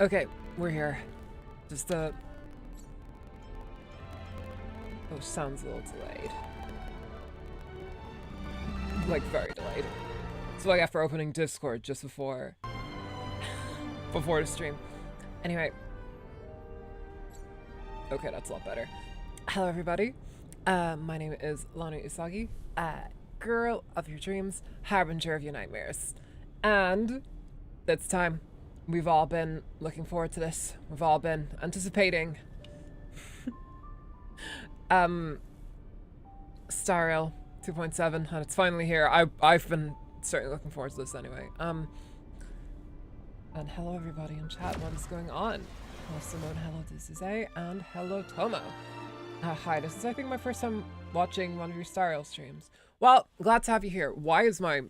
Okay, we're here. Just oh, sounds a little delayed. Like very delayed. So I got for opening Discord just before the stream. Anyway. Okay, that's a lot better. Hello everybody. My name is Lana Usagi, girl of your dreams, harbinger of your nightmares. And it's time. We've all been looking forward to this. We've all been anticipating. Star Rail 2.7, and it's finally here. I've been certainly looking forward to this anyway. And hello everybody in chat. What is going on? Hello Simone, hello Dizzy, and hello Tomo. Hi, this is I think my first time watching one of your Star Rail streams. Well, glad to have you here. Why is my...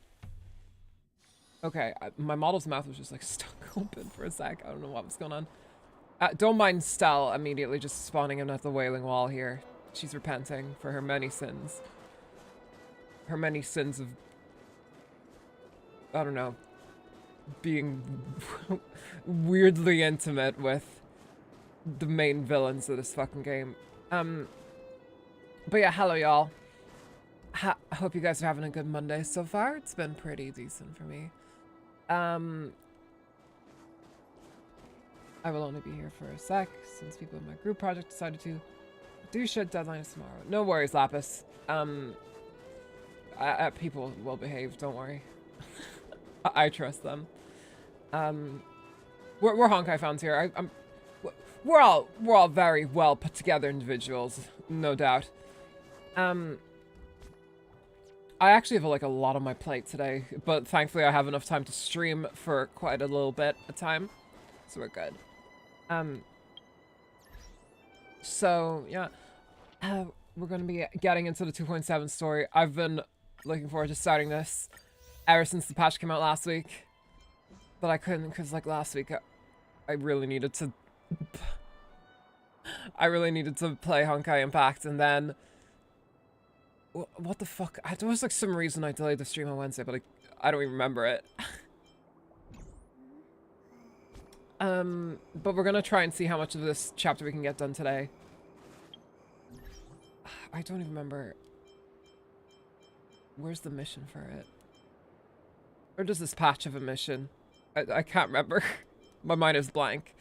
Okay, my model's mouth was just like stuck open for a sec. I don't know what was going on. Don't mind Stell immediately just spawning in at the Wailing Wall here. She's repenting for her many sins. Her many sins of... I don't know. Being weirdly intimate with the main villains of this fucking game. But yeah, hello y'all. I hope you guys are having a good Monday so far. It's been pretty decent for me. I will only be here for a sec since people in my group project decided to do shit. Deadline is tomorrow. No worries, Lapis. People will behave, don't worry. I trust them. We're Honkai fans here. We're all very well put together individuals, no doubt. I actually have like a lot on my plate today, but thankfully I have enough time to stream for quite a little bit at a time, so we're good. So yeah, we're gonna be getting into the 2.7 story. I've been looking forward to starting this ever since the patch came out last week, but I couldn't because like last week I really needed to play Honkai Impact, and then what the fuck? There was like some reason I delayed the stream on Wednesday, but like I don't even remember it. But we're gonna try and see how much of this chapter we can get done today. I don't even remember. Where's the mission for it? Or does this patch have a mission? I can't remember. My mind is blank.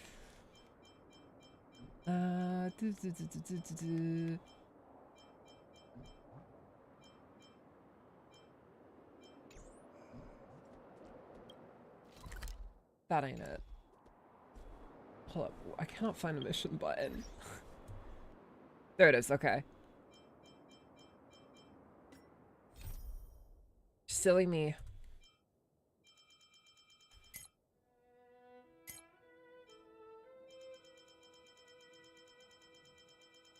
That ain't it. Hold up. I cannot find the mission button. There it is. Okay. Silly me.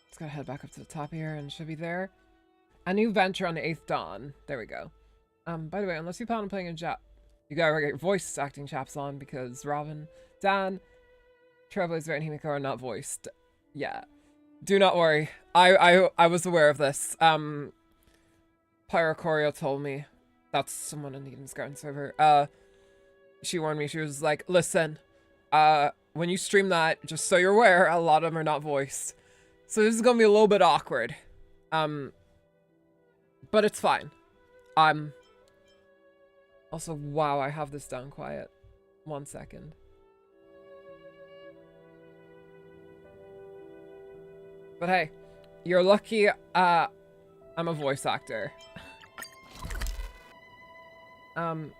Just gotta head back up to the top here and should be there. A new venture on the 8th dawn. There we go. By the way, unless you plan on playing in Jap, you gotta get voice acting chaps on because Robin, Dan, Trailblazer, and Himiko are not voiced. Yeah. Do not worry. I was aware of this. Pyrocorio told me. That's someone in the Eden's Garden server. She warned me. She was like, listen, when you stream that, just so you're aware, a lot of them are not voiced. So this is gonna be a little bit awkward. But it's fine. Also, wow, I have this down quiet. 1 second. But hey, you're lucky, I'm a voice actor. Oh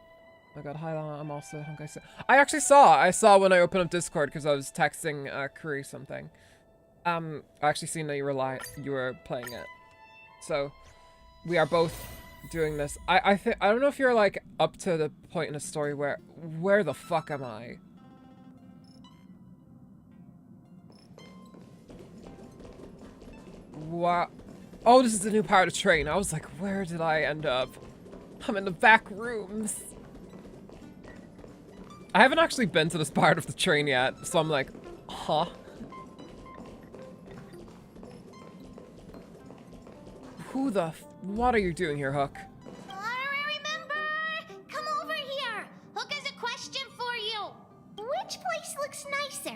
god, hi Lana, I'm also Honkai. I saw when I opened up Discord because I was texting Kuri something. I actually seen that you were playing it. So, we are both doing this. I don't know if you're like up to the point in the story where the fuck am I? What? Oh, this is the new part of the train. I was like, where did I end up? I'm in the back rooms. I haven't actually been to this part of the train yet, so I'm like, huh? What are you doing here, Hook? I remember! Come over here! Hook has a question for you! Which place looks nicer?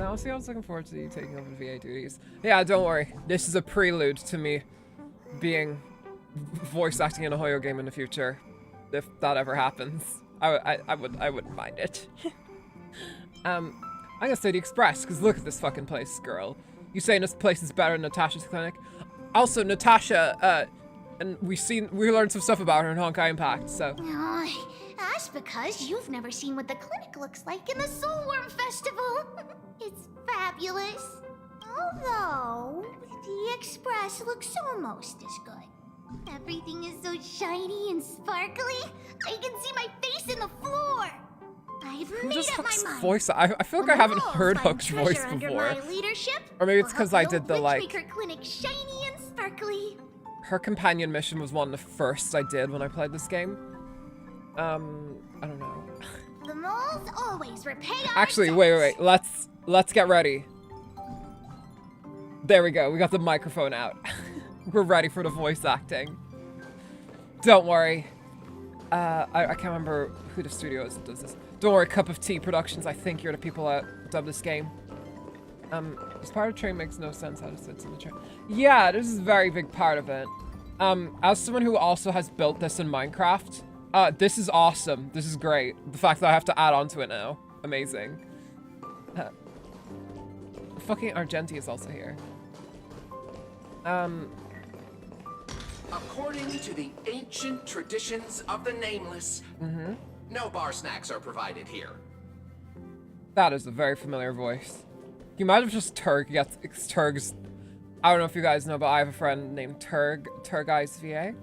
honestly, I was looking forward to you taking over the VA duties. Yeah, don't worry. This is a prelude to me being voice acting in a Hoyo game in the future. If that ever happens. I wouldn't mind it. I'm gonna say the Express, because look at this fucking place, girl. You saying this place is better than Natasha's clinic? Also, Natasha, and we learned some stuff about her in Honkai Impact, so. That's because you've never seen what the clinic looks like in the Soulworm Festival. It's fabulous. Although, the Express looks almost as good. Everything is so shiny and sparkly. I can see my face in the floor. I've made up my mind. Voice? I feel like I haven't heard Hook's voice before. Or maybe it's because I did the like. Make her clinic shiny and sparkly. Her companion mission was one of the first I did when I played this game. I don't know. The moles always repay our Actually, wait. Let's get ready. There we go. We got the microphone out. We're ready for the voice acting. Don't worry. I can't remember who the studio is that does this. Don't worry, Cup of Tea Productions. I think you're the people that dubbed this game. This part of the train makes no sense how to sit in the train. Yeah, this is a very big part of it. As someone who also has built this in Minecraft, this is awesome. This is great. The fact that I have to add on to it now. Amazing. Fucking Argenti is also here. According to the ancient traditions of the Nameless, no bar snacks are provided here. That is a very familiar voice. You might have just Turg. Yes, Turg's. I don't know if you guys know, but I have a friend named Turg. Turguy's VA.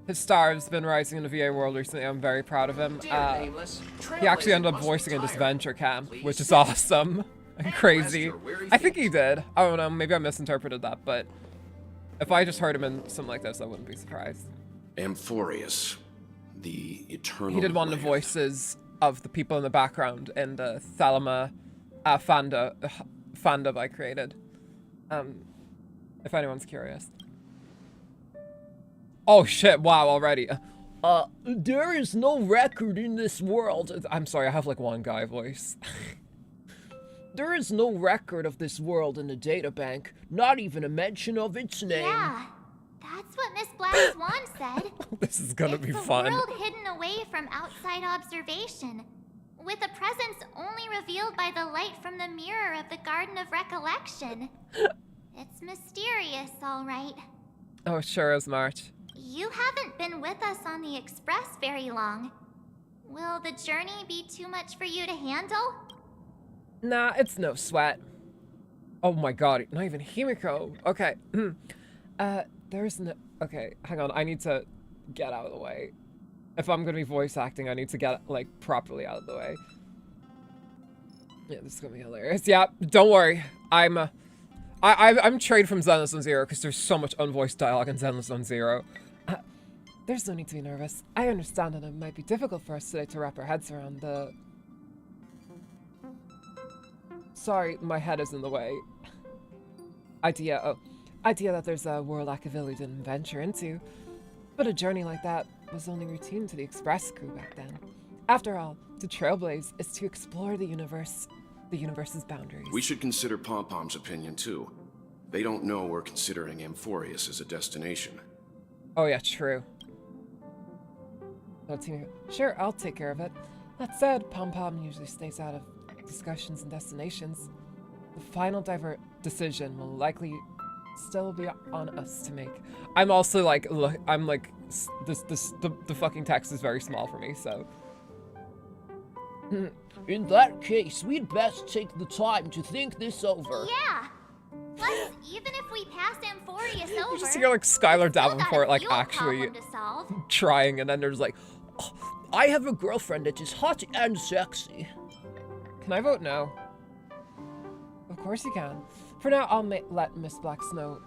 His star has been rising in the VA world recently. I'm very proud of him. He actually ended up voicing in this venture camp, which is awesome and crazy. I think he did. I don't know. Maybe I misinterpreted that, but if I just heard him in something like this, I wouldn't be surprised. Amphorius, the eternal. He did one of the voices of the people in the background in the Thalama fandom I created. If anyone's curious. Oh shit, wow, already. There is no record in this world. I'm sorry, I have like one guy voice. There is no record of this world in the databank, not even a mention of its name. Yeah, that's what Miss Black Swan said. This is gonna be fun. It's a world hidden away from outside observation, with a presence only revealed by the light from the mirror of the Garden of Recollection. It's mysterious, all right. Oh, sure is, March. You haven't been with us on the Express very long. Will the journey be too much for you to handle? Nah, it's no sweat. Oh my god, not even Himiko. Okay. There's no... Okay, hang on. I need to get out of the way. If I'm gonna be voice acting, I need to get, like, properly out of the way. Yeah, this is gonna be hilarious. Yeah, don't worry. I'm trade from Zenless Zone Zero because there's so much unvoiced dialogue in Zenless Zone Zero. There's no need to be nervous. I understand that it might be difficult for us today to wrap our heads around the... Sorry, my head is in the way. Idea that there's a world Akavili didn't venture into. But a journey like that was only routine to the Express crew back then. After all, to trailblaze is to explore the universe's boundaries. We should consider Pom-Pom's opinion too. They don't know we're considering Amphorius as a destination. Oh yeah, true. Sure, I'll take care of it. That said, Pom-Pom usually stays out of discussions and destinations. The final decision will likely still be on us to make. I'm also like, look, I'm like, the fucking text is very small for me, so. In that case, we'd best take the time to think this over. Yeah. Plus, even if we pass Amphorius over, you just hear like Skylar Davenport like actually trying, and then there's like, oh, I have a girlfriend that is hot and sexy. Can I vote no? Of course you can. For now, I'll let Miss Black Swan.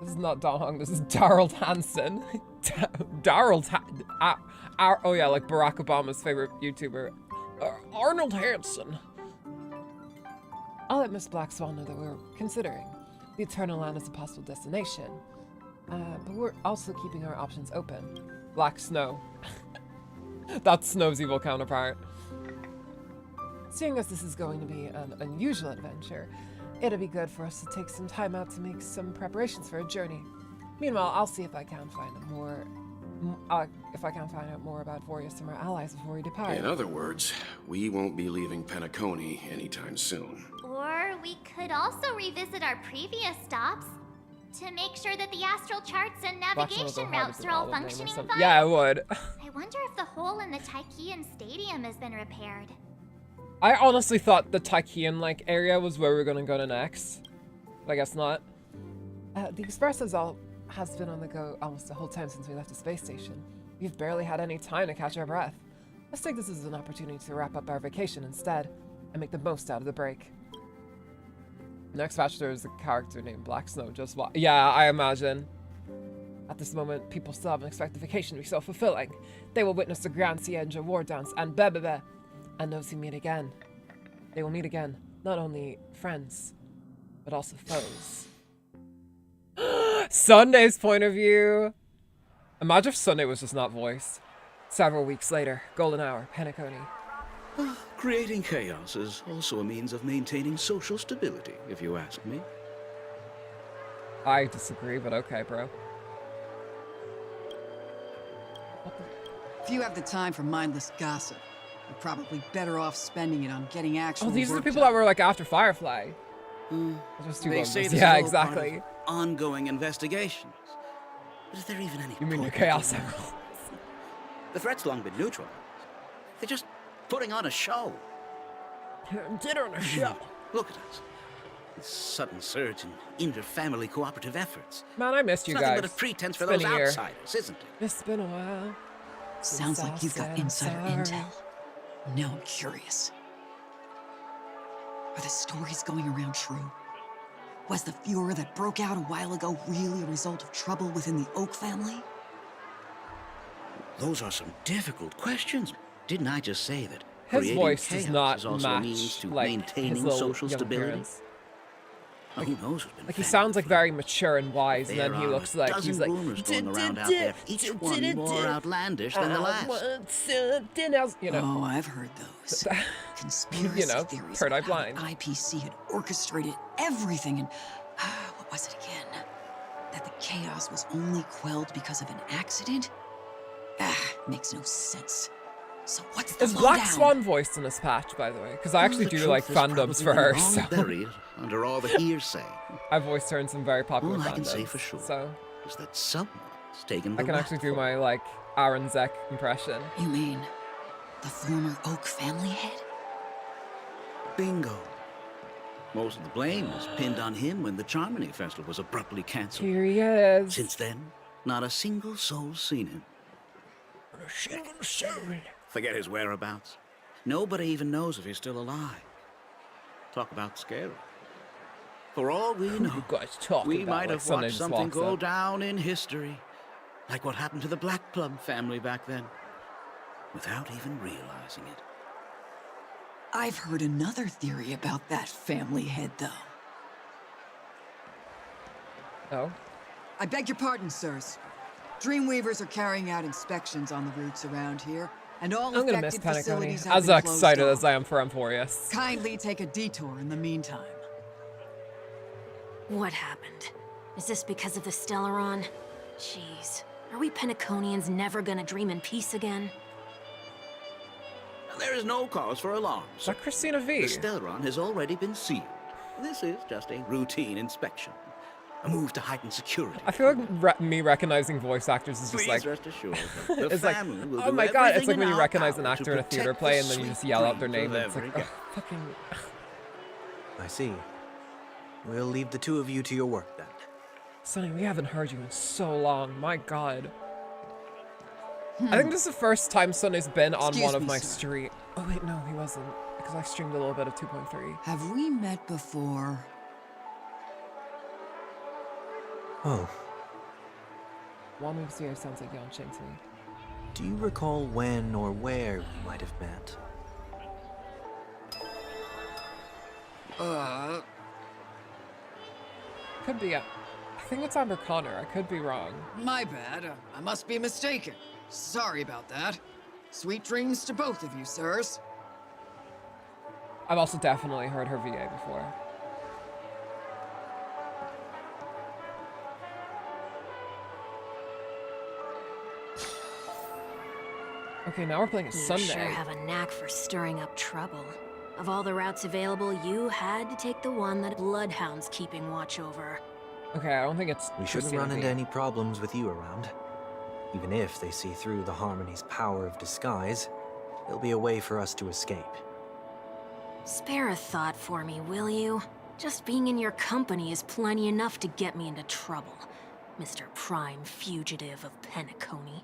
This is not Don Hong, this is Daryl Hansen. Oh yeah, like Barack Obama's favorite YouTuber. Arnold Hansen. I'll let Miss Black Swan know that we're considering the Eternal Land as a possible destination. But we're also keeping our options open. Black Snow. That's Snow's evil counterpart. Seeing as this is going to be an unusual adventure, it'd be good for us to take some time out to make some preparations for a journey. Meanwhile, I'll see if I can find out more about Vorius and our allies before we depart. In other words, we won't be leaving Penacony anytime soon. Or we could also revisit our previous stops to make sure that the astral charts and navigation routes are all functioning fine. Yeah, I would. I wonder if the hole in the Tychean Stadium has been repaired. I honestly thought the Tychean area was where we were gonna go to next. But I guess not. The Express has been on the go almost the whole time since we left the space station. We've barely had any time to catch our breath. Let's take this as an opportunity to wrap up our vacation instead, and make the most out of the break. Next batch, there is a character named Black Snow. Yeah, I imagine. At this moment, people still haven't expected the vacation to be so fulfilling. They will witness the Grand Siege War Dance and blah. And those who meet again. They will meet again, not only friends, but also foes. Sunday's point of view. Imagine if Sunday was just not voiced. Several weeks later, golden hour, Penacony. Creating chaos is also a means of maintaining social stability, if you ask me. I disagree, but okay, bro. If you have the time for mindless gossip, you're probably better off spending it on getting actual Oh, these are the work people done. that were after Firefly. Just two They ones. say this Yeah, is all exactly. part of ongoing investigations. But is there even any You mean your point Chaos in doing Emerald? that? The threat's long been neutralized. They're just putting on a show. Dinner on a show. Look at us. This sudden surge in inter-family cooperative efforts. Man, I missed you It's nothing guys. but a pretense for It's been those a year. outsiders, isn't it? It's been a while. Sounds like you've got insider Sorry. intel. Now I'm curious. Are the stories going around true? Was the furor that broke out a while ago really a result of trouble within the Oak family? Those are some difficult questions. Didn't I just say that His creating voice chaos does not is also a means match to like maintaining his little social young stability? appearance. Who knows who's been Like he fanning sounds like the very mature and wise, and There then he are looks a like dozen he's like rumors going around out there, each one more outlandish than the last. You know. Oh, I've heard those. Conspiracy You know, theories third eye about how the blind. IPC had orchestrated everything and... what was it again? That the chaos was only quelled because of an accident? Makes no sense. So what's the Is Black lowdown? Swan voiced in this patch, by the way? Because I actually The do truth like has fandoms probably for been her, long so buried under all the hearsay. I voiced her in some very popular All fandoms. I can say for sure So is that someone's taken the I can actually do my like Aaron Zek impression. You mean the former Oak family head? Bingo. Most of the blame was pinned on him when the Charmony Festival was abruptly cancelled. Here he is. Since then, not a single soul's seen him. Forget his whereabouts. Nobody even knows if he's still alive. Talk about scary. For all we know, You guys talk we about, might like, have Sunday watched just something walks go up. down in history, like what happened to the Black Plum family back then, without even realizing it. I've heard another theory about that family head, though. Oh, I beg your pardon, sirs. Dreamweavers are carrying out inspections on the routes around here, and all I'm gonna miss affected Penacony. facilities have As been excited closed as I am for Amphorius. Kindly take a detour in the meantime. What happened? Is this because of the Stellaron? Jeez. Are we Penaconians never gonna dream in peace again? There is no cause for alarm, Is sir. that Christina V? The Stellaron has already been sealed. This is just a routine inspection. A move to heighten security. I feel like me recognizing voice actors is just Please like, rest assured that the it's like, family will oh do my god, it's everything like when in you our recognize an power actor to in a theater protect play the and then you sweet just yell out their dreams name of and it's like, every oh, fucking... I see. We'll leave the two of you to your work then. Sonny, we haven't heard you in so long, my god. I think this is the first time Sonny's been on Excuse one of me, my sir. street. Oh wait, no, he wasn't. Because I streamed a little bit of 2.3. Have we met before? Oh, One of Zero sounds like Yanqing to me. do you recall when or where we might have met? Could be, I think it's Amber Connor, I could be wrong. My bad. I must be mistaken. Sorry about that. Sweet dreams to both of you, sirs. I've also definitely heard her VA before. Okay, now we're playing a Sunday. You sure have a knack for stirring up trouble. Of all the routes available, you had to take the one that Bloodhound's keeping watch over. Okay, I don't think it's... We shouldn't run into any problems with you around. Even if they see through the Harmony's power of disguise, there'll be a way for us to escape. Spare a thought for me, will you? Just being in your company is plenty enough to get me into trouble, Mr. Prime Fugitive of Penacony.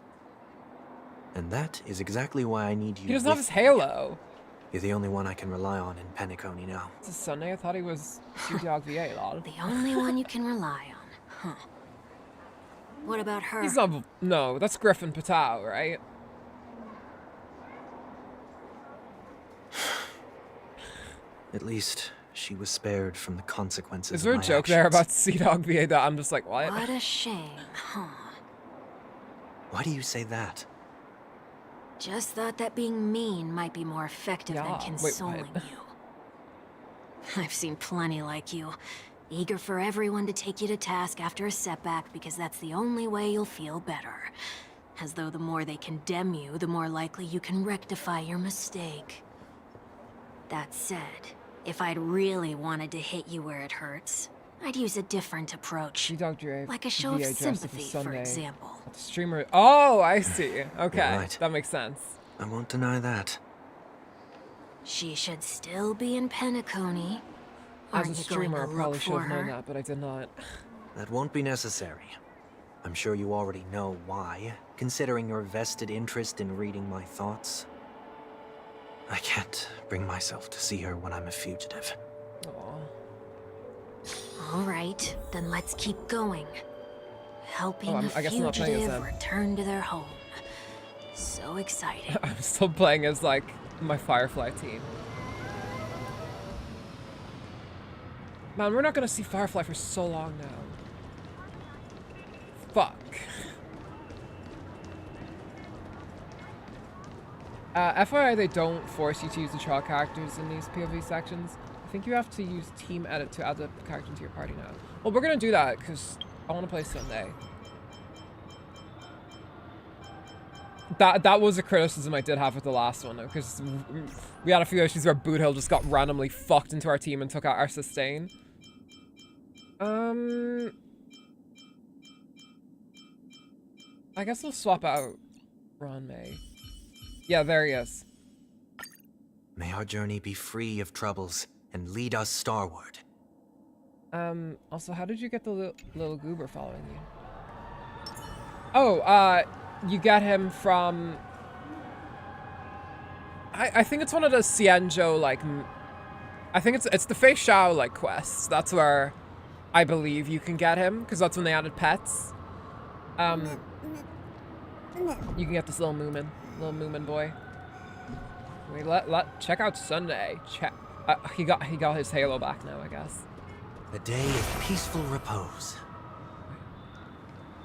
And that is exactly why I need you. He doesn't have his halo. You're the only one I can rely on in Penacony now. It's a Sunday? I thought he was Dog VA, lol. The only one you can rely on, huh? What about her? He's not... No, that's Griffin Patel, right? At least she was spared from the consequences Is there a of my joke there actions. about Dog VA that I'm just like, what? What a shame, huh? Why do you say that? Just thought that being mean might be more effective than consoling you. I've seen plenty like you. Eager for everyone to take you to task after a setback because that's the only way you'll feel better. As though the more they condemn you, the more likely you can rectify your mistake. That said, if I'd really wanted to hit you where it hurts, I'd use a different approach. Like a show of sympathy, for example. Streamer. Oh, I see. Okay, right. That makes sense. I won't deny that. She should still be in Penacony. As a streamer, I probably should have known that, but I did not. That won't be necessary. I'm sure you already know why, considering your vested interest in reading my thoughts. I can't bring myself to see her when I'm a fugitive. All right, then let's keep going. Helping a I guess I'm not playing as fugitive them. return to their home. So exciting. I'm still playing as, like, my Firefly team. Man, we're not gonna see Firefly for so long now. Fuck. FYI, they don't force you to use the child characters in these POV sections. I think you have to use Team Edit to add the character into your party now. Well, we're gonna do that, because I want to play Sunday. That was a criticism I did have with the last one, though, because we had a few issues where Boot Hill just got randomly fucked into our team and took out our sustain. I guess we'll swap out Ron May. Yeah, there he is. May our journey be free of troubles and lead us starward. Also, how did you get the little goober following you? Oh, you get him from... I think it's one of the Xianzhou, like... I think it's the Fei Xiao, like, quests. That's where I believe you can get him, because that's when they added pets. You can get this little Moomin boy. Wait, check out Sunday. He got his halo back now, I guess. A day of peaceful repose.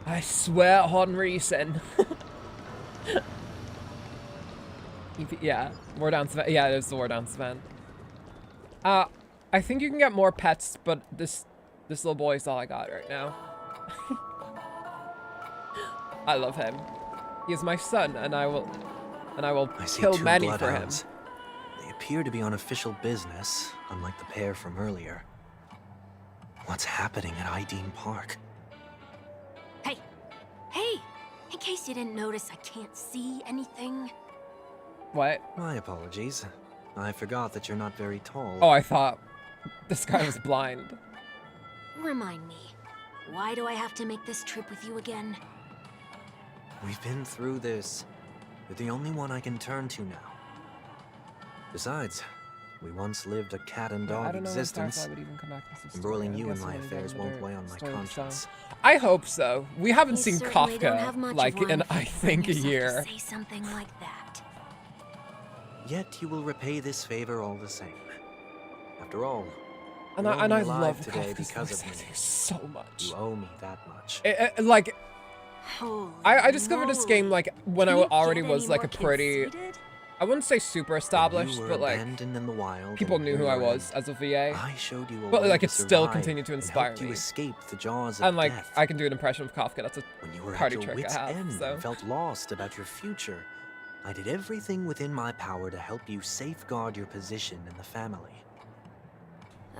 I swear on reason. Yeah, War Dance event. Yeah, it is the War Dance event. I think you can get more pets, but this little boy is all I got right now. I love him. He is my son, and I will kill many for him. They appear to be on official business, unlike the pair from earlier. What's happening at Ideen Park? Hey! In case you didn't notice, I can't see anything. What? My apologies. I forgot that you're not very tall. Oh, I thought this guy was blind. Remind me, why do I have to make this trip with you again? We've been through this. You're the only one I can turn to now. Besides, we once lived a cat and dog existence. Embroiling you in my affairs won't weigh on my conscience. I hope so. We haven't seen certainly don't have Kafka much like of in one I think a yourself to year. say something like that. Yet you will repay this favor all the same. After all, And you're I only love alive today Kafka's because voice of me. acting so much. You owe me that much. Like, Holy I discovered this game like when I Can you already get was any like a more pretty conceited? I wouldn't say super established, but like in the wild people knew who I was as a VA. I showed you a but way like to it still survive continued to and inspire helped you me. escape the jaws of And like death. I can do an impression of Kafka. That's a When you were party at your trick wits' I have. end So and felt lost about your future, I did everything within my power to help you safeguard your position in the family.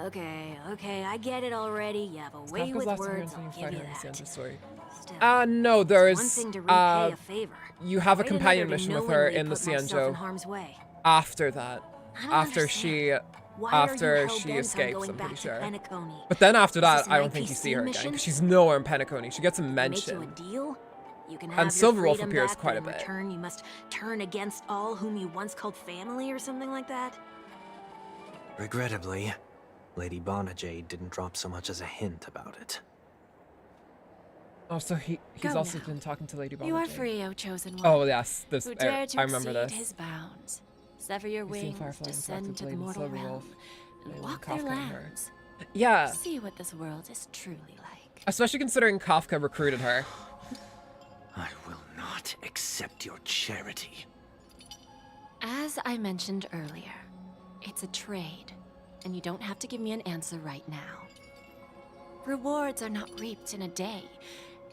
Okay, I get it already. You have a way with words, I'll give you that. Still, no, there it's one is thing to repay a favor. you have a Quite companion another to mission with her knowingly in the put myself in Cienjo harm's way. after that. I don't After understand. Why after are you she hell-bent on escapes, going I'm pretty back to sure. Penacony? But then after Is this that, an I don't think you IPC see her again mission? because she's nowhere in Penacony. She gets a Make you mention. a deal? You can have And your Silver Wolf freedom appears back, quite but a in bit. return, you must turn against all whom you once called family or something like that? Regrettably, Lady Bonajade didn't drop so much as a hint about it. Oh, so he's Go also now. been talking to Lady Bonajade. You are free, O chosen one. Oh yes, this who dare to I remember exceed this. his bounds. Sever your You see wings, Firefly descend interacted to the Lady mortal Silver Wolf, realm, and and walk Kafka their and her. lands. Yeah, See what this world is truly like. especially considering Kafka recruited her. I will not accept your charity. As I mentioned earlier, it's a trade, and you don't have to give me an answer right now. Rewards are not reaped in a day,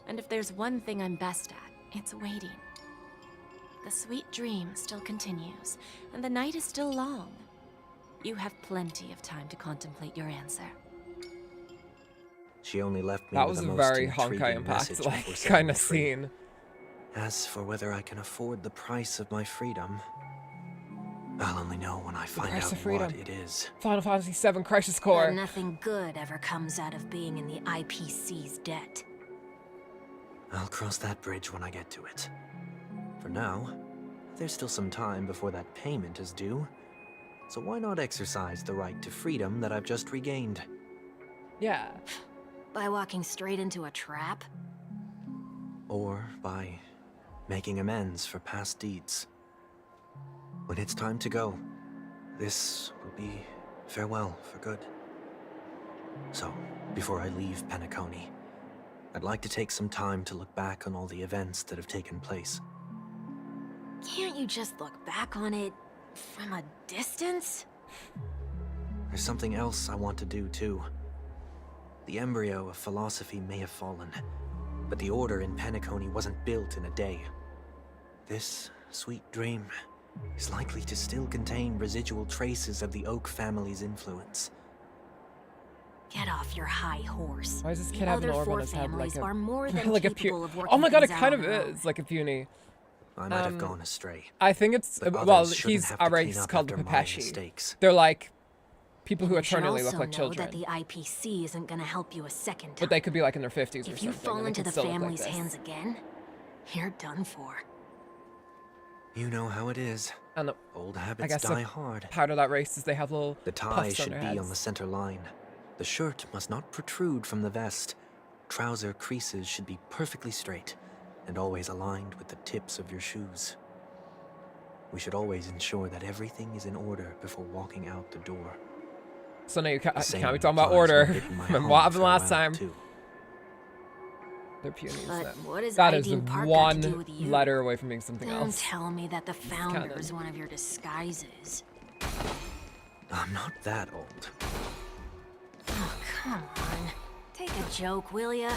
and if there's one thing I'm best at, it's waiting. The sweet dream still continues, and the night is still long. You have plenty of time to contemplate your answer. She only left me That with was a a most very intriguing Honkai Impact message like before setting kind me of free. scene. As for whether I can afford the price of my freedom, I'll only know when I find price out of freedom. what it is. Final Fantasy VII Crisis But Core. nothing good ever comes out of being in the IPC's debt. I'll cross that bridge when I get to it. For now, there's still some time before that payment is due. So why not exercise the right to freedom that I've just regained? Yeah. By walking straight into a trap? Or by making amends for past deeds. When it's time to go, this will be farewell for good. So, before I leave Penacony, I'd like to take some time to look back on all the events that have taken place. Can't you just look back on it from a distance? There's something else I want to do, too. The embryo of philosophy may have fallen, but the order in Penacony wasn't built in a day. This sweet dream is likely to still contain residual traces of the Oak family's influence. Get off your high horse. Why does this The kid have an other orb four on his head families like a are more than like a capable of working Oh my god, it things kind out of on their own. is like a puny. I might have gone astray. I think it's But well, others shouldn't he's have to a clean race up called the after my Pepeshi. mistakes. They're like people who You should eternally look also like know children, that the IPC isn't gonna help you a second time. but they could be like in their 50s or something. If you fall and they into could the still look like family's this. hands again, you're done for. You know how it is. And Old I habits guess die a hard. part of that race is they have little The tie puffs on should their be heads. on the center line. The shirt must not protrude from the vest. Trouser creases should be perfectly straight and always aligned with the tips of your shoes. We should always ensure that everything is in order before walking out the door. So now you can't, The you same can't be talking about applies when order. bidding my Remember home what happened last farewell, time? too. They're punies. But what is That is Ivy Park got to do one with you? letter away from being something Don't else. tell me that the founder canon. is one of your disguises. I'm not that old. Oh, come on. Take a joke, will ya?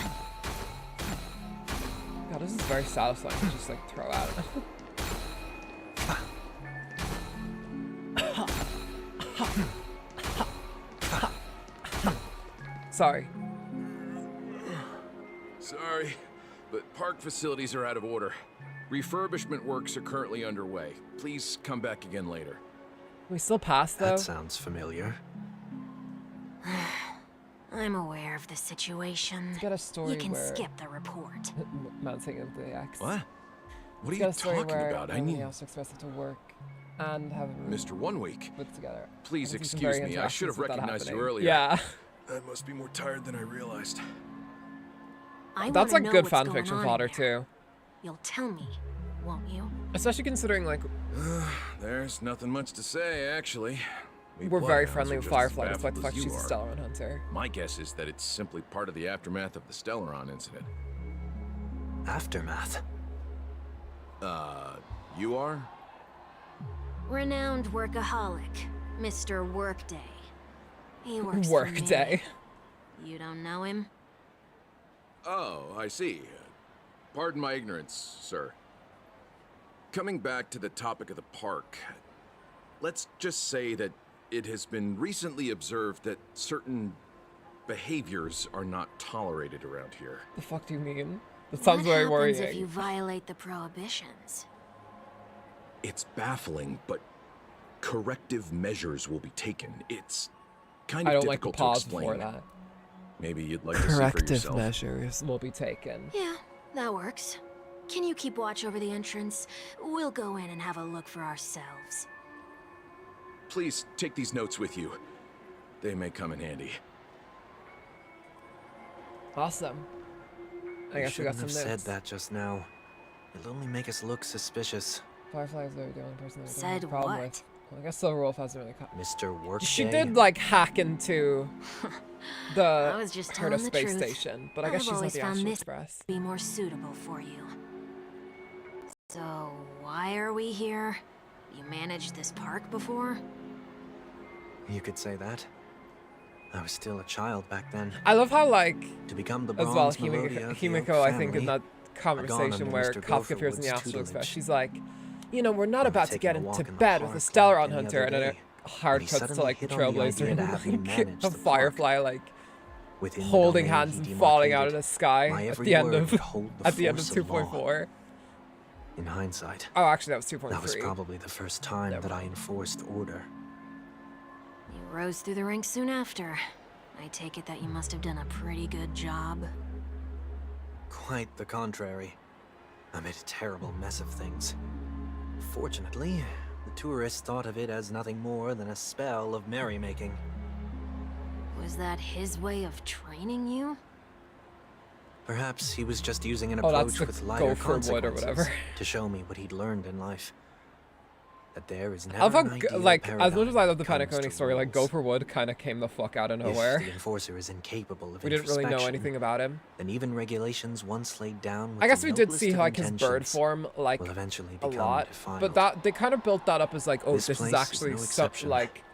God, this is very satisfying to just like throw out. Sorry. Sorry, but park facilities are out of order. Refurbishment works are currently underway. Please come back again later. We still pass though. That sounds familiar. I'm aware of the situation. Got a story You can where skip the report. man saying of the X. What? What are It's you got a story talking where about? I Emily need... also expressed it to work and have Mr. 1 Week. put together. Please I can see some excuse very me, I should have interactions with that recognized you happening. earlier. Yeah. I must be more tired than I realized. I That's wanna like know good what's fan going fiction on fodder in there. too. You'll tell me, won't you? Especially considering like There's nothing much to say, actually. We we're very Bloodhounds friendly are with just as Firefly despite the baffled fact as she's you a are. Stellaron hunter. My guess is that it's simply part of the aftermath of the Stellaron incident. Aftermath. You are? Renowned workaholic, Mr. Workday. He works for me. Workday. You don't know him? Oh, I see. Pardon my ignorance, sir. Coming back to the topic of the park, let's just say that it has been recently observed that certain behaviors are not tolerated around here. The fuck do you mean? That sounds very worrying. What happens if you violate the prohibitions? It's baffling, but corrective measures will be taken. It's kind of difficult to explain. I don't like the pause before that. Maybe you'd like to see for Corrective yourself. measures will be taken. Yeah, that works. Can you keep watch over the entrance? We'll go in and have a look for ourselves. Please take these notes with you. They may come in handy. Awesome. I guess we got some notes. Said that just now. It'll only make us look suspicious. Fireflies are the only person that said have a problem what? with. Well, I guess Silver Wolf hasn't really caught. Mr. Workday. She did like hack into the I was just telling Herta the space truth. station, but I guess I've she's not always the found Astral this Express. be more suitable for you. So why are we here? You managed this park before? You could say that. I was still a child back then. I love how like to become the as well Himiko, I think in that conversation where Kafka appears in the Astral Express, she's like, you know, we're not about to get into bed with a Stellaron Hunter, and then it hard cuts to like the Trailblazer and like a Firefly like holding hands and falling out of the sky at the end of 2.4. In hindsight, oh, actually that was 2.3. That was probably the first time that I enforced order. You rose through the ranks soon after. I take it that you must have done a pretty good job. Quite the contrary. I made a terrible mess of things. Fortunately, the tourists thought of it as nothing more than a spell of merrymaking. Was that his way of training you? Perhaps he was just using an approach with lighter consequences to show me what he'd learned in life. That there is never an ideal like as much as I love the paradise Penacony story, like Gopher Wood kind of came the fuck out of nowhere. If the enforcer is incapable of we didn't really know anything about him. Then even regulations once laid down with I guess the we did noblest see of like his bird intentions form like will eventually a become lot, defiled. but that they kind of built that up as like, oh, this is place actually no some exception. like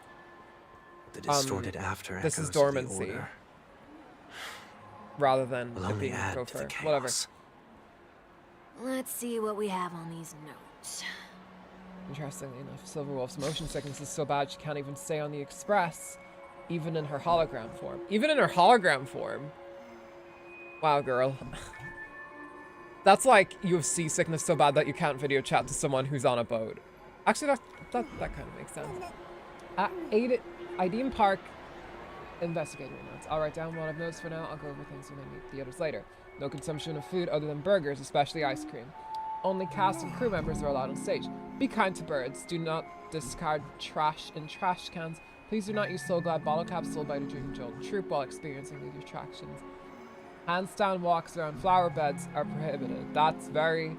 The distorted after this is echoes of the dormancy order rather than will it only being add to Gopher. the chaos. Whatever. Let's see what we have on these notes. Interestingly enough, Silverwolf's motion sickness is so bad she can't even stay on the express, even in her hologram form. Even in her hologram form. Wow, girl. That's like you have seasickness so bad that you can't video chat to someone who's on a boat. Actually, that kind of makes sense. At Aideen Park, investigator notes. I'll write down what I've noticed for now. I'll go over things when I meet the others later. No consumption of food other than burgers, especially ice cream. Only cast and crew members are allowed on stage. Be kind to birds. Do not discard trash in trash cans. Please do not use Soul Glide bottle caps sold by the drinking children troop while experiencing these attractions. Handstand walks around flower beds are prohibited. That's very,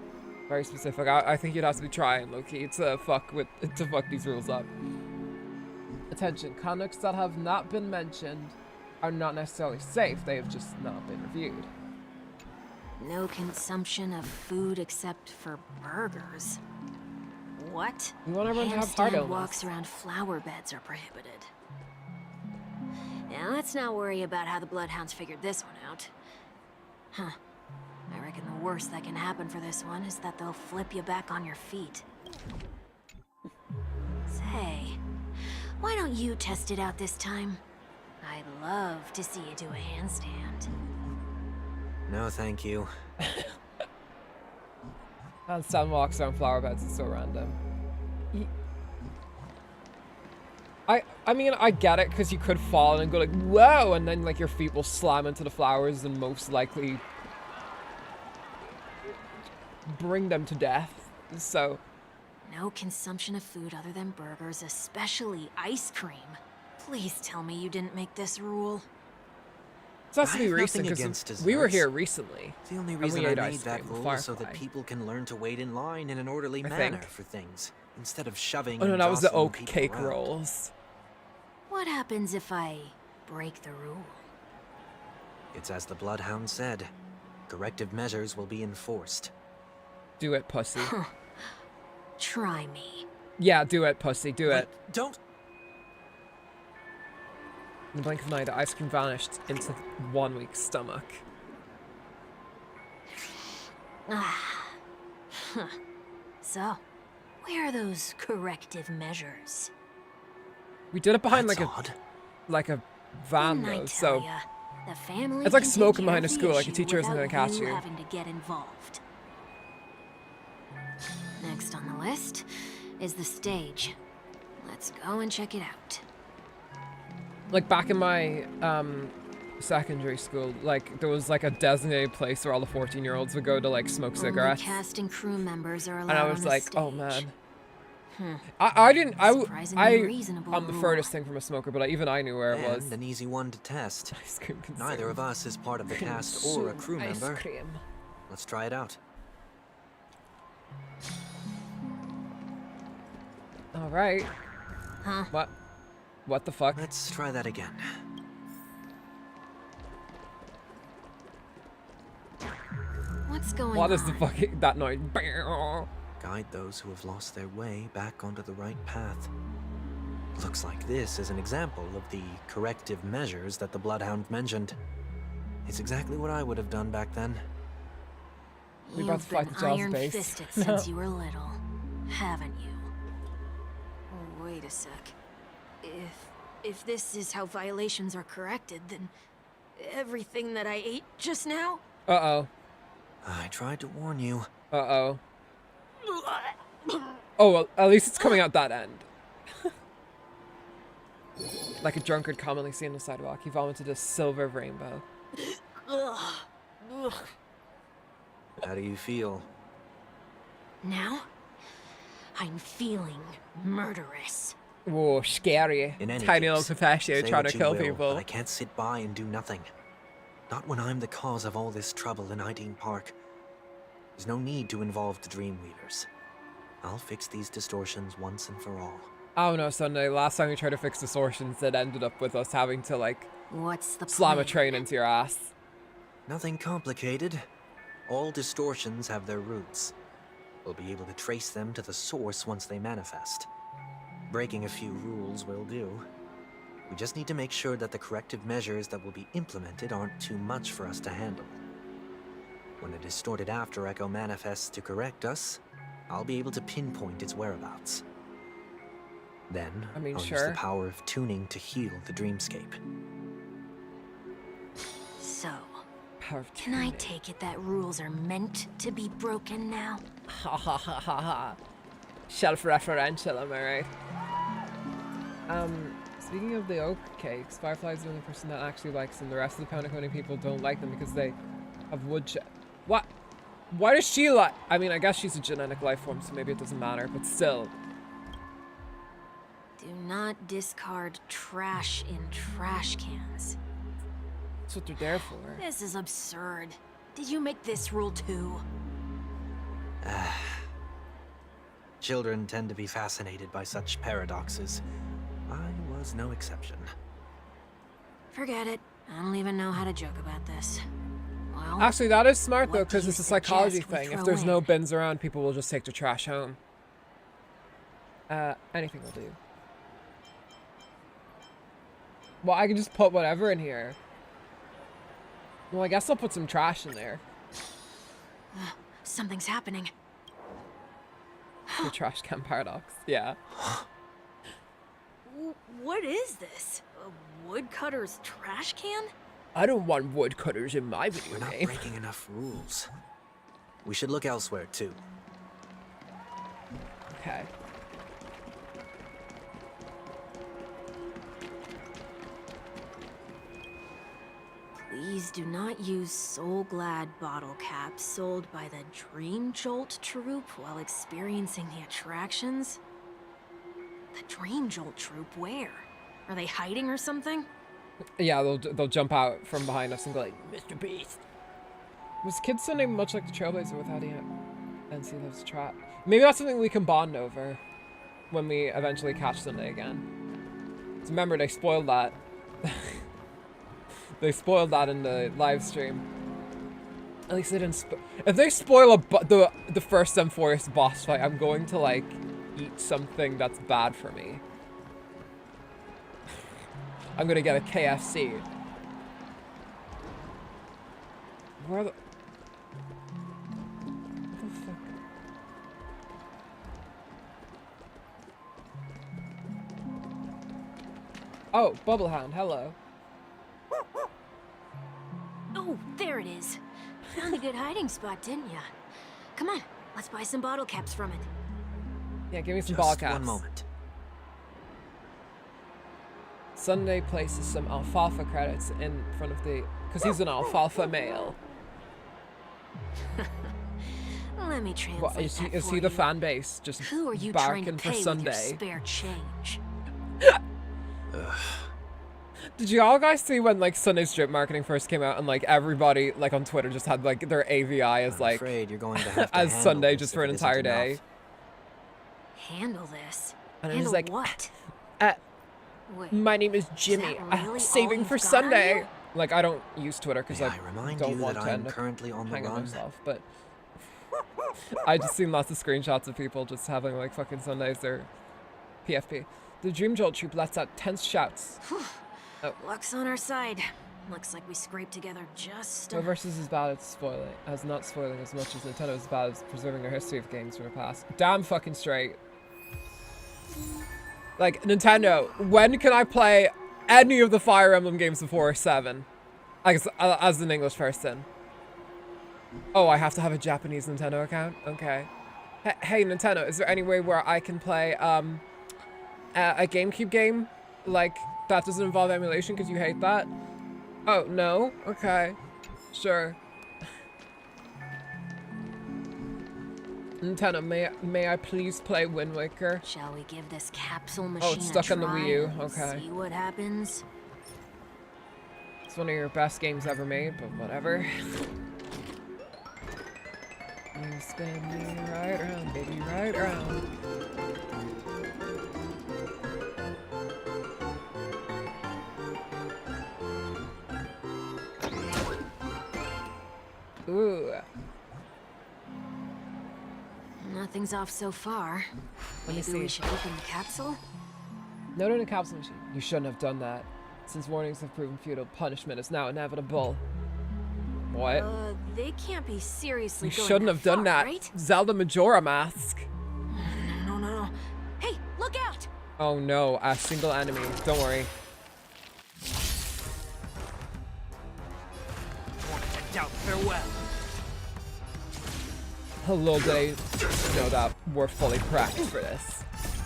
very specific. I think you'd have to be trying, Loki, to fuck these rules up. Attention, conducts that have not been mentioned are not necessarily safe. They have just not been reviewed. No consumption of food except for burgers. What? We want everyone to have heart illness. Walks around flower beds are prohibited. Now let's not worry about how the Bloodhounds figured this one out. Huh. I reckon the worst that can happen for this one is that they'll flip you back on your feet. Say, why don't you test it out this time? I'd love to see you do a handstand. No, thank you. Handstand walks around flower beds is so random. I mean, I get it, because you could fall and go like, whoa, and then like your feet will slam into the flowers and most likely bring them to death, so. No consumption of food other than burgers, especially ice cream. Please tell me you didn't make this rule. It has to be recent, because we were here recently. The only reason I made that rule is so that people can learn to wait in line in an orderly manner for things, instead of shoving. Oh no, that was the oak cake rolls. What happens if I break the rule? It's as the Bloodhound said. Corrective measures will be enforced. Do it, pussy. Try me. Yeah, do it, pussy, do it. Don't. In the blink of an eye, the ice cream vanished into 1 week's stomach. So, where are those corrective measures? We did it behind That's like odd. a van though, so the family it's like can smoking take behind care a of school, the like a issue teacher isn't gonna without catch you. having to get involved. Next on the list is the stage. Let's go and check it out. Like back in my secondary school, like there was like a designated place where all the 14-year-olds would go to like smoke cigarettes. Only cast and crew members are allowed And I on was the like, stage. oh man. Hmm. I'm reasonable the rule. furthest thing from a smoker, but even I knew where it was. And an easy one to test. Ice cream Neither of us is part of the cast or a crew Ice member. cream. Let's try it out. All right. Huh? What the fuck? Let's try that again. What's going on? What is the fucking that noise? Guide those who have lost their way back onto the right path. Looks like this is an example of the corrective measures that the Bloodhound mentioned. It's exactly what I would have done back then. We about to fight the Jaws base. Iron-fisted since you were little, haven't you? Oh, wait a sec. If this is how violations are corrected, then everything that I ate just now? Uh-oh. I tried to warn you. Uh-oh. Oh, well, at least it's coming out that end. Like a drunkard commonly seen on the sidewalk, he vomited a silver rainbow. How do you feel? Now, I'm feeling murderous. Whoa, scary. In any Tiny case, little pistachio say trying what to you kill will, people. but I can't sit by and do nothing. Not when I'm the cause of all this trouble in Ideen Park. There's no need to involve the Dreamweavers. I'll fix these distortions once and for all. Oh no, Sunday. Last time we tried to fix distortions, it ended up with us having to, like, What's the slam plan? a train into your ass. Nothing complicated. All distortions have their roots. We'll be able to trace them to the source once they manifest. Breaking a few rules will do. We just need to make sure that the corrective measures that will be implemented aren't too much for us to handle. When a distorted after echo manifests to correct us, I'll be able to pinpoint its whereabouts. Then, I'll use the power of tuning to heal the dreamscape. So, can I take it that rules are meant to be broken now? Ha ha ha ha ha. Self-referential, am I right? Speaking of the oak cakes, Firefly's the only person that actually likes them. The rest of the Pound people don't like them because they have wood What? Why does she like? I mean, I guess she's a genetic life form, so maybe it doesn't matter, but still. Do not discard trash in trash cans. That's what they're there for. This is absurd. Did you make this rule too? Children tend to be fascinated by such paradoxes. I was no exception. Forget it. I don't even know how to joke about this. Well, actually, that is smart though, what do because you it's a psychology suggest we thing. If throw there's in? no bins around, people will just take their trash home. Anything will do. Well, I can just put whatever in here. Well, I guess I'll put some trash in there. Something's happening. The trash can paradox. Yeah. What is this? A woodcutter's trash can? I don't want woodcutters in my video We're not game. breaking enough rules. We should look elsewhere, too. Okay. Please do not use Soul Glad bottle caps sold by the Dream Jolt troupe while experiencing the attractions. The Dream Jolt troupe, where? Are they hiding or something? Yeah, they'll jump out from behind us and go like, Mr. Beast. Was Kid Sunday much like the Trailblazer without NC Loves Trap? Maybe that's something we can bond over when we eventually catch Sunday again. 'Cause remember, they spoiled that. They spoiled that in the live stream. At least they didn't. If they spoil the first Emphorius boss fight, I'm going to like eat something that's bad for me. I'm gonna get a KFC. Where the... What the fuck? Oh, Bubblehound, hello. Oh, there it is. Found a good hiding spot, didn't ya? Come on, let's buy some bottle caps from it. Yeah, give me some ball caps. One moment. Sunday places some alfalfa credits in front of the... Because he's an alfalfa male. Let me translate What, is he the fan base? Just Who are you barking trying to for pay Sunday. with your spare change? Did you all guys see when like Sunday strip marketing first came out and like everybody like on Twitter just had like their AVI as like afraid you're going to have to as handle Sunday this just if for an it isn't entire enough. day? Handle this. And Handle he's like, what? Wait, my name is Jimmy. is that really all Saving you've for got on Sunday. you? Like I don't use Twitter because May I I remind don't you want that to I'm end up currently on the hanging run? myself. But I just seen lots of screenshots of people just having like fucking Sundays or PFP. The Dream Jolt troop lets out tense shouts. Oh. Luck's on our side. Looks like we scraped together just What versus is bad at spoiling, as not spoiling as much as Nintendo is bad at preserving their history of games from the past. Damn fucking straight. Like, Nintendo, when can I play any of the Fire Emblem games before 7? I guess, as an English person. Oh, I have to have a Japanese Nintendo account? Okay. Hey, Nintendo, is there any way where I can play, a GameCube game? Like, that doesn't involve emulation because you hate that? Oh, no? Okay. Sure. Nintendo, may I please play Wind Waker? Shall we give this capsule machine it's stuck a on the try Wii U. and Okay. See what happens? It's one of your best games ever made, but whatever. You spin me right around, baby, right around. Ooh. Nothing's off so far. Let me Maybe see. we should open the capsule? Note in a capsule machine. You shouldn't have done that. Since warnings have proven futile, punishment is now inevitable. What? They can't be seriously You going shouldn't have done far, that. right? Zelda Majora mask. No. Hey, look out! Oh no, a single enemy. Don't worry. Farewell. Hello, they know that we're fully prepped for this.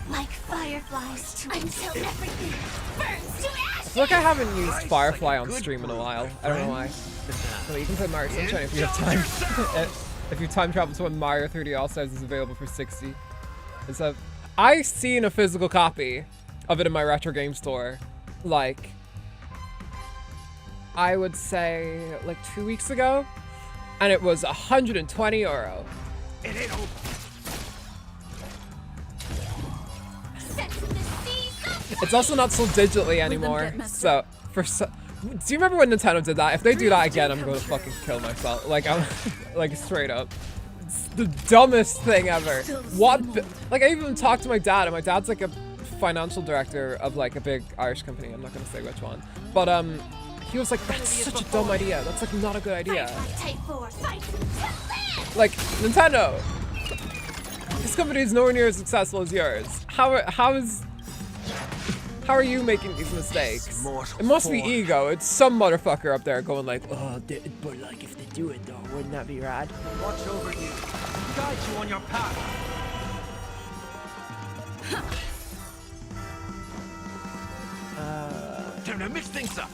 Like fireflies until everything burns to I ashes. feel like I haven't used Firefly on stream in a while. I don't know why. So you can play Mario Sunshine if you have time. If you time travel to when Mario 3D All-Stars is available for 60. And so I seen a physical copy of it in my retro game store, like, I would say like 2 weeks ago, and it was €120. It ain't over. It's also not sold digitally anymore, so do you remember when Nintendo did that? If they do that again, I'm gonna fucking kill myself. Like, I'm like straight up. It's the dumbest thing ever. What? Like, I even talked to my dad, and my dad's like a financial director of like a big Irish company. I'm not gonna say which one, but he was like, that's such a dumb idea. That's like not a good idea. Like, Nintendo, this company is nowhere near as successful as yours. How are you making these mistakes? It must be ego. It's some motherfucker up there going like, oh, but like if they do it though, wouldn't that be rad? Watch over you. Guide you on your path. Time to mix things up.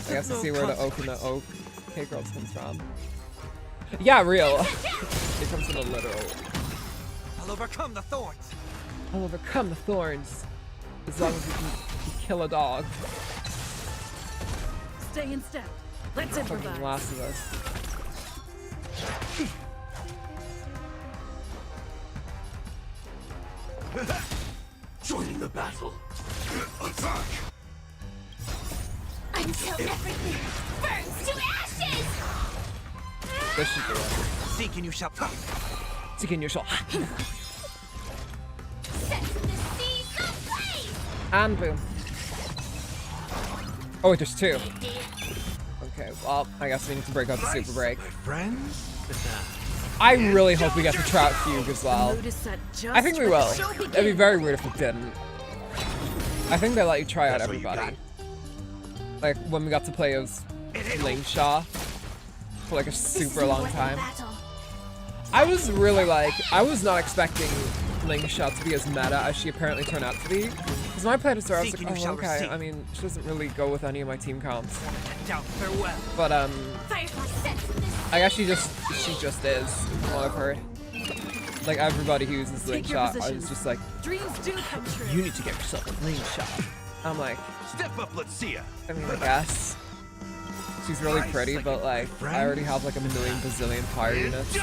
I guess to see where the oak and the oak cake rolls comes from. Yeah, real. It comes in a literal. I'll overcome the thorns. I'll overcome the thorns. As long as you can kill a dog. Stay in step. Let's Fucking improvise. Last of Us. Joining the battle. Attack! Until everything burns to ashes. This should do it. Seek and you shall. Seek and you shall. Set the seas ablaze! And boom. Oh, wait, there's two. Okay, well, I guess we need to break out the super break. Friends? I really hope we get the Trout Fugue as well. I think we will. It'd be very weird if we didn't. I think they let you try out everybody. Like, when we got to play as Ling Sha for like a super long time. I was really like, I was not expecting Ling Sha to be as meta as she apparently turned out to be. Because when I played as her, I was like, oh, okay. I mean, she doesn't really go with any of my team comps. But, I guess she just is, from what I've heard. Like, everybody who uses Ling Sha, I was just like, you need to get yourself a Ling Sha. I'm like, step up, let's see ya. I mean, I guess. She's really pretty, but like, I already have like a million bazillion fire units.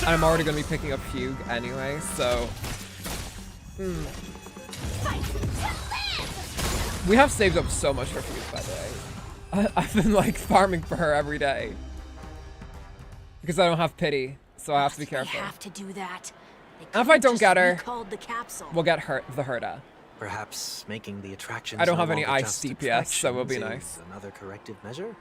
And I'm already gonna be picking up Fugue anyway, so. We have saved up so much for Fugue, by the way. I've been like farming for her every day. Because I don't have pity, so I have to be careful. Have to do that. And if I don't get her, the capsule. we'll get the Herda. Perhaps making the attraction. I don't have any ice DPS, so it'll be nice. Another corrective measure?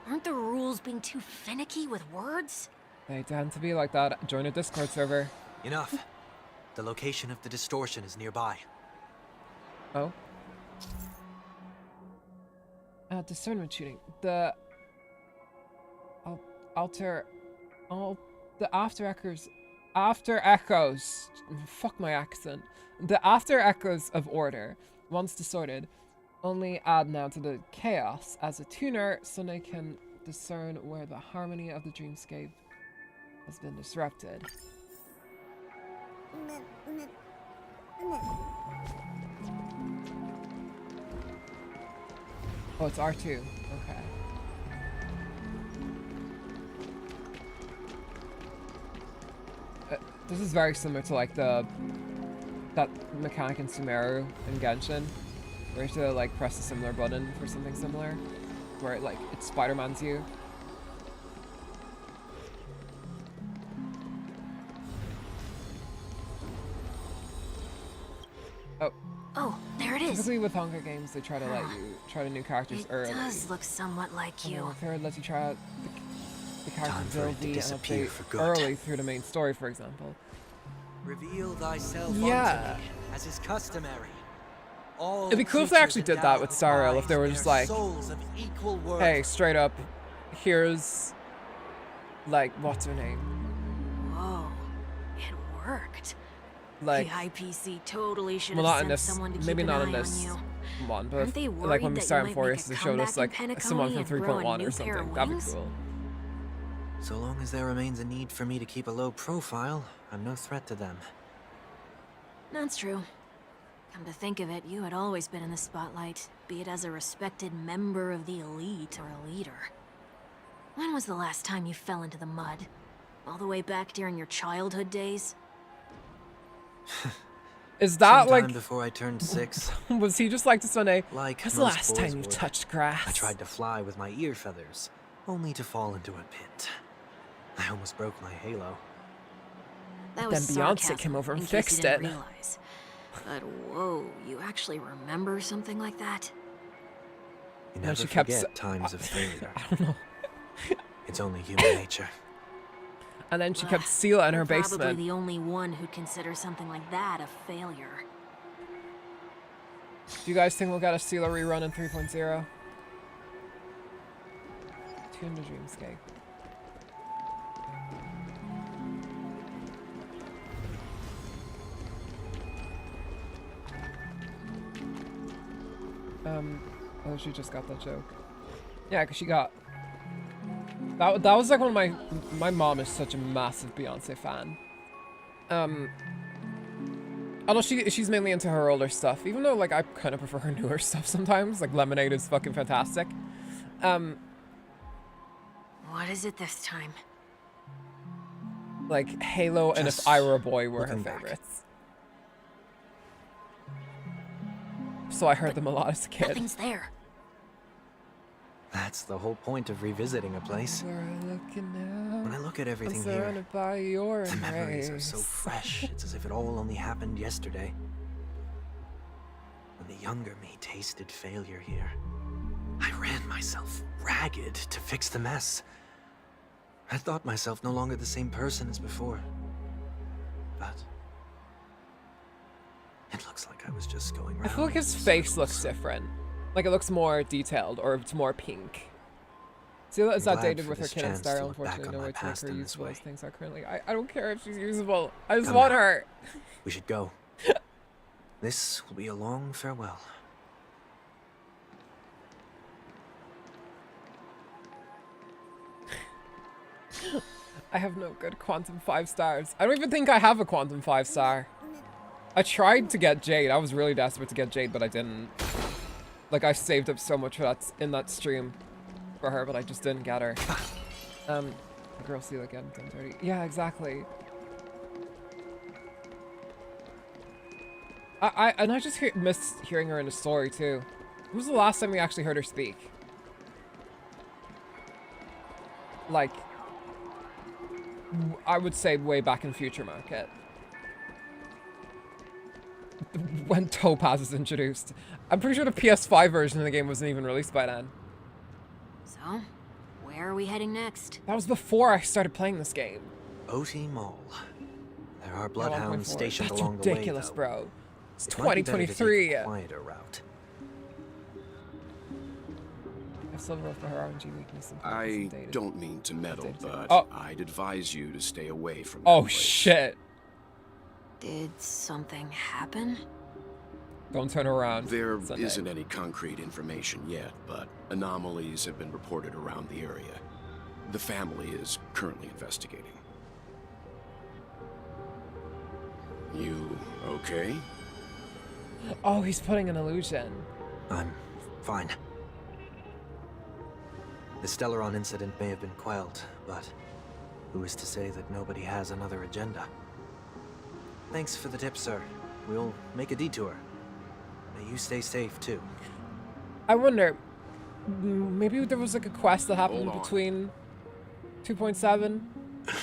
Aren't the rules being too finicky with words? They tend to be like that. Join a Discord server. Enough. The location of the distortion is nearby. Oh. Discernment shooting. The after echoes. Fuck my accent. The after echoes of order, once distorted, only add now to the chaos as a tuner, so they can discern where the harmony of the dreamscape has been disrupted. Oh, it's R2. Okay. This is very similar to like that mechanic in Sumeru in Genshin, where you have to like press a similar button for something similar, where it Spider-Mans you. Oh, there it is. Typically with Honkai games, they try to let you try the new characters early. It does look somewhat like you. And third lets you try out the character ability and update early through the main story, for example. Reveal thyself yeah. As is customary. It'd be cool if they actually did that with Sariel, if they were just like, hey, straight up, here's, like, what's her name? Whoa, it worked. Like, the IPC totally should well, have sent someone to keep maybe an not eye in this on you. one, but like when we started in 4 years, they showed us like someone from 3.1 or something. That'd be cool. So long as there remains a need for me to keep a low profile, I'm no threat to them. That's true. Come to think of it, you had always been in the spotlight, be it as a respected member of the elite or a leader. When was the last time you fell into the mud? All the way back during your childhood days? Is that sometime like before I turned 6? Was he just like to Sunday? Like when's the last time you touched grass? I tried to fly with my ear feathers, only to fall into a pit. I almost broke my halo. That was then Beyonce came over and fixed it. Realize. But whoa, you actually remember something like that? You never forget times of failure. I don't know. It's only human nature. And then she kept Sela in her basement. Probably the only one who'd consider something like that a failure. Do you guys think we'll get a Sela rerun in 3.0? Tune to Dreamscape. Oh, she just got that joke. Yeah, because she got... That was like one of my mom is such a massive Beyonce fan. Although she's mainly into her older stuff, even though like I kind of prefer her newer stuff sometimes. Like Lemonade is fucking fantastic. What is it this time? Like Halo and If I Were a Boy were her favorites. So I heard them a lot as a kid. Nothing's there. That That's the whole point of revisiting a place. When I look at everything here, by your the memories are so fresh. It's as if it all only happened yesterday. When the younger me tasted failure here, I ran myself ragged to fix the mess. I thought myself no longer the same person as before. But it looks like I was just going around. I feel like his face looks different. Like it looks more detailed, or it's more pink. See, it's outdated with her kid and style. Unfortunately, no way to make her usable as things are currently. I don't care if she's usable. I just want her. We should go. This will be a long farewell. I have no good quantum 5 stars. I don't even think I have a quantum 5 star. I tried to get Jade. I was really desperate to get Jade, but I didn't. Like, I saved up so much for that in that stream for her, but I just didn't get her. A girl see like at 10:30. Yeah, exactly. I just miss hearing her in a story too. When was the last time we actually heard her speak? Like, I would say way back in Future Market. When Topaz is introduced. I'm pretty sure the PS5 version of the game wasn't even released by then. So, where are we heading next? That was before I started playing this game. OT Mall. There are bloodhounds stationed That's along the way, ridiculous, though. bro. It's It might be better to take 2023. a quieter route. I still wrote for her RNG weakness. I don't mean to meddle, but I'd advise you to stay away from that Oh, place. shit. Did something happen? Don't turn around. There isn't any concrete information yet, but anomalies have been reported around the area. The family is currently investigating. You okay? Oh, he's putting an illusion. I'm fine. The Stellaron incident may have been quelled, but who is to say that nobody has another agenda? Thanks for the tip, sir. We'll make a detour. May you stay safe, too. I wonder, maybe there was like a quest that happened between 2.7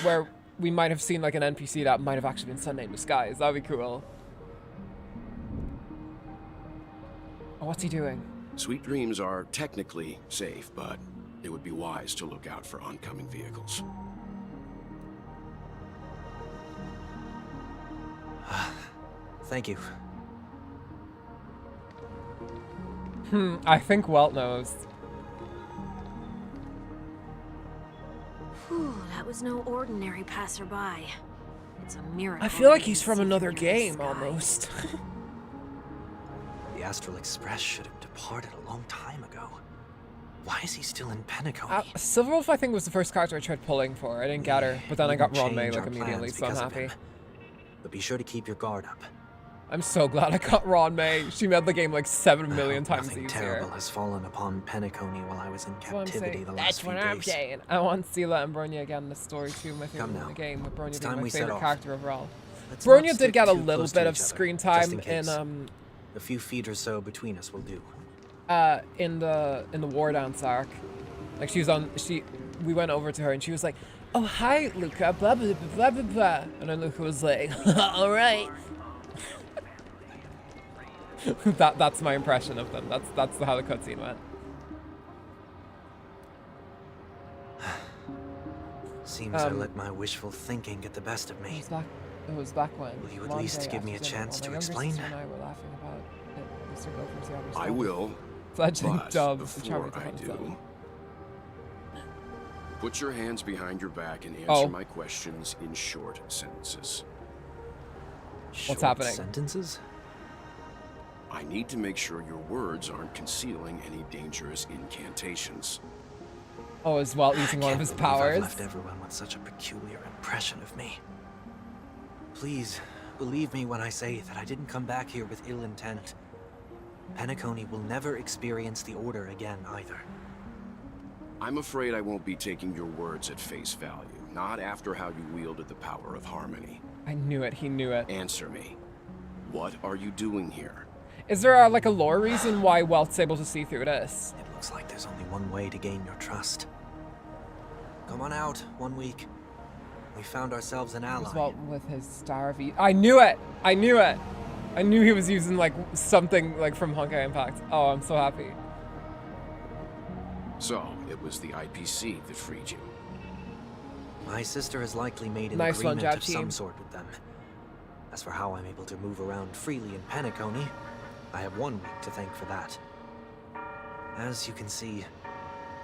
where we might have seen like an NPC that might have actually been Sunday in Disguise. That'd be cool. Oh, what's he doing? Sweet Dreams are technically safe, but it would be wise to look out for oncoming vehicles. Thank you. I think Welt knows. Whew, that was no ordinary passerby. It's a miracle. I feel like he's from another game, almost. The Astral Express should have departed a long time ago. Why is he still in Penacony? Silverwolf, I think, was the first character I tried pulling for. I didn't get her, but then I got Ron May like immediately, so I'm happy. But be sure to keep your guard up. I'm so glad I got Ron May. She made the game like 7 million times Nothing easier. terrible has fallen upon Penacony while I was in captivity the last few days. That's what I'm saying. I want Sela and Bronya again in the story too. My favorite in the game, with Bronya being my favorite character overall. Bronya did get a little bit of screen time in a few feet or so between us will do. In the War Dance arc. Like we went over to her and she was like, "Oh hi, Luca, blah blah blah blah blah," and then Luca was like, "All right." That's my impression of them. That's how the cutscene went. Seems I let my wishful thinking get the best of me. It was back when. Will you at least give me a chance to explain? And I were laughing about it. Mr. Gopher's the other I will. Fledgling But dubs. before I do, put your hands behind your back and answer my questions in short sentences. What's happening? Sentences? I need to make sure your words aren't concealing any dangerous incantations. Oh, as well using one of his powers. I've left everyone with such a peculiar impression of me. Please, believe me when I say that I didn't come back here with ill intent. Penacony will never experience the Order again, either. I'm afraid I won't be taking your words at face value. Not after how you wielded the power of harmony. I knew it. He knew it. Answer me. What are you doing here? Is there like a lore reason why Welt's able to see through this? It Looks like there's only one way to gain your trust. Come on out, 1 week. We found ourselves an ally. Well, with his star V. I knew it! I knew it! I knew he was using like something like from Honkai Impact. Oh, I'm so happy. So, it was the IPC that freed you. My sister has likely made an Nice agreement one, of some sort with them. As for how I'm able to move around freely in Penacony, I have 1 week to thank for that. As you can see,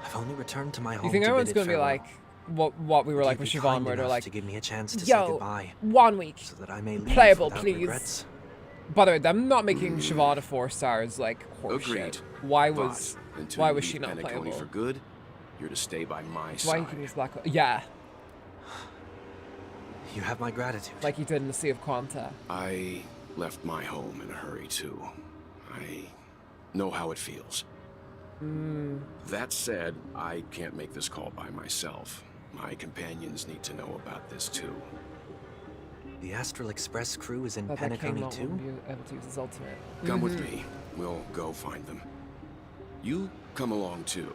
I've only returned to my home. You think everyone's gonna be like what we were like with Siobhan, where they're like, to give me a chance to say yo, goodbye, 1 week, so that I may leave playable, without please. regrets? By the way, them not making Siobhan a 4-star is like horseshit. Agreed. Why But was until she not Penacony playable? for good, you're to stay by my Why side. he can use black? Yeah, You have my gratitude. like he did in the Sea of Quanta. I left my home in a hurry too. I know how it feels. That said, I can't make this call by myself. My companions need to know about this too. The Astral Express crew is in That King Penacony Lot too? wouldn't be able to use his ultimate. Come with me. We'll go find them. You come along too.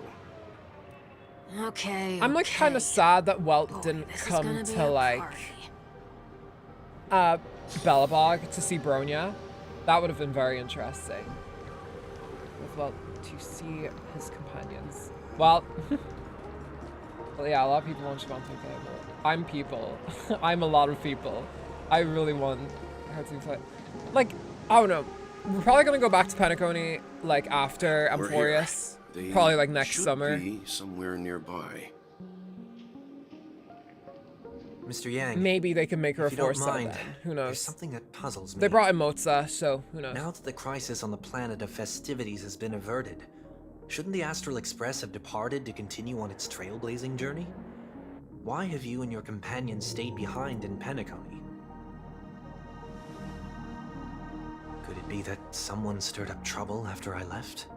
Okay. I'm like kind of sad that Welt didn't come to like Belobog to see Bronya. That would have been very interesting. With Welt to see his companions. Well, well, yeah, a lot of people want Siobhan to be playable. I'm people. I'm a lot of people. I really want her to play. Like, I don't know. We're probably gonna go back to Penacony like after Amphorius. They Probably like next should summer. Be somewhere nearby. Mr. Yang, Maybe they can make her a if you don't 4-star mind, then. Who there's knows? something that puzzles me. They brought in Motza, so who knows? Now that the crisis on the planet of festivities has been averted, shouldn't the Astral Express have departed to continue on its trailblazing journey? Why have you and your companions stayed behind in Penacony? Could it be that someone stirred up trouble after I left?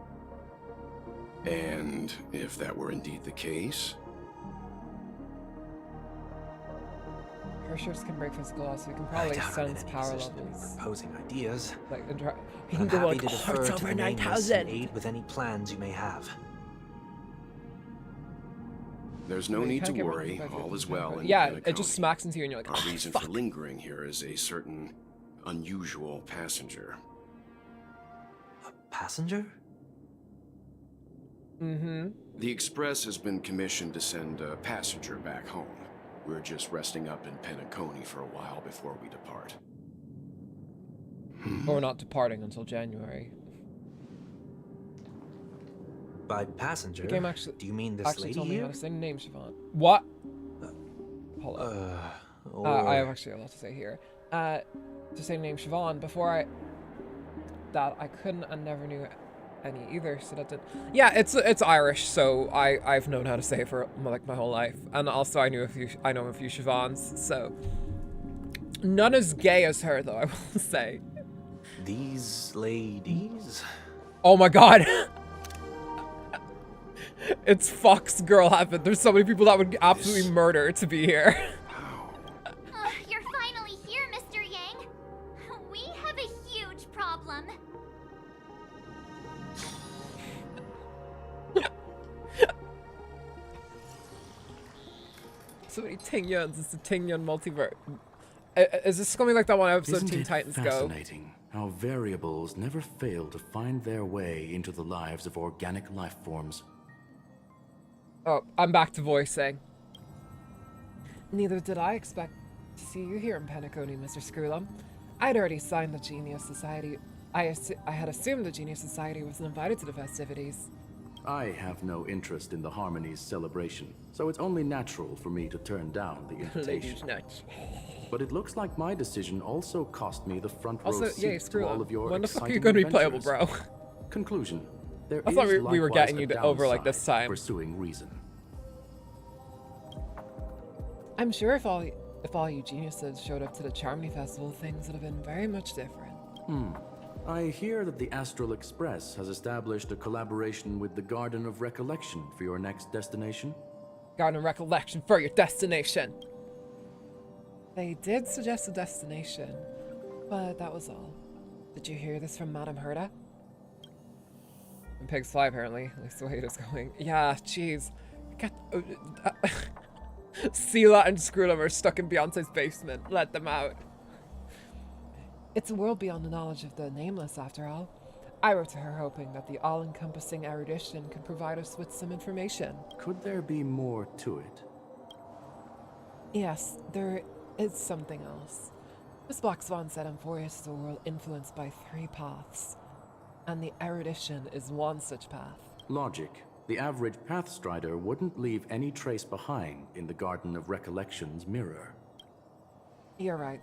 And if that were indeed the case, Cursors can break physical laws, so we can I probably doubt I'm in sense any power position to be levels. proposing ideas. Like, he But can I'm go happy like, to oh, defer it's to over the nameless 9,000. and aid with any plans you may have. there's no Yeah, you need to can't get rid of worry. it by All is 50%. well in Yeah, Penacony. it just smacks into you and you're like, Our oh, reason fuck. for lingering here is a certain unusual passenger. A passenger? Mm-hmm. The Express has been commissioned to send a passenger back home. We're just resting up in Penacony for a while before we depart. Or not departing until January. By passenger, The game actually, do you mean this actually lady told me how here? to say name, Siobhan. What? Hold on. I have actually a lot to say here. To say name Siobhan, before that I couldn't and never knew any either, so that did. Yeah, it's Irish, so I've known how to say it for like my whole life, and also I know a few Siobhans, so none as gay as her though, I will say. These ladies? Oh my god. It's Fox Girl Heaven. There's so many people that would absolutely murder to be here. You're finally here, Mr. Yang. We have a huge problem. So many Tingyuns. It's the Tingyun multiverse. Is this gonna be like that one episode Isn't Teen it Titans Go? fascinating how variables never fail to find their way into the lives of organic life forms? Oh, I'm back to voicing. Neither did I expect to see you here in Penacony, Mr. Screwlum. I'd already signed the Genius Society. I had assumed the Genius Society wasn't invited to the festivities. I have no interest in the Harmony's celebration, so it's only natural for me to turn down the invitation. But it looks like my decision also cost me the front row Also, seat yeah, to all of your when the fuck are you exciting gonna be playable, bro? adventures. Conclusion. There I thought is we were likewise getting a you over like this downside time. Pursuing reason. I'm sure if all you geniuses showed up to the Charmony Festival, things would have been very much different. I hear that the Astral Express has established a collaboration with the Garden of Recollection for your next destination. Garden of Recollection for your destination. They did suggest a destination, but that was all. Did you hear this from Madame Herta? Pigs fly, apparently. At least the way it is going. Yeah, jeez. Sela and Skrullum are stuck in Beyonce's basement. Let them out. It's a world beyond the knowledge of the Nameless, after all. I wrote to her hoping that the all-encompassing erudition could provide us with some information. Could there be more to it? Yes, there is something else. Miss Black Swan said Amphorius is a world influenced by 3 paths, and the erudition is one such path. Logic. The average Pathstrider wouldn't leave any trace behind in the Garden of Recollection's mirror. You're right.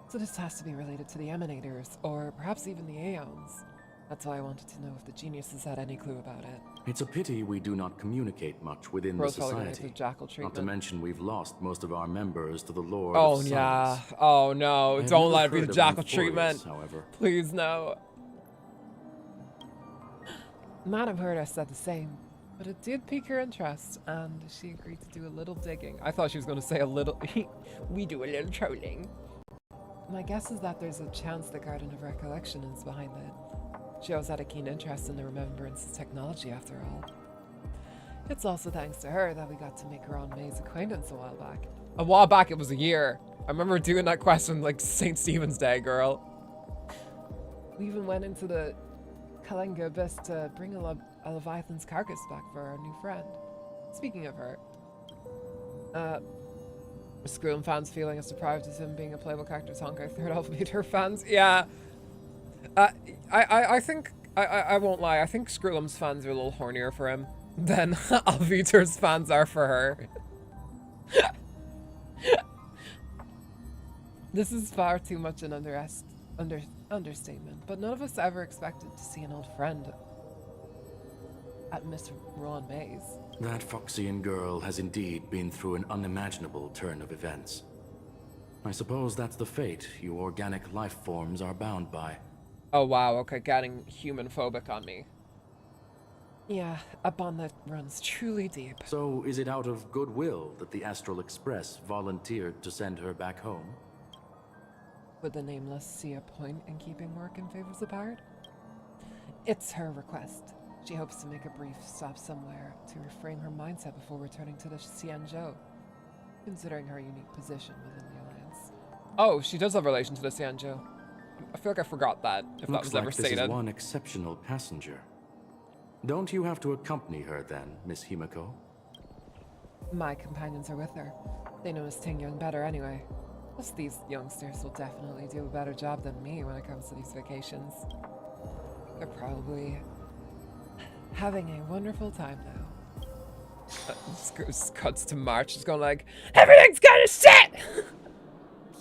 So this has to be related to the Emanators, or perhaps even the Aeons. That's why I wanted to know if the geniuses had any clue about it. It's a pity we do not communicate much within the society. Not to mention we've lost most of our members to the Lord of Science. Yeah. Oh no, don't let it be the jackal treatment. However. Please no. Madame Herta said the same, but it did pique her interest, and she agreed to do a little digging. I thought she was going to say a little... we do a little trolling. My guess is that there's a chance the Garden of Recollection is behind it. She always had a keen interest in the remembrance technology, after all. It's also thanks to her that we got to make her Aunt May's acquaintance a while back. A while back, it was a year. I remember doing that question like St. Stephen's Day, girl. We even went into the Kalenga Abyss to bring a Leviathan's carcass back for our new friend. Speaking of her, Skrullum fans feeling as deprived as him being a playable character as Honkai 3rd Alpha fans. Yeah. I think, I won't lie, I think Skrullum's fans are a little hornier for him than Alviter's fans are for her. This is far too much an understatement, but none of us ever expected to see an old friend at Miss Ron May's. That Foxian girl has indeed been through an unimaginable turn of events. I suppose that's the fate you organic life forms are bound by. Oh wow, okay, getting human phobic on me. Yeah, a bond that runs truly deep. So is it out of goodwill that the Astral Express volunteered to send her back home? Would the Nameless see a point in keeping work and favors apart? It's her request. She hopes to make a brief stop somewhere to reframe her mindset before returning to the Xianzhou, considering her unique position within the Alliance. Oh, she does have relation to the Xianzhou. I feel like I forgot that, if that was ever stated. This is one exceptional passenger. Don't you have to accompany her then, Miss Himiko? My companions are with her. They know Miss Ting Young better anyway. Plus these youngsters will definitely do a better job than me when it comes to these vacations. They're probably having a wonderful time now. This cuts to March. She's going like, everything's kind of shit!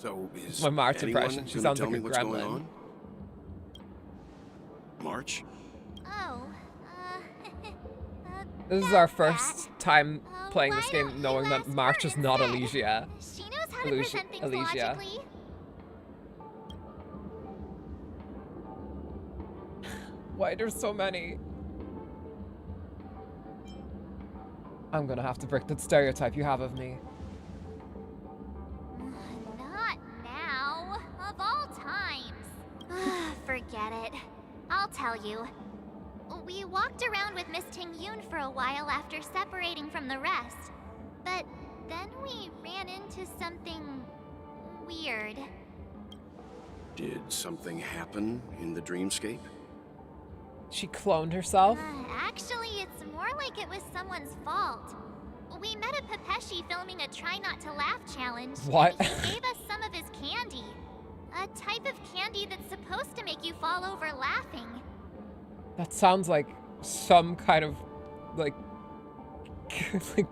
So is my March impression. She sounds like a gremlin. March? Oh, this is our first time playing this game knowing that March is not Elysia. She knows how to present things logically. Why there's so many? I'm gonna have to break that stereotype you have of me. Not now. Of all times. Forget it. I'll tell you. We walked around with Miss Ting Yun for a while after separating from the rest. But then we ran into something weird. Did something happen in the dreamscape? She cloned herself? Actually, it's more like it was someone's fault. We met a Pepeshi filming a Try Not to Laugh challenge. What? He gave us some of his candy. A type of candy that's supposed to make you fall over laughing. That sounds like some kind of, like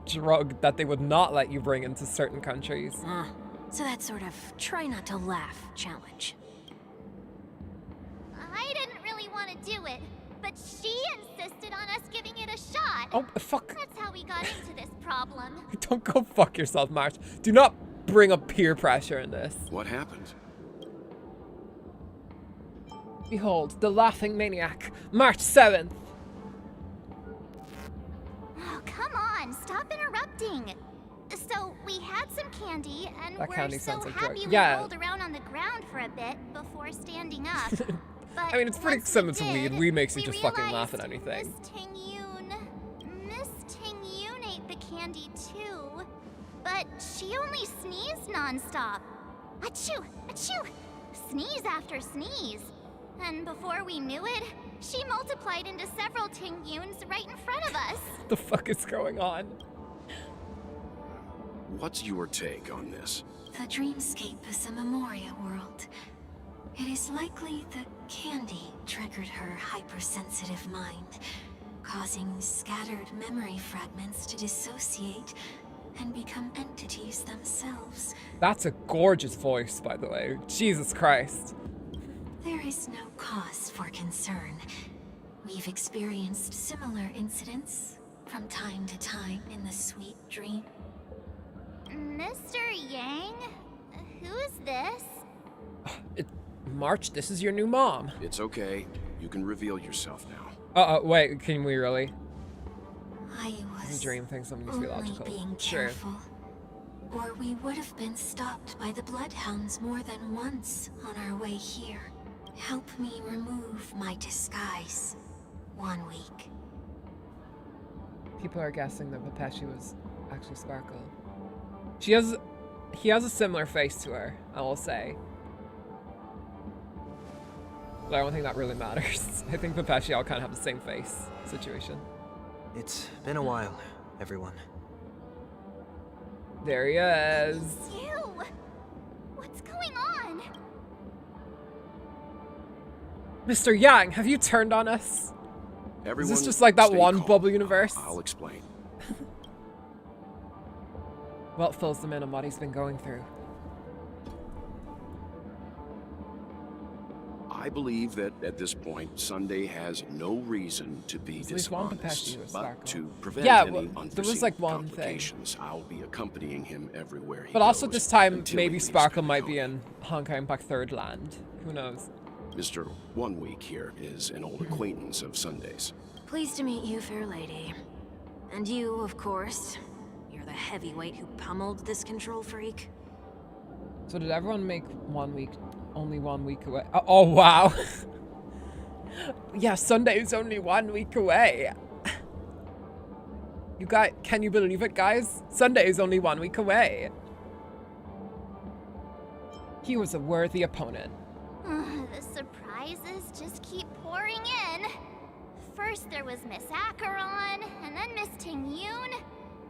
drug that they would not let you bring into certain countries. So that sort of try not to laugh challenge. I didn't really want to do it, but she insisted on us giving it a shot. Oh, fuck. That's how we got into this problem. Don't go fuck yourself, March. Do not bring up peer pressure in this. What happened? Behold, the Laughing Maniac, March 7th. Oh, come on, stop interrupting. So, we had some candy, and we're so happy we rolled around on the ground for a bit before standing up. But But I mean, it's pretty once similar to we weed. did, Weed makes you we just fucking laugh at realized anything. Miss Ting-yoon ate the candy too. But she only sneezed nonstop. Achoo! Achoo! Sneeze after sneeze. And before we knew it, she multiplied into several Ting-yoons right in front of us. What the fuck is going on? What's your take on this? The dreamscape is a Memoria world. It is likely the candy triggered her hypersensitive mind, causing scattered memory fragments to dissociate and become entities themselves. That's a gorgeous voice, by the way. Jesus Christ. There is no cause for concern. We've experienced similar incidents from time to time in the sweet dream. Mr. Yang? Who's this? March, this is your new mom. It's okay. You can reveal yourself now. Wait, can we really? I was The dream thing, something needs to be only logical. being careful, or we would have been stopped by the bloodhounds more than once on our way here. Help me remove my disguise. 1 week. People are guessing that Pepeshi was actually Sparkle. He has a similar face to her, I will say. But I don't think that really matters. I think Pepeshi all kind of have the same face situation. It's been a while, everyone. There he is. Ew! What's going on? Mr. Yang, have you turned on us? Everyone, is this just like that stay one calm. bubble universe? I'll explain. What fills them in on what he's been going through? I believe that at this point, Sunday has no reason to be dishonest, but to prevent any unforeseen complications, I'll be accompanying him everywhere he But also goes this time, until maybe he leaves Sparkle might be in Honkai Impact Third Land. Who knows? Mr. 1 Week here is an old acquaintance of Sunday's. Pleased to meet you, fair lady. And you, of course. You're the heavyweight who pummeled this control freak. So did everyone make 1 week, only 1 week away? Oh wow. Yeah, Sunday's only 1 week away. You guys, can you believe it, guys? Sunday's only 1 week away. He was a worthy opponent. The surprises just keep pouring in. First there was Miss Acheron, and then Miss Ting-yoon.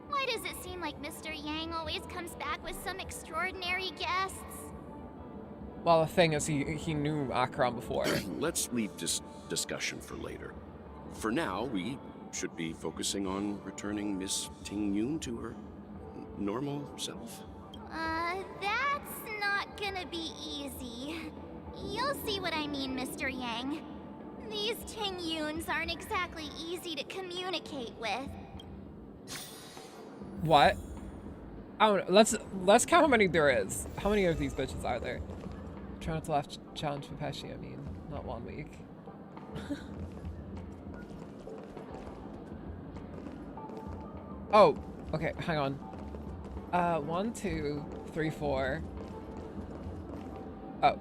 Why does it seem like Mr. Yang always comes back with some extraordinary guests? Well, the thing is, he knew Acheron before. Let's leave this discussion for later. For now, we should be focusing on returning Miss Ting-yoon to her normal self. That's not gonna be easy. You'll see what I mean, Mr. Yang. These Ting-yoons aren't exactly easy to communicate with. What? I don't know. Let's count how many there is. How many of these bitches are there? Try not to laugh challenge Pepeshi, I mean. Not 1 week. Oh, okay, hang on. 1, 2, 3, 4. Oh.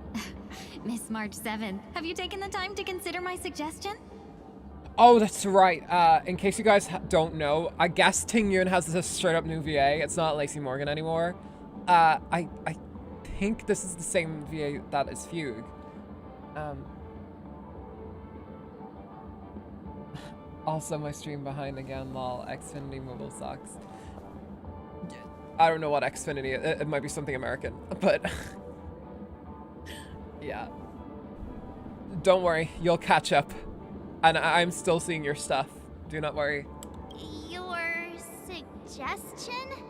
Miss March 7th, have you taken the time to consider my suggestion? Oh, that's right. In case you guys don't know, I guess Ting-yoon has this straight up new VA. It's not Lacey Morgan anymore. I think this is the same VA that is Fugue. Also, my stream behind again, lol. Xfinity mobile sucks. I don't know what Xfinity is. It might be something American, but yeah. Don't worry, you'll catch up. And I'm still seeing your stuff. Do not worry. Your suggestion?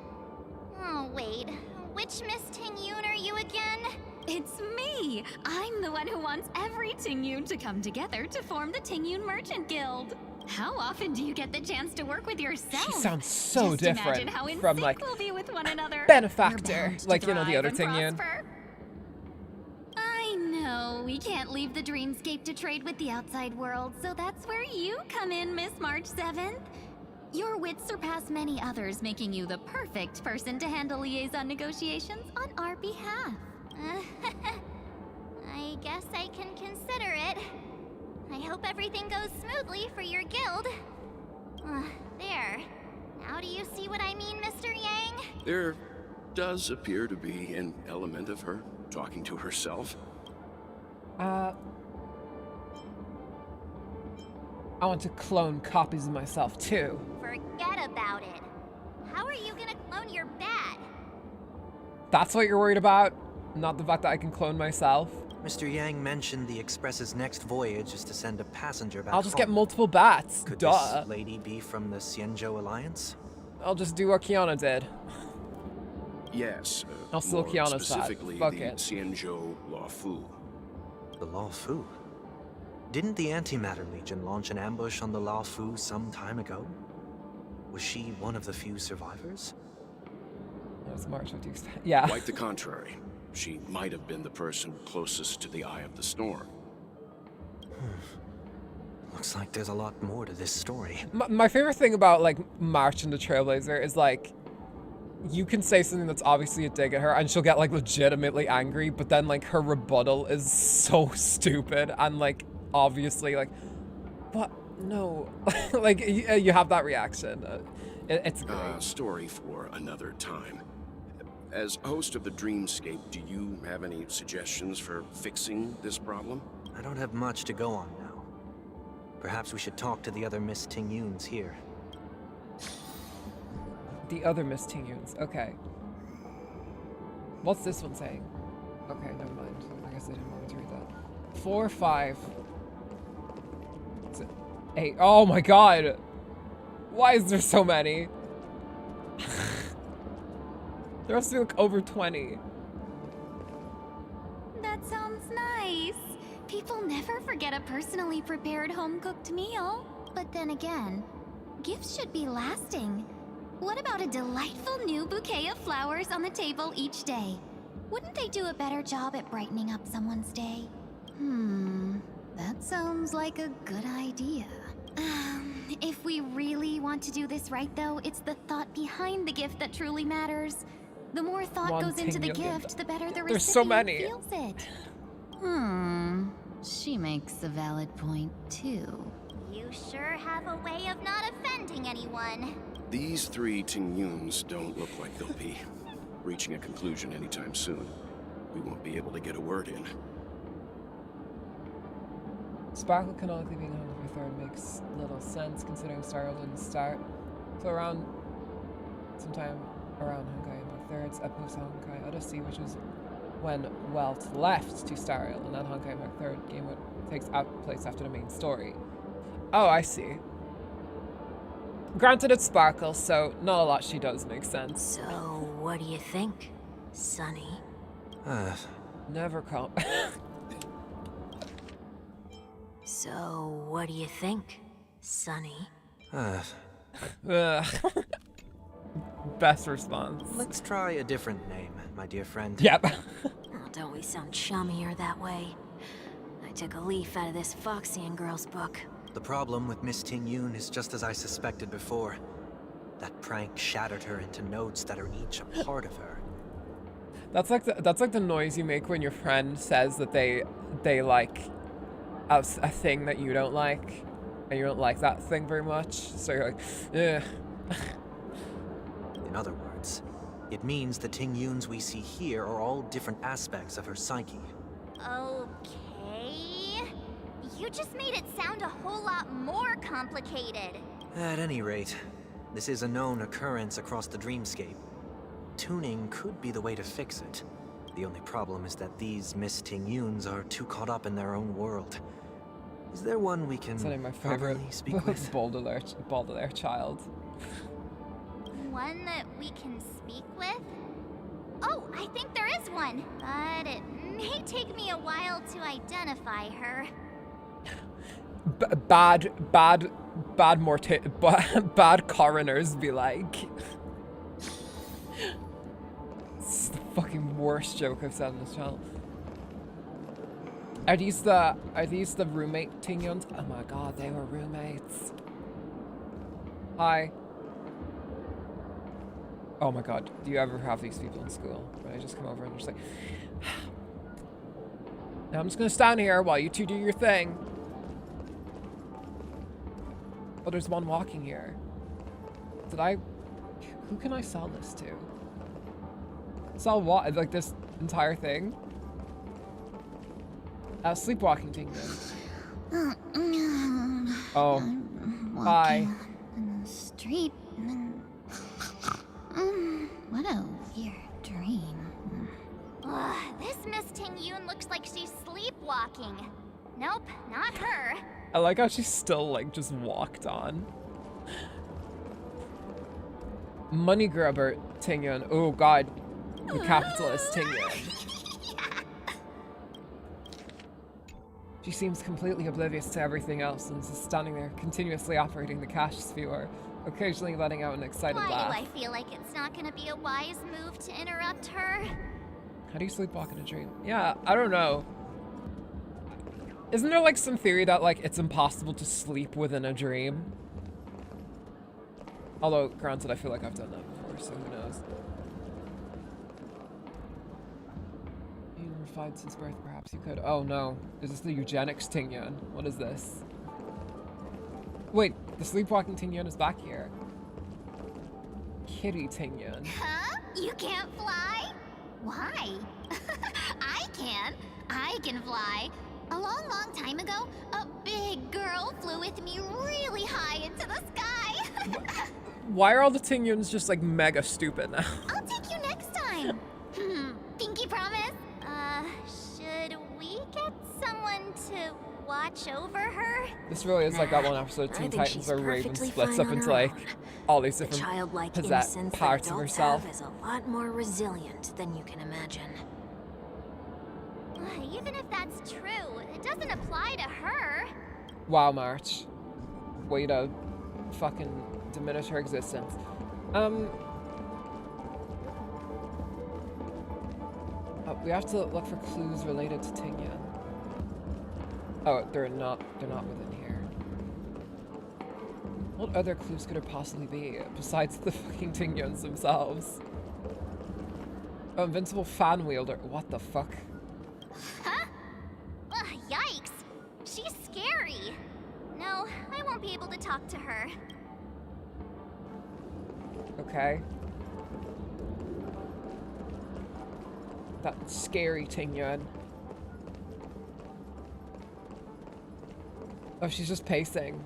Oh, wait. Which Miss Ting-yoon are you again? It's me! I'm the one who wants every Ting-yoon to come together to form the Ting-yoon Merchant Guild. How often do you get the chance to work with yourself? She sounds so Just different imagine how in from sync like we'll be with one another. Benefactor, like you know the other Ting-yoon. I know we can't leave the dreamscape to trade with the outside world, so that's where you come in, Miss March 7th. Your wits surpass many others, making you the perfect person to handle liaison negotiations on our behalf. I guess I can consider it. hope everything goes smoothly for your guild. There. Now do you see what I mean, Mr. Yang? There does appear to be an element of her talking to herself. I want to clone copies of myself too. Forget about it. How are you gonna clone your bat? That's what you're worried about? Not the fact that I can clone myself? Mr. Yang mentioned the Express's next voyage is to send a passenger back I'll just home. get multiple bats. Could Duh. this lady be from the Xianzhou Alliance? I'll just do what Kiana did. Yes. I'll steal more Kiana's bat. specifically Fuck the it. Xianzhou Lawfu. The Lawfu? Didn't the Antimatter Legion launch an ambush on the Lawfu some time ago? Was she one of the few survivors? That's March, what do you expect? Yeah. Quite the contrary. She might have been the person closest to the eye of the storm. Looks like there's a lot more to this story. My favorite thing about, like, March and the Trailblazer is, like, you can say something that's obviously a dig at her and she'll get, like, legitimately angry, but then, like, her rebuttal is so stupid and, like, obviously, like, what? No. Like, you have that reaction. It's great. A story for another time. As host of the Dreamscape, do you have any suggestions for fixing this problem? I don't have much to go on now. Perhaps we should talk to the other Miss Tingyuns here. The other Miss Tingyuns. Okay. What's this one saying? Okay, never mind. I guess I didn't want to read that. 4, 5. 8. Oh my god! Why is there so many? There must be like over 20. That sounds nice. People never forget a personally prepared home-cooked meal. But then again, gifts should be lasting. What about a delightful new bouquet of flowers on the table each day? Wouldn't they do a better job at brightening up someone's day? That sounds like a good idea. If we really want to do this right, though, it's the thought behind the gift that truly matters. The more thought goes into the gift, the better the There's so recipient many. feels it. She makes a valid point, too. You sure have a way of not offending anyone. These 3 Tingyuns don't look like they'll be reaching a conclusion anytime soon. We won't be able to get a word in. Sparkle canonically being Honkai 3rd makes little sense considering Starro didn't start. So around sometime around Honkai Impact 3rd's post Honkai Odyssey, which is when Welt left to Starro, and then Honkai Impact 3rd game takes place after the main story. Oh, I see. Granted, it's Sparkle, so not a lot she does makes sense. So, what do you think, Sonny? Never call. So, what do you think, Sonny? Best response. Let's try a different name, my dear friend. Yep. Oh, don't we sound chummier that way? I took a leaf out of this Foxian girl's book. The problem with Miss Tingyun is just as I suspected before. That prank shattered her into notes that are each a part of her. That's like the noise you make when your friend says that they like a thing that you don't like, and you don't like that thing very much. So you're like, yeah. In other words, it means the Tingyuns we see here are all different aspects of her psyche. Okay. You just made it sound a whole lot more complicated. At any rate, this is a known occurrence across the dreamscape. Tuning could be the way to fix it. The only problem is that these Miss Tingyuns are too caught up in their own world. Is there one we can my favorite speak with? Baudelaire child. One that we can speak with? Oh, I think there is one, but it may take me a while to identify her. Bad coroners be like. It's the fucking worst joke I've said on this channel. Are these the roommate Tingyuns? Oh my god, they were roommates. Hi. Oh my god, do you ever have these people in school? When I just come over and just like, now I'm just gonna stand here while you two do your thing. Oh, there's one walking here. Did I... Who can I sell this to? Sell what? Like this entire thing? Sleepwalking thing then. Oh. Bye. In the street. What a weird dream. Ugh, this Miss Ting-Yun looks like she's sleepwalking. Nope, not her. I like how she's still like just walked on. Money grubber Ting-Yun. Oh god. The capitalist Ting-Yun. She seems completely oblivious to everything else and is just standing there continuously operating the cash skewer, occasionally letting out an excited laugh. Why do I feel like it's not gonna be a wise move to interrupt her? How do you sleepwalk in a dream? Yeah, I don't know. Isn't there like some theory that like it's impossible to sleep within a dream? Although, granted, I feel like I've done that before, so who knows? Being refined since birth, perhaps you could. Oh no, is this the eugenics Ting-Yun? What is this? Wait, the sleepwalking Ting-Yun is back here. Kitty Ting-Yun. Huh? You can't fly? Why? I can. I can fly. A long, long time ago, a big girl flew with me really high into the sky. Why are all the Ting-Yuns just like mega stupid now? I'll take you next time. Pinky promise? Should we get someone to watch over her? This really is like that one episode of Teen Titans where Raven splits up into like all these different childlike parts of herself. Is a lot more resilient than you can imagine. Even if that's true, it doesn't apply to her. Wow, March. Way to fucking diminish her existence. Oh, we have to look for clues related to Ting-Yun. Oh, they're not within here. What other clues could there possibly be besides the fucking Ting-Yuns themselves? Oh, invincible fan wielder. What the fuck? Huh? Yikes. She's scary. No, I won't be able to talk to her. Okay. That scary Ting-Yun. Oh, she's just pacing.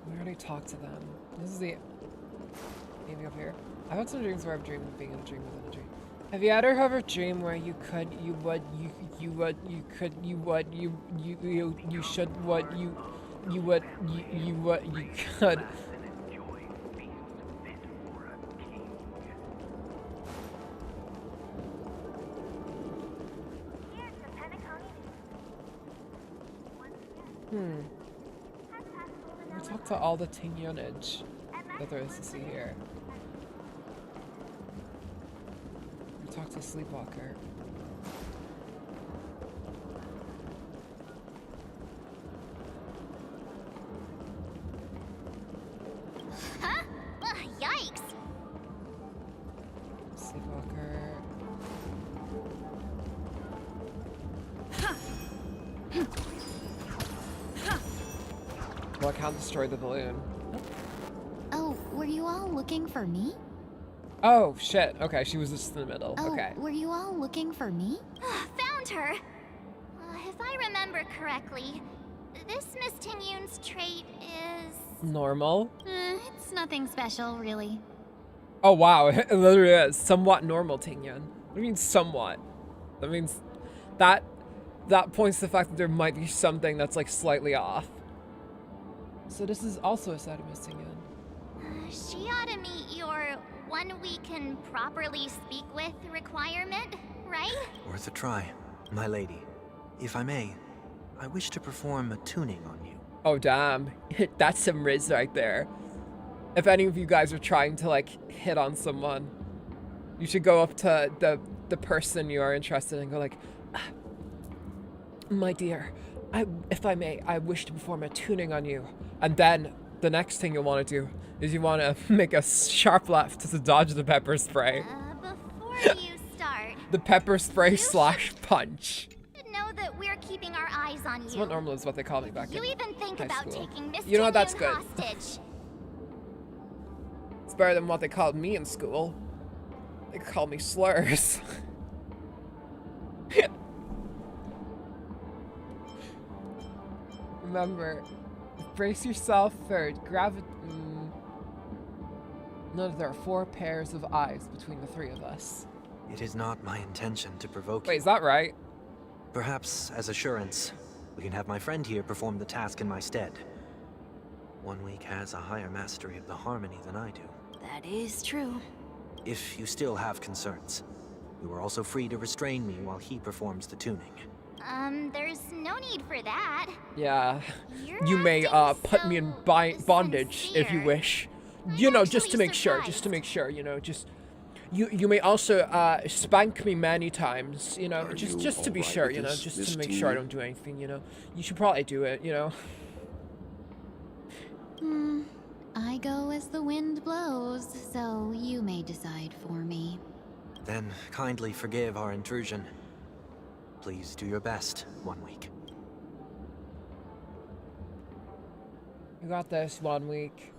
We already talked to them. This is the... Maybe up here. I've had some dreams where I've dreamed of being in a dream within a dream. Have you ever had a dream where you could, you would, you would, you could, you would, you should, what, you would, you would, you could? We talked to all the Ting-Yunage that there is to see here. We talked to Sleepwalker. Huh? Yikes! Sleepwalker. Well, I can't destroy the balloon. Oh, were you all looking for me? Oh, shit. Okay, she was just in the middle. Oh, okay. were you all looking for me? Found her! If I remember correctly, this Miss Ting-Yun's trait is... Normal? It's nothing special, really. Oh, wow. It literally is. Somewhat normal, Ting-Yun. What do you mean, somewhat? That means... That points to the fact that there might be something that's, like, slightly off. So this is also a side of Miss Ting-Yun. She ought to meet your one we can properly speak with requirement, right? Worth a try, my lady. If I may, I wish to perform a tuning on you. Oh, damn. That's some riz right there. If any of you guys are trying to, like, hit on someone, you should go up to the person you are interested in and go like, my dear, if I may, I wish to perform a tuning on you. And then the next thing you'll want to do is you want to make a sharp left to dodge the pepper spray. Before you start... The pepper spray slash punch. Know that we're keeping our eyes on you. Somewhat normal is what they called me back in You even think high about school. taking Miss You know what? That's Tingyun good. hostage. It's better than what they called me in school. They called me slurs. Remember, brace yourself for Note there are 4 pairs of eyes between the 3 of us. It is not my intention to provoke Wait, you. is that right? Perhaps, as assurance, we can have my friend here perform the task in my stead. 1 week has a higher mastery of the harmony than I do. That is true. If you still have concerns, you are also free to restrain me while he performs the tuning. There's no need for that. Yeah. You're You may put me in bondage if you sincere. wish. You know, just to make sure, you know, just you may also spank me many times, you know, just to be sure, you know, just to make sure I don't do anything, you know. You should probably do it, you know. I go as the wind blows, so you may decide for me. Then kindly forgive our intrusion. Please do your best, 1 week. You got this, 1 week.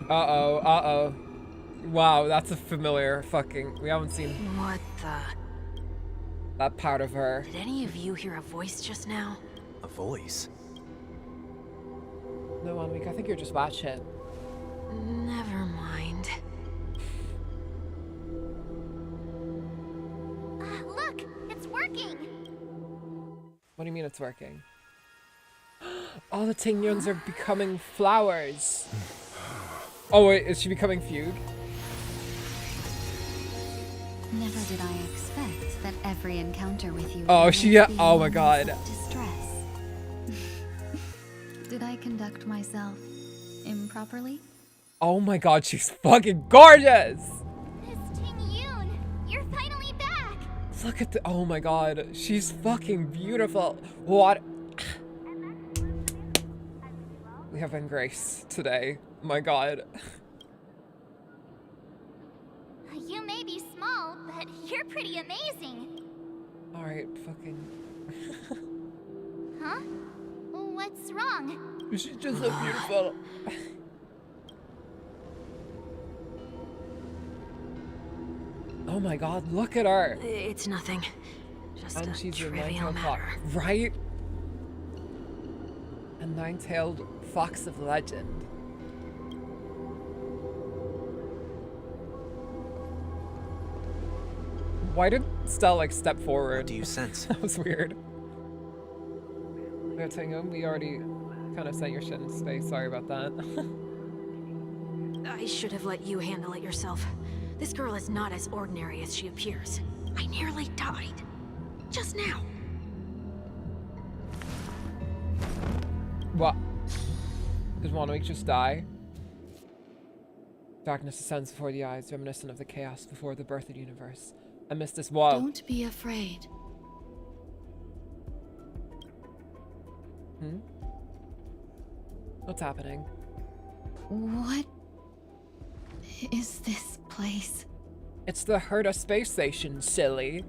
Uh-oh. Wow, that's a familiar fucking... We haven't seen What the... that part of her. Did any of you hear a voice just now? A voice? No, 1 week. I think you're just batshit. Never mind. Look, it's working. What do you mean it's working? All the Tingyuns are becoming flowers. Oh wait, is she becoming Fugue? Never did I expect that every encounter with you. Oh, would be oh my one god. of distress. Did I conduct myself improperly? Oh my god, she's fucking gorgeous! Miss Tingyun, you're finally back. Look at the, oh my god, she's fucking beautiful. What? We have Grace today. My god. You may be small, but you're pretty amazing. Alright, fucking... Huh? What's wrong? She's just so beautiful. Oh my god, look at her. It's nothing. Just And a she's a trivial nine-tailed fox. matter. Right? A nine-tailed fox of legend. Why did Stella like step forward? What do you sense? That was weird. We already kind of sent your shit in space. Sorry about that. I should have let you handle it yourself. This girl is not as ordinary as she appears. I nearly died. Just now. What? Did 1 week just die? Darkness descends before the eyes, reminiscent of the chaos before the birth of the universe. I missed this wall. Don't be afraid. What's happening? What is this place? It's the Herta space station, silly.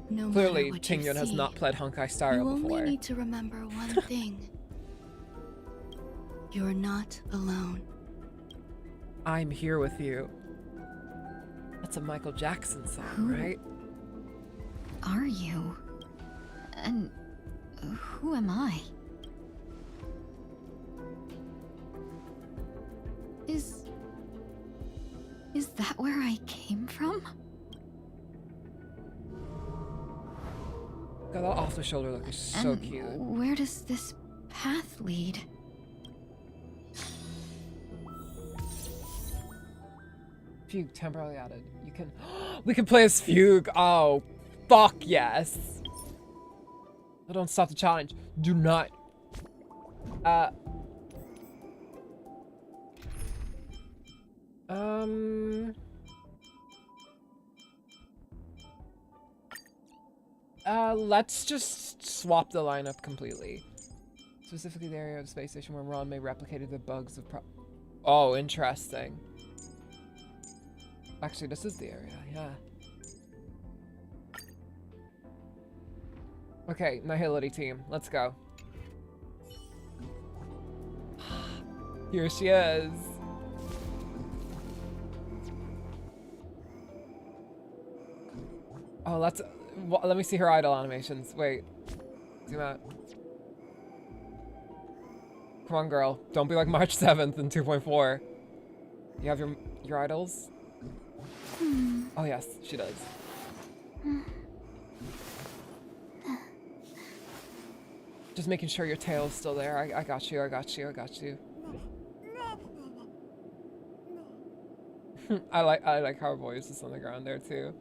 No Clearly, matter what you Tingyun has see, not played Honkai Star you Rail only before. need to remember one thing. You're not alone. I'm here with you. That's a Michael Jackson song, right? Are you? And who am I? Is that where I came from? God, that off-the-shoulder look is so And cute. where does this path lead? Fugue temporarily added. You can... We can play as Fugue! Oh, fuck yes! Oh, don't stop the challenge. Do not. Let's just swap the lineup completely. Specifically the area of the space station where Ron may replicated the bugs of Oh, interesting. Actually, this is the area, yeah. Okay, Nihility team, let's go. Here she is. Oh, let's... let me see her idle animations. Wait. Zoom out. Come on, girl. Don't be like March 7th in 2.4. You have your idols? Oh, yes, she does. Just making sure your tail is still there. I got you, I got you, I got you. I like how her voice is on the ground there, too.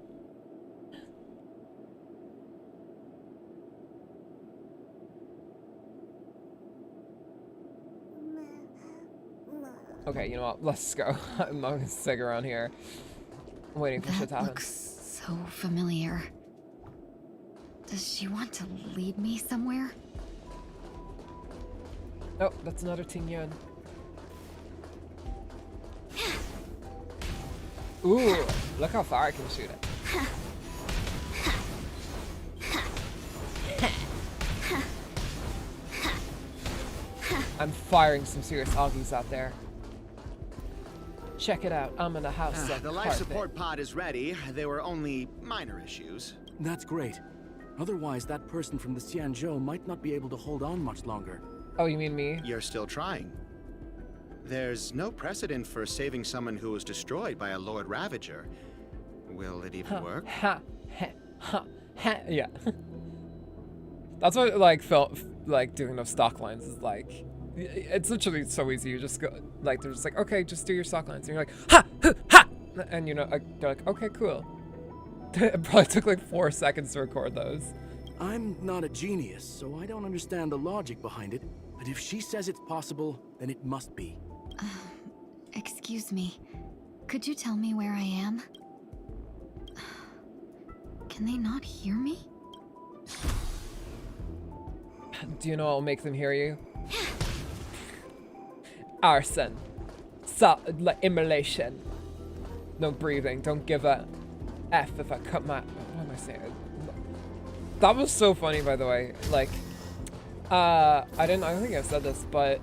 Okay, you know what? Let's go. I'm not gonna stick around here. I'm waiting for shit to happen. That looks so familiar. Does she want to lead me somewhere? Oh, that's another Ting Yun. Ooh, look how far I can shoot it. I'm firing some serious Augies out there. Check it out. I'm in a house. The life support pod is ready. There were only minor issues. That's great. Otherwise, that person from the Xianzhou might not be able to hold on much longer. Oh, you mean me? You're still trying. There's no precedent for saving someone who was destroyed by a Lord Ravager. Will it even work? Yeah. That's what like felt like doing those stock lines is like. It's literally so easy. You just go like they're just like, okay, just do your stock lines, and you're like, ha, ha, and you know they're like, okay, cool. It probably took like 4 seconds to record those. I'm not a genius, so I don't understand the logic behind it. But if she says it's possible, then it must be. Excuse me. Could you tell me where I am? Can they not hear me? Do you know what'll make them hear you? Arson. Like immolation. No breathing. Don't give a F if I cut my... What am I saying? That was so funny, by the way. Like, I don't think I've said this, but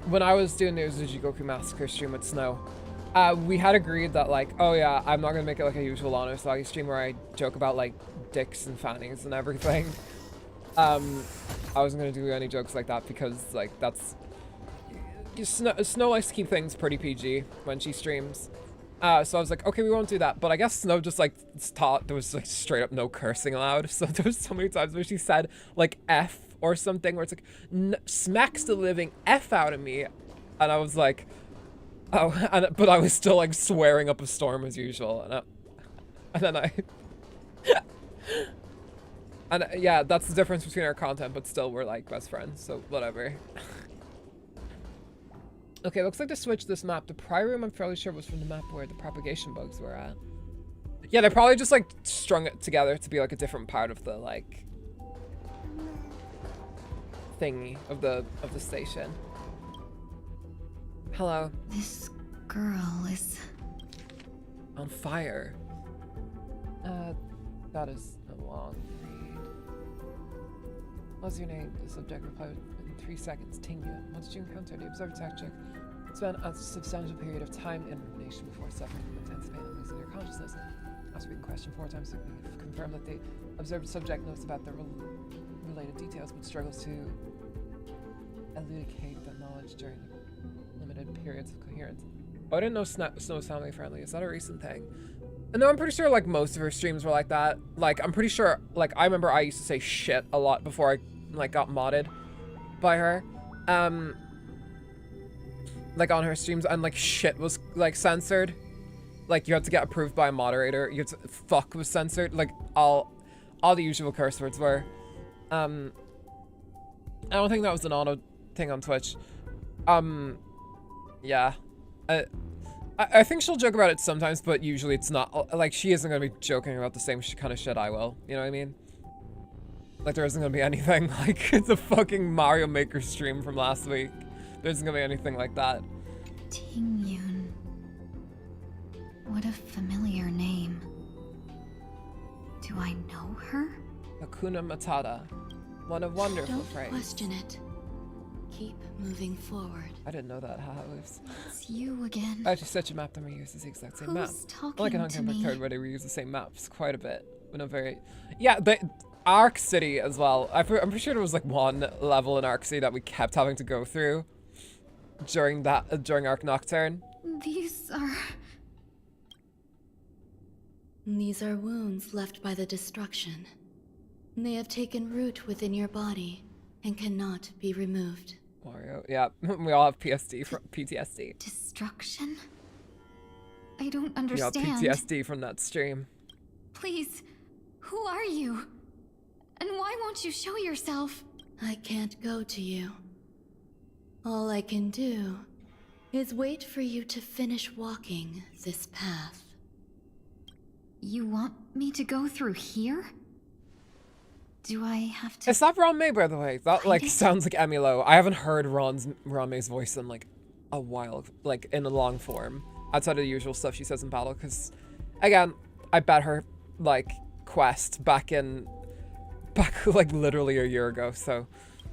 when I was doing the Uzuji-Goku Massacre stream with Snow, we had agreed that like, oh yeah, I'm not gonna make it like a usual Honor Soggy stream where I joke about like dicks and fannies and everything. I wasn't gonna do any jokes like that because like that's... Snow likes to keep things pretty PG when she streams. So I was like, okay, we won't do that. But I guess Snow just like taught there was like straight up no cursing allowed. So there was so many times where she said like F or something where it's like smacks the living F out of me. And I was like, oh, but I was still like swearing up a storm as usual. And then I... and yeah, that's the difference between our content, but still we're like best friends, so whatever. Okay, looks like to switch this map. The prior room I'm fairly sure was from the map where the propagation bugs were at. Yeah, they probably just like strung it together to be like a different part of the like thingy of the station. Hello. This girl is on fire. That is a long read. What's your name? The subject replied in 3 seconds. Tinga. Once you encounter the observer tactic, spend a substantial period of time in rumination before suffering from intense pain and losing your consciousness. After being questioned 4 times, we've confirmed that the observed subject knows about the related details, but struggles to elucidate that knowledge during limited periods of coherence. Oh, I didn't know Snow's family friendly. Is that a recent thing? No, I'm pretty sure like most of her streams were like that. Like I'm pretty sure like I remember I used to say shit a lot before I like got modded by her. Like on her streams, and like shit was like censored. Like you had to get approved by a moderator. You had to, fuck was censored. Like all the usual curse words were. I don't think that was an auto thing on Twitch. Yeah. I think she'll joke about it sometimes, but usually it's not. Like, she isn't going to be joking about the same kind of shit I will. You know what I mean? Like, there isn't gonna be anything like it's a fucking Mario Maker stream from last week. There isn't gonna be anything like that. Ting-yun. What a familiar name. Do I know her? Hakuna Matata. What a wonderful phrase. Don't question it. Keep moving forward. I didn't know that. Haha, oops. It's you again. Actually, such a map that we use is the exact same map. Like in Honkai Impact 3, where they reuse the same maps quite a bit. But not very. Yeah, the Arc City as well. I'm pretty sure there was like one level in Arc City that we kept having to go through during Arc Nocturne. These are wounds left by the destruction. They have taken root within your body and cannot be removed. Mario, yeah, we all have PTSD. Destruction? I don't understand. Yeah, PTSD from that stream. Please, who are you? And why won't you show yourself? I can't go to you. All I can do is wait for you to finish walking this path. You want me to go through here? Do I have to? It's not Ron May, by the way. That like sounds like Emilo. I haven't heard Ron May's voice in like a while, like in a long form, outside of the usual stuff she says in battle. Because, again, I bet her like quest back like literally a year ago. So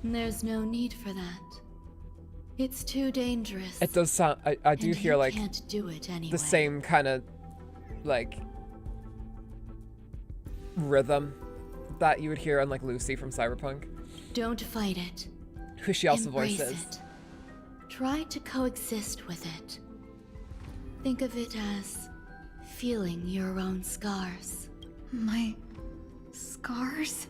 there's no need for that. It's too dangerous. It does sound. I do hear like can't do it anyway. The same kind of like rhythm that you would hear on like Lucy from Cyberpunk. Don't fight it. Who she also Embrace voices. It. Try to coexist with it. Think of it as feeling your own scars. My scars?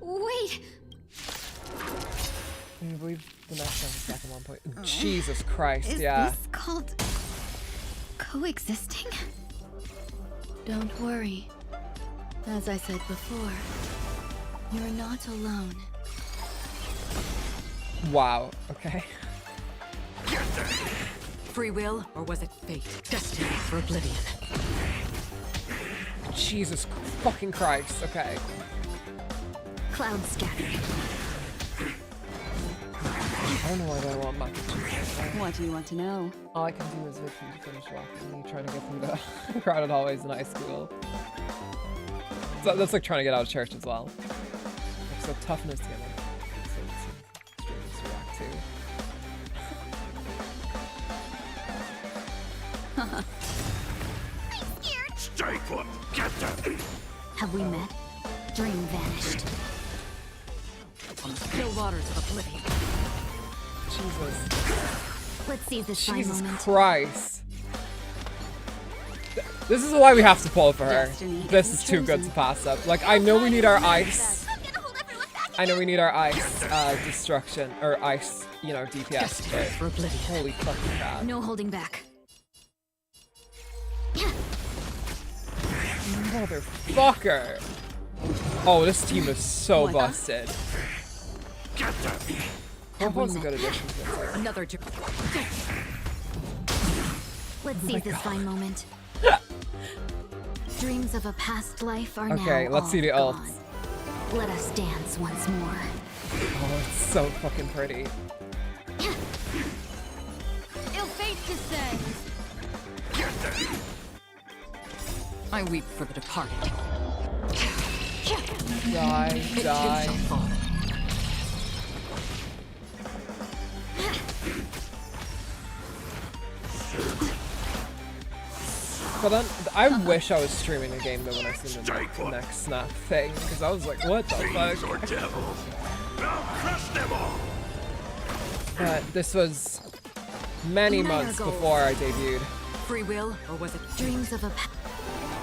Wait! Can you believe the next time is back at 1 point? Jesus Christ, yeah. Is this called coexisting? Don't worry. As I said before, you're not alone. Wow, okay. Free will, or was it fate? Destiny for oblivion. Jesus fucking Christ, okay. Cloud scattering. I don't know why I want mac and cheese. What do you want to know? All I can do is wait for you to finish walking. Me trying to get through the crowded hallways in high school. So that's like trying to get out of church as well. Like, so toughness together. So streams to react to. I'm scared. Stay put. Get them. Have we met? Dream vanished. On the still waters of oblivion. Jesus. Let's see this fine Jesus moment. Christ. This is why we have to pull for her. This is too good to pass up. Like, I know we need our ice. I know we need our ice destruction, or ice, you know, DPS, but holy fucking crap. No holding back. Motherfucker. Oh, this team is so busted. Hope's a good addition to this. Another Let's see this fine moment. Dreams of a past life are now okay, let's see the gone. ults. Let us dance once more. Oh, it's so fucking pretty. Ill fate to say. I weep for the departed. Die, die. But then, I wish I was streaming a game though when I seen the next snap thing, because I was like, what the fuck? But this was many months before I debuted. Free will, or was it dreams of a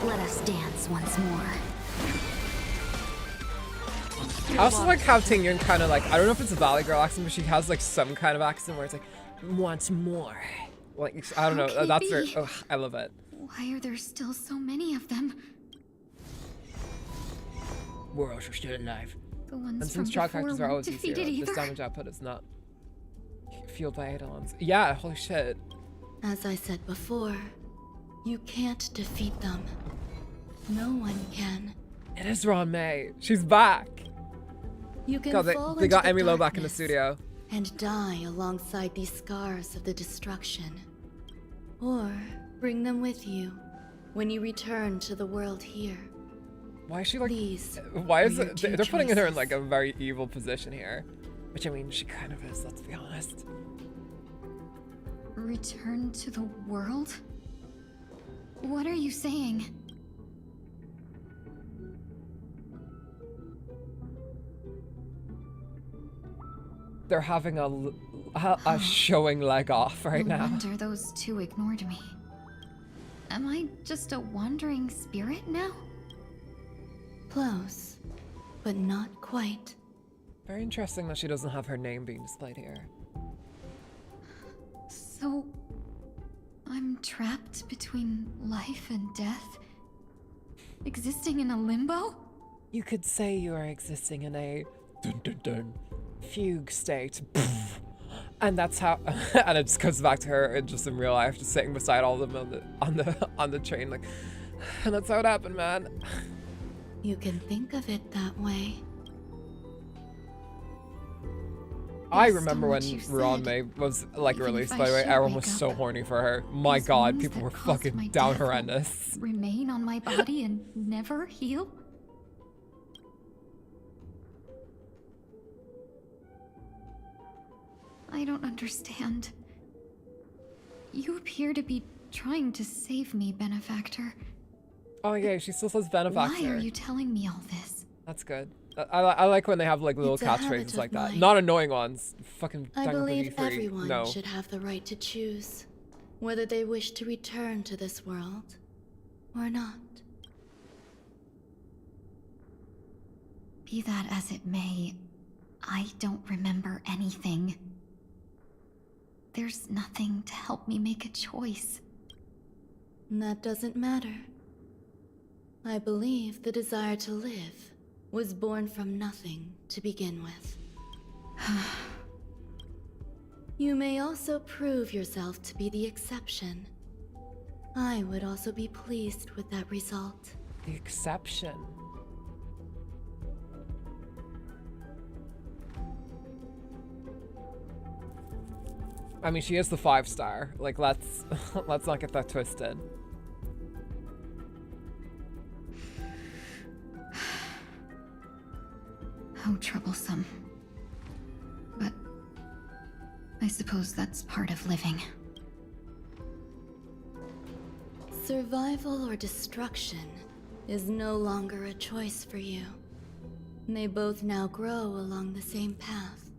let us dance once more. I also like how Ting-Yun kind of like, I don't know if it's a Valley Girl accent, but she has like some kind of accent where it's like, once more. Like, I don't know, that's her, oh, I love it. Why are there still so many of them? We're also still alive. The ones and from since trial before characters are always weren't easier, defeated this damage output is not fueled by eidolons. Yeah, holy shit. As I said before, you can't defeat them. No one can. It is Ron May. She's back. You can God, fall they got into Emmy the Lowe back in the darkness studio. and die alongside these scars of the destruction. Or bring them with you when you return to the world here. Why is she like... These why is are your it... two They're putting her in choices. like a very evil position here. Which, I mean, she kind of is, let's be honest. Return to the world? What are you saying? They're having a showing leg off right No now. wonder those two ignored me. Am I just a wandering spirit now? Close, but not quite. Very interesting that she doesn't have her name being displayed here. So, I'm trapped between life and death? Existing in a limbo? You could say you are existing in a fugue state. And that's how, and it just goes back to her just in real life, just sitting beside all of them on the train, like, and that's how it happened, man. You can think of it that way. I remember when Ron May was like Even released, if by I the way, should everyone wake was up, so horny for her. My these god, wounds people that were caused fucking my down death will horrendous. Remain on my body and never heal? I don't understand. You appear to be trying to save me, benefactor. Oh yeah, she still says benefactor. Why are you telling me all this? That's good. I like when they have like little It's a habit catchphrases of like that. mine. Not annoying ones. Fucking I Dangle believe Boogie everyone no. should have the right to choose whether they wish to return to this world or not. Be that as it may, I don't remember anything. There's nothing to help me make a choice. That doesn't matter. I believe the desire to live was born from nothing to begin with. You may also prove yourself to be the exception. I would also be pleased with that result. The exception. I mean, she is the 5-star. Like, let's not get that twisted. How troublesome. But I suppose that's part of living. Survival or destruction is no longer a choice for you. They both now grow along the same path,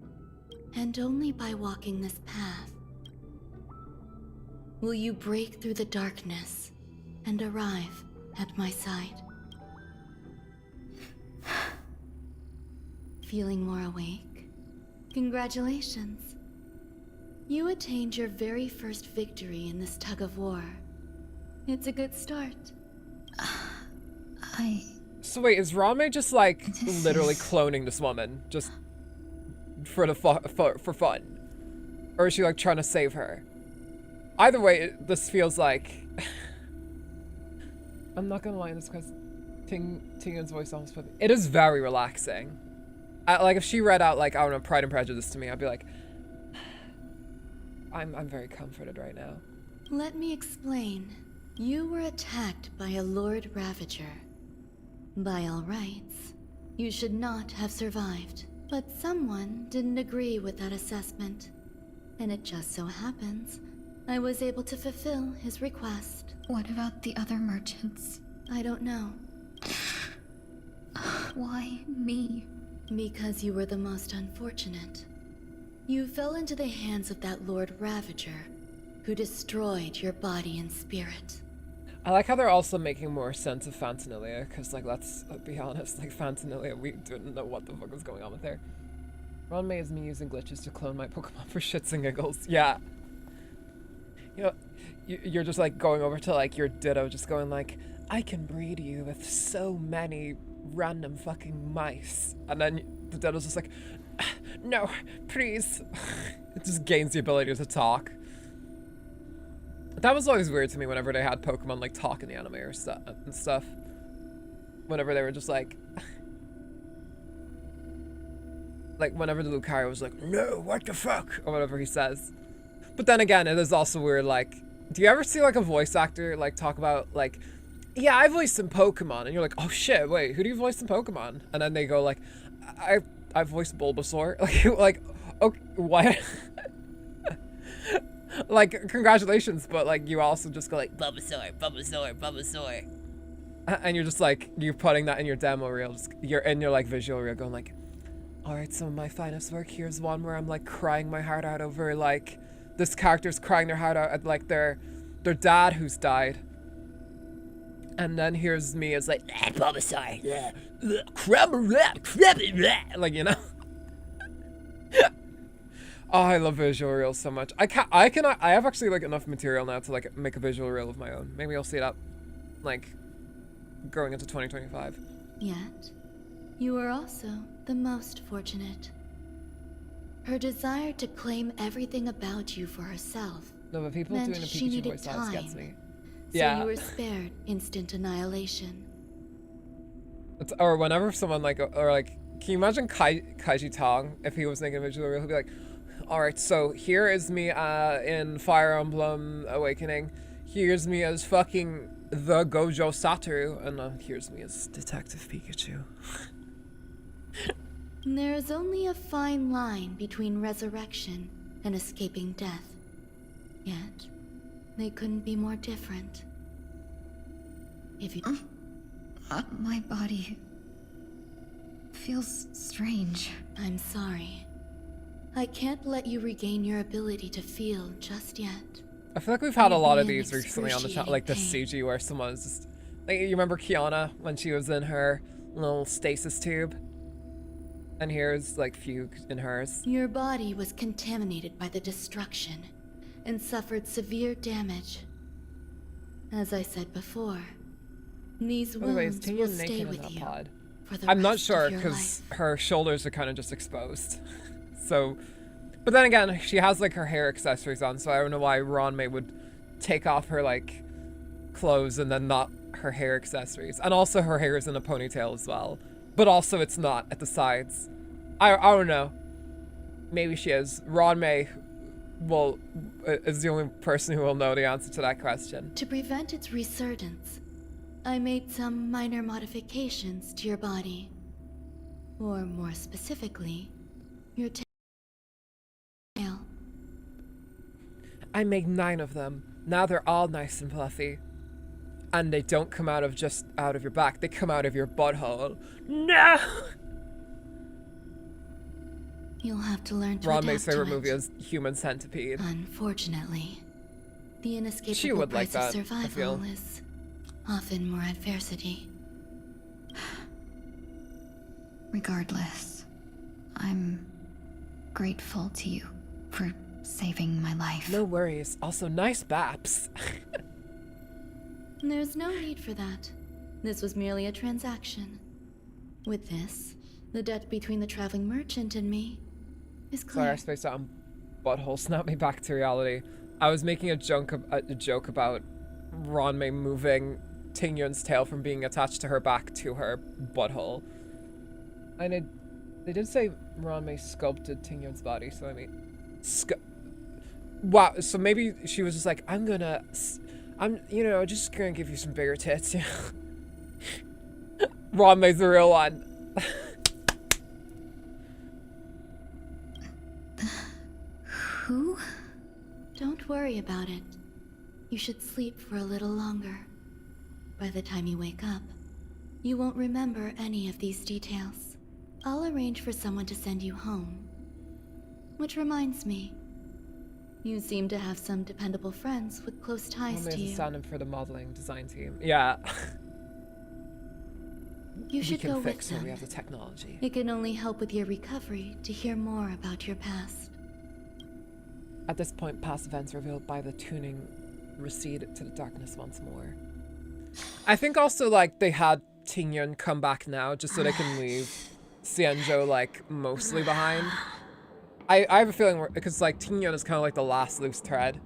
and only by walking this path will you break through the darkness and arrive at my side. Feeling more awake? Congratulations. You attained your very first victory in this tug of war. It's a good start. So wait, is Rame just like literally cloning this woman just for fun, or is she like trying to save her? Either way, this feels like I'm not gonna lie, this because Tingen's voice almost put me. It is very relaxing. Like if she read out like I don't know Pride and Prejudice to me, I'd be like, I'm very comforted right now. Let me explain. You were attacked by a Lord Ravager. By all rights, you should not have survived. But someone didn't agree with that assessment. And it just so happens, I was able to fulfill his request. What about the other merchants? I don't know. Why me? Because you were the most unfortunate. You fell into the hands of that Lord Ravager, who destroyed your body and spirit. I like how they're also making more sense of Fantanilia, because like let's be honest, like Fantanilia, we didn't know what the fuck was going on with her. Ron May is me using glitches to clone my Pokemon for shits and giggles. Yeah. You know, you're just like going over to like your Ditto, just going like, I can breed you with so many random fucking mice. And then the Ditto's just like, no, please. It just gains the ability to talk. That was always weird to me whenever they had Pokemon like talk in the anime or stuff. whenever they were just like whenever the Lucario was like, no, what the fuck, or whatever he says. But then again, it is also weird, like, do you ever see like a voice actor like talk about like, yeah, I voiced some Pokemon, and you're like, oh shit, wait, who do you voice in Pokemon? And then they go like, I voiced Bulbasaur. like, okay, what? Like, congratulations, but like you also just go like Bulbasaur, Bulbasaur, Bulbasaur, and you're just like, you're putting that in your demo reel, just you're in your like visual reel going like, all right, some of my finest work. Here's one where I'm like crying my heart out over like this character's crying their heart out at like their dad who's died. And then here's me as like, Bulbasaur, like, you know. Oh, I love visual reels so much. I have actually like enough material now to like make a visual reel of my own. Maybe I'll see that like growing into 2025. Yet, you are also the most fortunate. Her desire to claim everything about you for herself. No, but people doing a Pikachu voice always gets me. So Yeah. you were spared instant annihilation. Or whenever someone like, or like, can you imagine Kaiji Tong if he was making a visual reel? He'll be like, all right, so here is me in Fire Emblem Awakening. Here's me as fucking the Gojo Satoru, and here's me as Detective Pikachu. There is only a fine line between resurrection and escaping death. Yet, they couldn't be more different. If you... My body feels strange. I'm sorry. I can't let you regain your ability to feel just yet. I feel like we've had a lot of these recently on the channel, like the CG where someone's just... Like, you remember Kiana when she was in her little stasis tube? And here's, like, Fugue in hers. Your body was contaminated by the destruction and suffered severe damage. As I said before, these wounds will stay with you for the I'm not rest sure of your because life. her shoulders are kind of just exposed. So, but then again, she has like her hair accessories on, so I don't know why Ronmei would take off her like clothes and then not her hair accessories. And also her hair is in a ponytail as well. But also it's not at the sides. I don't know. Maybe she is. Ronmei is the only person who will know the answer to that question. To prevent its resurgence, I made some minor modifications to your body. Or more specifically, your tail. I made 9 of them. Now they're all nice and fluffy. And they don't come out of just out of your back. They come out of your butthole. No! You'll have to learn to Ronmei's adapt favorite to movie it. is Human Centipede. Unfortunately, the inescapable She would like price that, of I feel. survival is often more adversity. Regardless, I'm grateful to you for saving my life. No worries. Also, nice baps. There's no need for that. This was merely a transaction. With this, the debt between the traveling merchant and me is clear. Sorry, I spaced out on butthole. Snap me back to reality. I was making a joke about Ronmei moving Tingyun's tail from being attached to her back to her butthole. And they did say Ronmei sculpted Tingyun's body, so I mean... Wow, so maybe she was just like, I'm, you know, just gonna give you some bigger tits. Ronmei's the real one. Who? Don't worry about it. You should sleep for a little longer. By the time you wake up, you won't remember any of these details. I'll arrange for someone to send you home. Which reminds me, you seem to have some dependable friends with close ties to you. Stand in for the modeling design team. Yeah. You should go with fix them. when we have the technology. It can only help with your recovery to hear more about your past. At this point, past events revealed by the tuning recede to the darkness once more. I think also, like, they had Tingyun come back now just so they can leave Xianzhou, like, mostly behind. I have a feeling, because, like, Tingyun is kind of like the last loose thread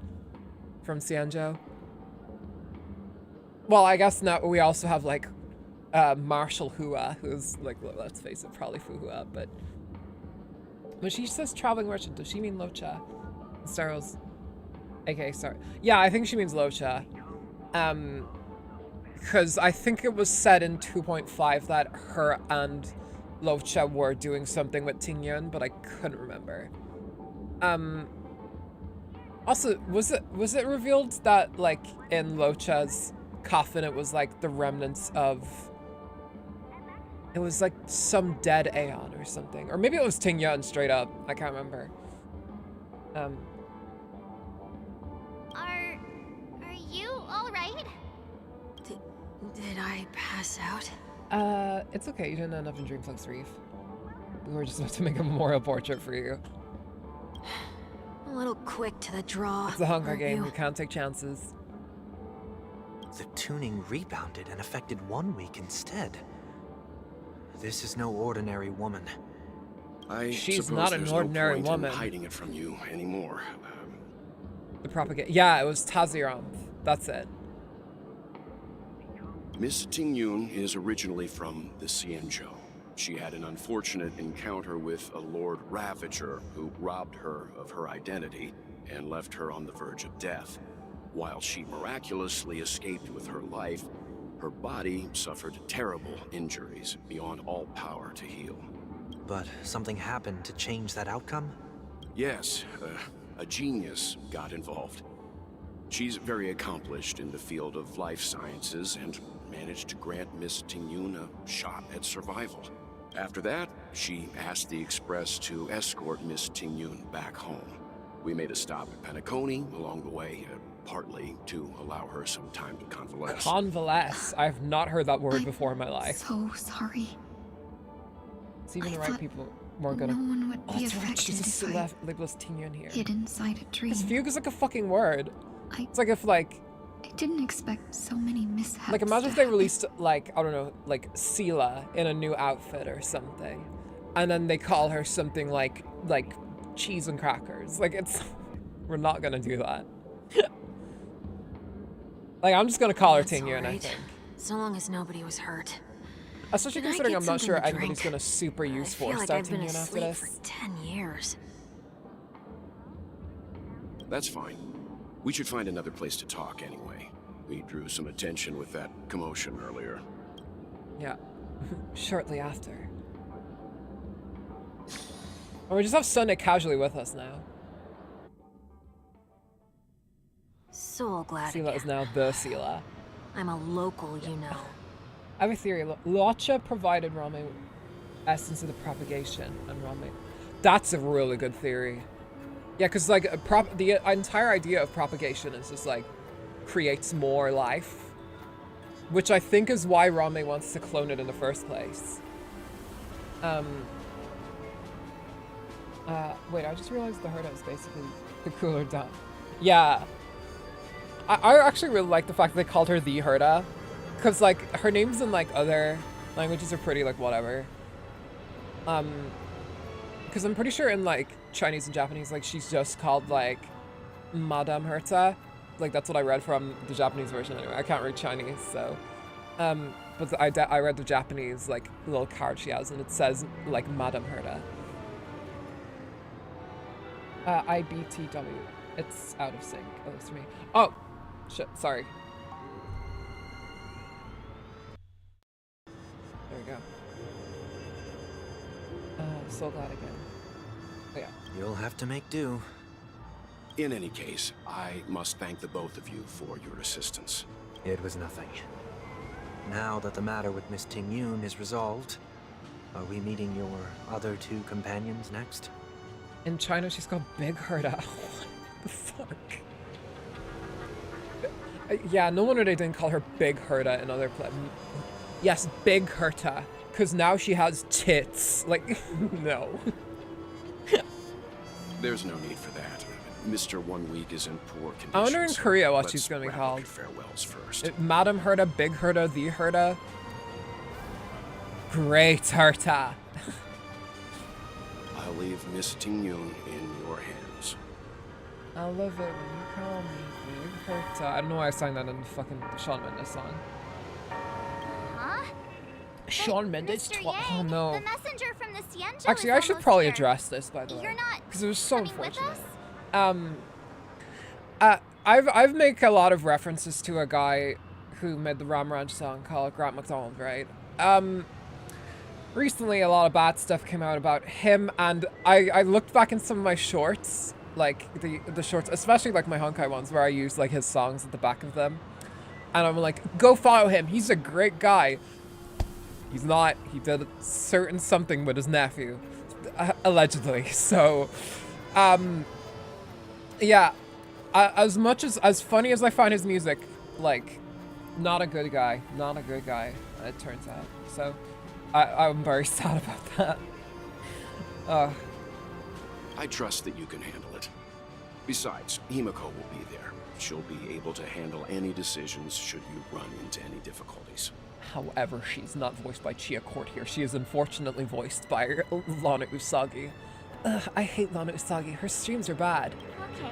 from Xianzhou. Well, I guess now we also have, like, Marshall Hua, who's like, let's face it, probably Fuhua, but when she says traveling merchant, does she mean Locha? Starrow's, okay, sorry. Yeah, I think she means Locha. Because I think it was said in 2.5 that her and Locha were doing something with Tingyun, but I couldn't remember. Also, was it revealed that like in Locha's coffin it was like the remnants of, it was like some dead Aeon or something, or maybe it was Tingyun straight up. I can't remember. Are you all right? Did I pass out? It's okay. You didn't end up in Dreamflux Reef. We were just about to make a memorial portrait for you. A little quick to the draw. It's a Honkai game. You can't take chances. The tuning rebounded and affected 1 week instead. This is no ordinary woman. She's not an ordinary woman. There's no point in hiding it from you anymore. The propaganda. Yeah, it was Taziram. That's it. Miss Tingyun is originally from the Xianzhou. She had an unfortunate encounter with a Lord Ravager who robbed her of her identity and left her on the verge of death. While she miraculously escaped with her life, her body suffered terrible injuries beyond all power to heal. But something happened to change that outcome? Yes, a genius got involved. She's very accomplished in the field of life sciences and managed to grant Miss Tingyun a shot at survival. After that, she asked the Express to escort Miss Tingyun back home. We made a stop at Penacony along the way, partly to allow her some time to convalesce. Convalesce? I've not heard that word before in my life. So sorry. It's even the right people weren't gonna. No one would be affected Jesus, if I label's Tingyun here. hid inside a dream. Because fugue is like a fucking word. It's like if like. I didn't expect so many mishaps. Like imagine if they released like, I don't know, like Sela in a new outfit or something. And then they call her something like cheese and crackers. Like it's, we're not gonna do that. Like I'm just gonna call her Tingyun, I think. So long as nobody was hurt. Especially considering I'm not sure anybody's gonna super use Force Star Tingyun after this. For 10 years. That's fine. We should find another place to talk anyway. We drew some attention with that commotion earlier. Yeah. Shortly after. Or we just have Sunday casually with us now. So glad Sela is now the Sela. I'm a local, you know. I have a theory. Locha provided Rame essence of the propagation, and Rame. That's a really good theory. Yeah, because like the entire idea of propagation is just like creates more life, which I think is why Rame wants to clone it in the first place. Wait, I just realized the Herda is basically the cooler dumb. Yeah. I actually really like the fact that they called her the Herda, because like her names in like other languages are pretty like whatever. Because I'm pretty sure in like Chinese and Japanese, like she's just called like Madame Herta. Like that's what I read from the Japanese version anyway. I can't read Chinese, so. But I read the Japanese like little card she has, and it says like Madame Herta. IBTW. It's out of sync, at least for me. Oh, shit, sorry. There we go. So glad again. Oh, yeah. You'll have to make do. In any case, I must thank the both of you for your assistance. It was nothing. Now that the matter with Miss Tingyun is resolved, are we meeting your other two companions next? In China, she's called Big Herda. What the fuck? Yeah, no wonder they didn't call her Big Herda in other places. Yes, Big Herta. Because now she has tits. Like, no. There's no need for that. Mr. 1 Week is in poor condition. I wonder in Korea what she's going to be called. Farewells first. Madam Herta, Big Herta, the Herta. Great Herta. I'll leave Miss Tingyun in your hands. I love it when you call me Big Herta. I don't know why I sang that in the fucking Shawn Mendes song. Huh? Shawn Mendes. Mr. Oh Yang, no. the messenger from the Cienjo Actually, is I should almost probably here. address this, by the way, You're not because it was so coming with unfortunate. I've made a lot of references to a guy who made the Ram Ranch song called Grant McDonald, right? Recently, a lot of bad stuff came out about him, and I looked back in some of my shorts, like the shorts, especially like my Honkai ones, where I use like his songs at the back of them, and I'm like, go follow him. He's a great guy. He's not. He did certain something with his nephew, allegedly. So, yeah. As much as funny as I find his music, like, not a good guy. Not a good guy, it turns out. So, I'm very sad about that. I trust that you can handle it. Besides, Himiko will be there. She'll be able to handle any decisions should you run into any difficulties. However, she's not voiced by Chia Court here. She is unfortunately voiced by Lana Usagi. I hate Lana Usagi. Her streams are bad. Okay,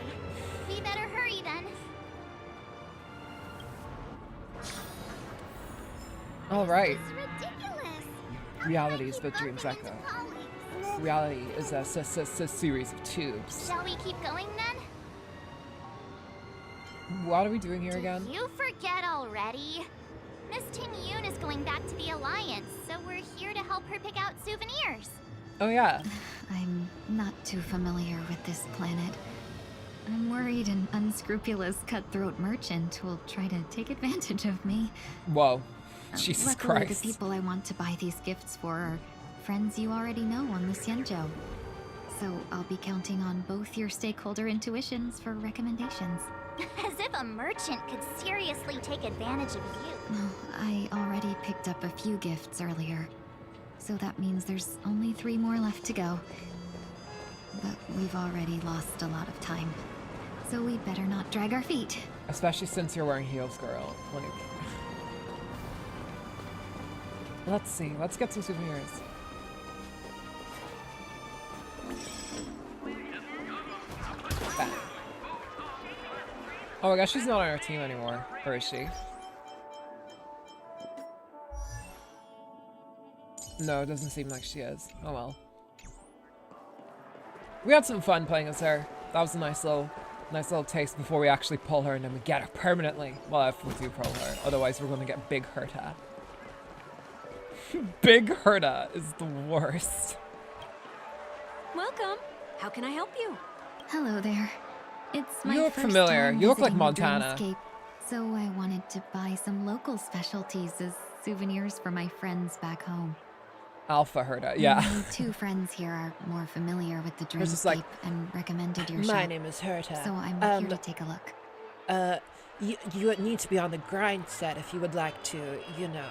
we better hurry then. All right. This is ridiculous. Reality is but dreams echo. Reality is a series of tubes. Shall we keep going then? What are we doing here again? Did you forget already? Miss Ting Yoon is going back to the Alliance, so we're here to help her pick out souvenirs. Oh yeah. I'm not too familiar with this planet. I'm worried an unscrupulous cutthroat merchant will try to take advantage of me. Whoa. Jesus Luckily, Christ. the people I want to buy these gifts for are friends you already know on the Cienjo. So I'll be counting on both your stakeholder intuitions for recommendations. As if a merchant could seriously take advantage of you. No, I already picked up a few gifts earlier. So that means there's only 3 more left to go. But we've already lost a lot of time. So we better not drag our feet. Especially since you're wearing heels, girl. Like... Let's see. Let's get some souvenirs. Bang. Oh, I guess she's not on our team anymore. Or is she? No, it doesn't seem like she is. Oh well. We had some fun playing as her. That was a nice little taste before we actually pull her and then we get her permanently. Well, if we do pull her. Otherwise, we're going to get Big Herta. Big Herta is the worst. Welcome. How can I help you? Hello there. It's my You look first familiar. time You look like visiting the Montana. Dreamscape, so I wanted to buy some local specialties as souvenirs for my friends back home. Alpha Herta, yeah. Only 2 friends here are more familiar with the There's just Dreamscape like, and recommended your My shop. name is Herta. So I'm here to take a look. You need to be on the grind set if you would like to, you know,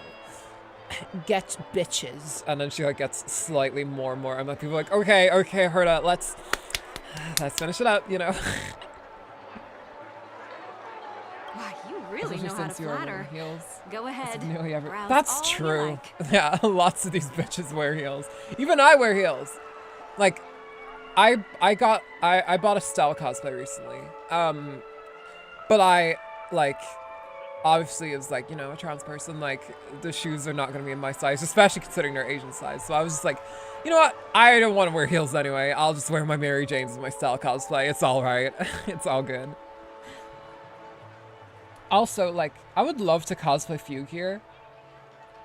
get bitches. and then she like gets slightly more and more. I'm like, people are like, okay, Herta, let's finish it up, you know. Wow, you really know how to flatter. Heels. Go ahead. Browse That's all you true. like. Yeah, lots of these bitches wear heels. Even I wear heels. Like, I bought a Stella cosplay recently. But I like obviously as like, you know, a trans person, like the shoes are not gonna be in my size, especially considering they're Asian size. So I was just like, you know what? I don't want to wear heels anyway. I'll just wear my Mary Janes and my Stella cosplay. It's all right. It's all good. Also, like, I would love to cosplay Fugue here,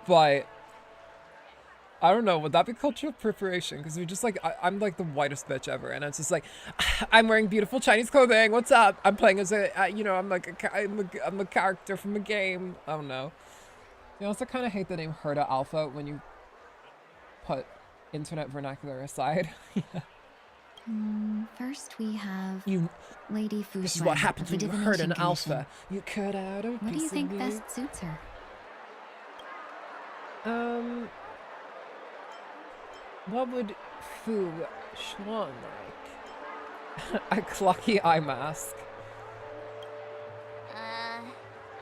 but I don't know, would that be cultural appropriation? Because we're just like, I'm like the whitest bitch ever, and it's just like, I'm wearing beautiful Chinese clothing, what's up? I'm playing as a, you know, I'm a character from a game. I don't know. You also kind of hate the name Herta Alpha when you put internet vernacular aside. Yeah. First we have You. Lady Fu. This is what happens when you hurt an alpha. You cut out a What do piece you of think me. best suits her? What would Fu Shuan like? A clocky eye mask.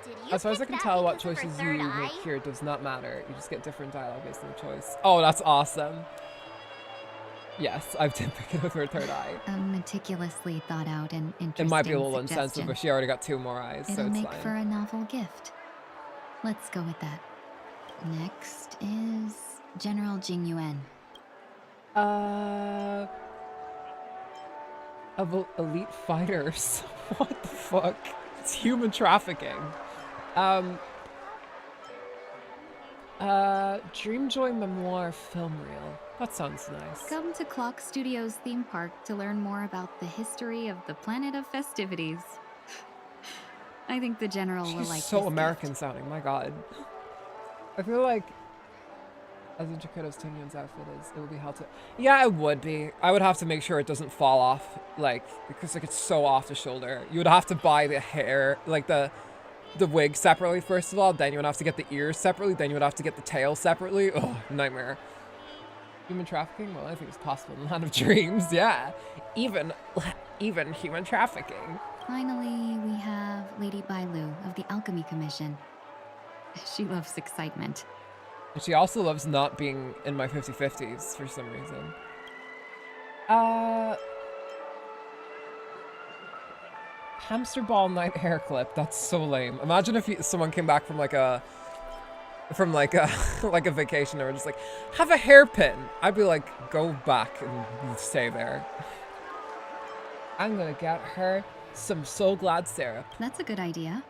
Did you As far as I pick can that tell, what because of her choices third you eye? make here does not matter. You just get different dialogue based on the choice. Oh, that's awesome. Yes, I did pick it with her third eye. A meticulously thought out and interesting It might be a little suggestion. insensitive, but she already got 2 more eyes, so It'll it's make fine. for a novel gift. Let's go with that. Next is General Jing Yuan. Of elite fighters. What the fuck? It's human trafficking. Dreamjoy Memoir film reel. That sounds nice. Come to Clock Studios theme park to learn more about the history of the planet of festivities. I think the General will like so this American sounding, my god. I feel like as intricate as Tingyun's outfit is, it would be held to. Yeah, it would be. I would have to make sure it doesn't fall off, like, because like it's so off the shoulder. You would have to buy the hair, like the wig separately first of all, then you would have to get the ears separately, then you would have to get the tail separately. Oh, nightmare. Human trafficking? Well, I think it's possible in the land of dreams, yeah. Even human trafficking. Finally, we have Lady Bailu of the Alchemy Commission. She loves excitement. And she also loves not being in my 50/50s for some reason. Hamster ball night hair clip. That's so lame. Imagine if someone came back from like a like a vacation and were just like, have a hairpin. I'd be like, go back and stay there. I'm gonna get her some So Glad syrup. That's a good idea.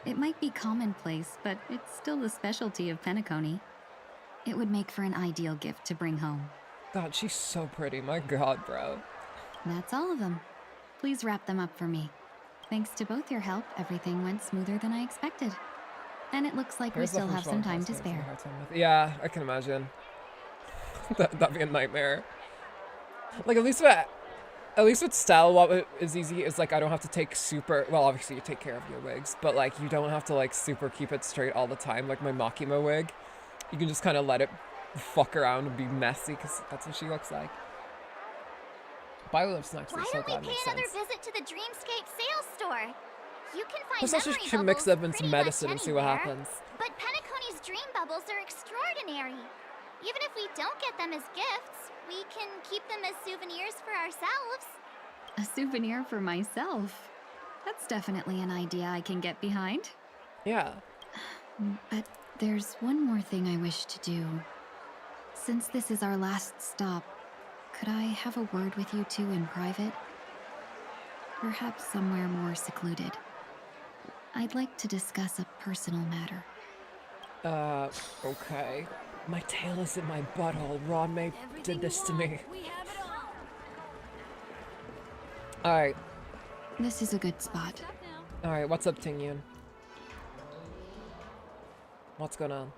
It might be commonplace, but it's still the specialty of Penacony. It would make for an ideal gift to bring home. God, she's so pretty. My god, bro. That's all of them. Please wrap them up for me. Thanks to both your help, everything went smoother than I expected. And it looks like we still have some time to spare. Yeah, I can imagine. That'd be a nightmare. Like, at least with Stell, what is easy is, like, I don't have to take super... Well, obviously, you take care of your wigs, but, like, you don't have to, like, super keep it straight all the time. Like, my Makima wig, you can just kind of let it fuck around and be messy, because that's what she looks like. Bio snacks. Why don't we pay another visit to the Dreamscape sales store? You can find Plus, memory should mix bubbles up in some pretty medicine much and see what anywhere. happens. But Penacony's dream bubbles are extraordinary. Even if we don't get them as gifts, we can keep them as souvenirs for ourselves. A souvenir for myself? That's definitely an idea I can get behind. Yeah. But there's one more thing I wish to do. Since this is our last stop, could I have a word with you two in private? Perhaps somewhere more secluded. I'd like to discuss a personal matter. Okay. My tail is in my butthole. Ron May did this to me. Alright. This is a good spot. Alright, what's up, Tingyun? What's going on?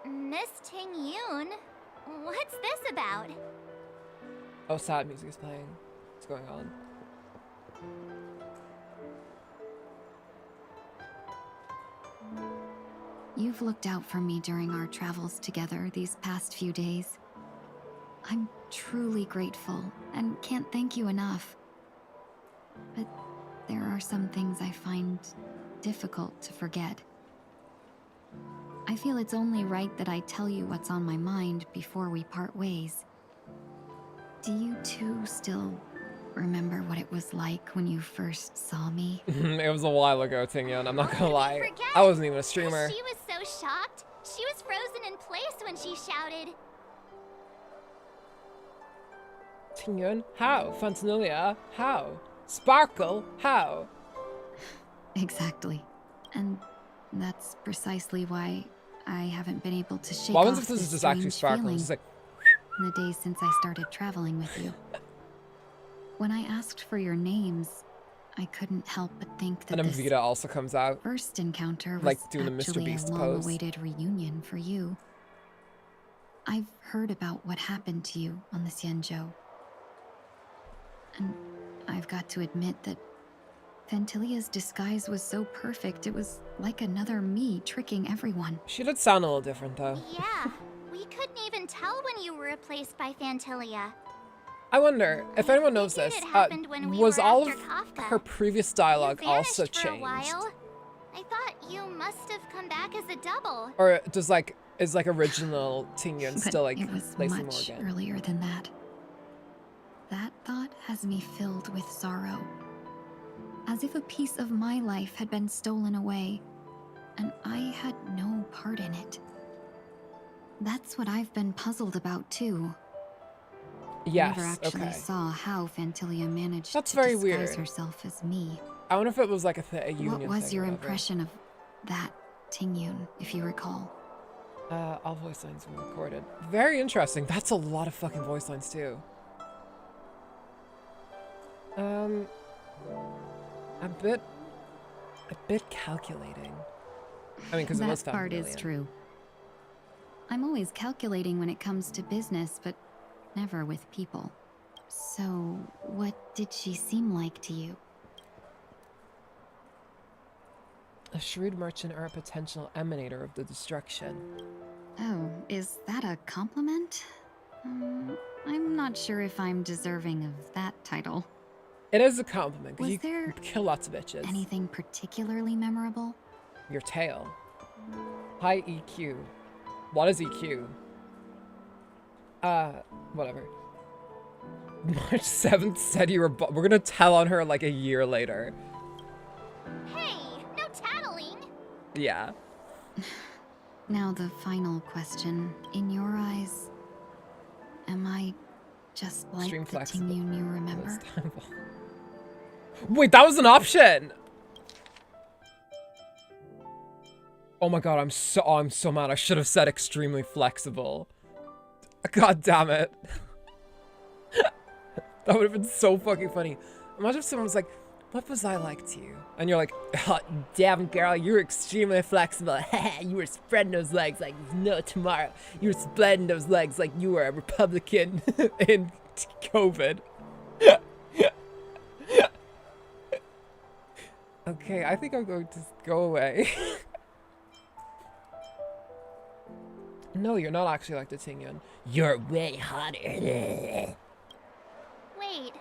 Miss Ting-Yoon, what's this about? Oh, sad music is playing. What's going on? You've looked out for me during our travels together these past few days. I'm truly grateful and can't thank you enough. But there are some things I find difficult to forget. I feel it's only right that I tell you what's on my mind before we part ways. Do you two still remember what it was like when you first saw me? It was a while ago, Tingyun. I'm not gonna lie. I wasn't even a streamer. She was so shocked. She was frozen in place when she shouted. Tingyun? How? Fantanelia? How? Sparkle? How? Exactly. And that's precisely why I haven't been able to shake What off happens if this this is just actually strange sparkling? feeling It's like... in the days since I started traveling with you. When I asked for your names, I couldn't help but think that And this Vita also comes out. first encounter was like doing the Mr. actually Beast a pose. long-awaited reunion for you. I've heard about what happened to you on the Xianzhou. And I've got to admit that Fantilia's disguise was so perfect, it was like another me tricking everyone. She did sound a little different, though. Yeah, we couldn't even tell when you were replaced by Fantilia. I wonder if anyone knows this. Was all of her previous dialogue also For a changed, while. I thought you must have come back as a double. or does is original Tingyun But still like it was Lacey much Morgan? earlier than that. That thought has me filled with sorrow. As if a piece of my life had been stolen away, and I had no part in it. That's what I've been puzzled about too. Yes, I never actually okay. saw how Phantilia managed That's to very disguise weird. herself as me. I wonder if it was like a union What was thing your or whatever. impression of that Tingyun, if you recall? All voice lines were recorded. Very interesting. That's a lot of fucking voice lines too. A bit calculating. I mean, because it was that part is true. I'm always calculating when it comes to business, but never with people. So, what did she seem like to you? A shrewd merchant or a potential emanator of the destruction. Oh, is that a compliment? I'm not sure if I'm deserving of that title. It is a compliment, because Was you there kill lots of bitches. anything particularly memorable? Your tail. High EQ. What is EQ? Whatever. March 7th said you were we're gonna tell on her like a year later. Hey, no tattling. Yeah. Now the final question. In your eyes, am I just like Extreme the flexible. Tingyun you remember? Wait, that was an option! Oh my god, I'm so mad. I should have said extremely flexible. God damn it. That would have been so fucking funny. Imagine if someone was like, what was I like to you? And you're like, oh, damn girl, you're extremely flexible. You were spreading those legs like no tomorrow. You were spreading those legs like you were a Republican in COVID. Okay, I think I'm going to go away. No, you're not actually like the Tingyun. You're way hotter. Wait,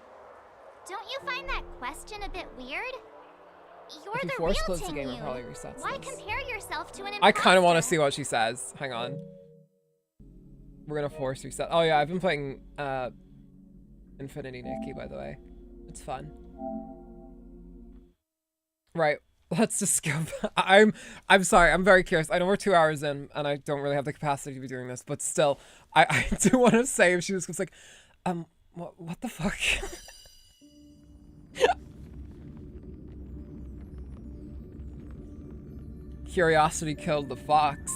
don't you find that question a bit weird? You're If you the force real close the game, it Tingyun. probably resets Why this. compare yourself to an imposter? I kind of want to see what she says. Hang on. We're gonna force reset. Oh yeah, I've been playing Infinity Nikki, by the way. It's fun. Right, let's just go. I'm sorry, I'm very curious. I know we're 2 hours in and I don't really have the capacity to be doing this, but still, I do want to say if she was like, what the fuck? Curiosity killed the fox.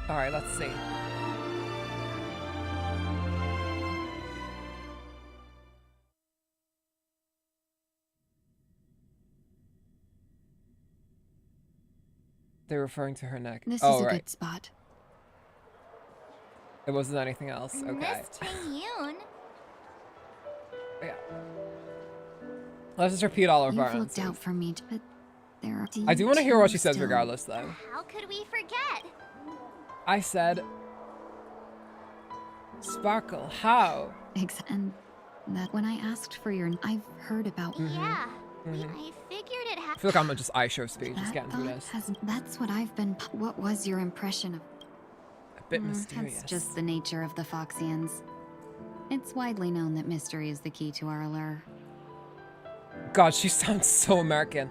All right, let's see. They're referring to her neck. This oh, is a right. good spot. It wasn't anything else. Okay. Miss Tingyun. Yeah. Let's just repeat all of our You've looked answers. out for me, but there are. I do want to hear what she says still- regardless, though. How could we forget? I said... Sparkle, how? And that when I asked for your, I've heard about. Yeah, I figured it I had. feel like I'm just iShow speed, just That getting through thought this. has. That's what I've been. What was your impression of? A bit mysterious. That's just the nature of the Foxians. It's widely known that mystery is the key to our allure. God, she sounds so American.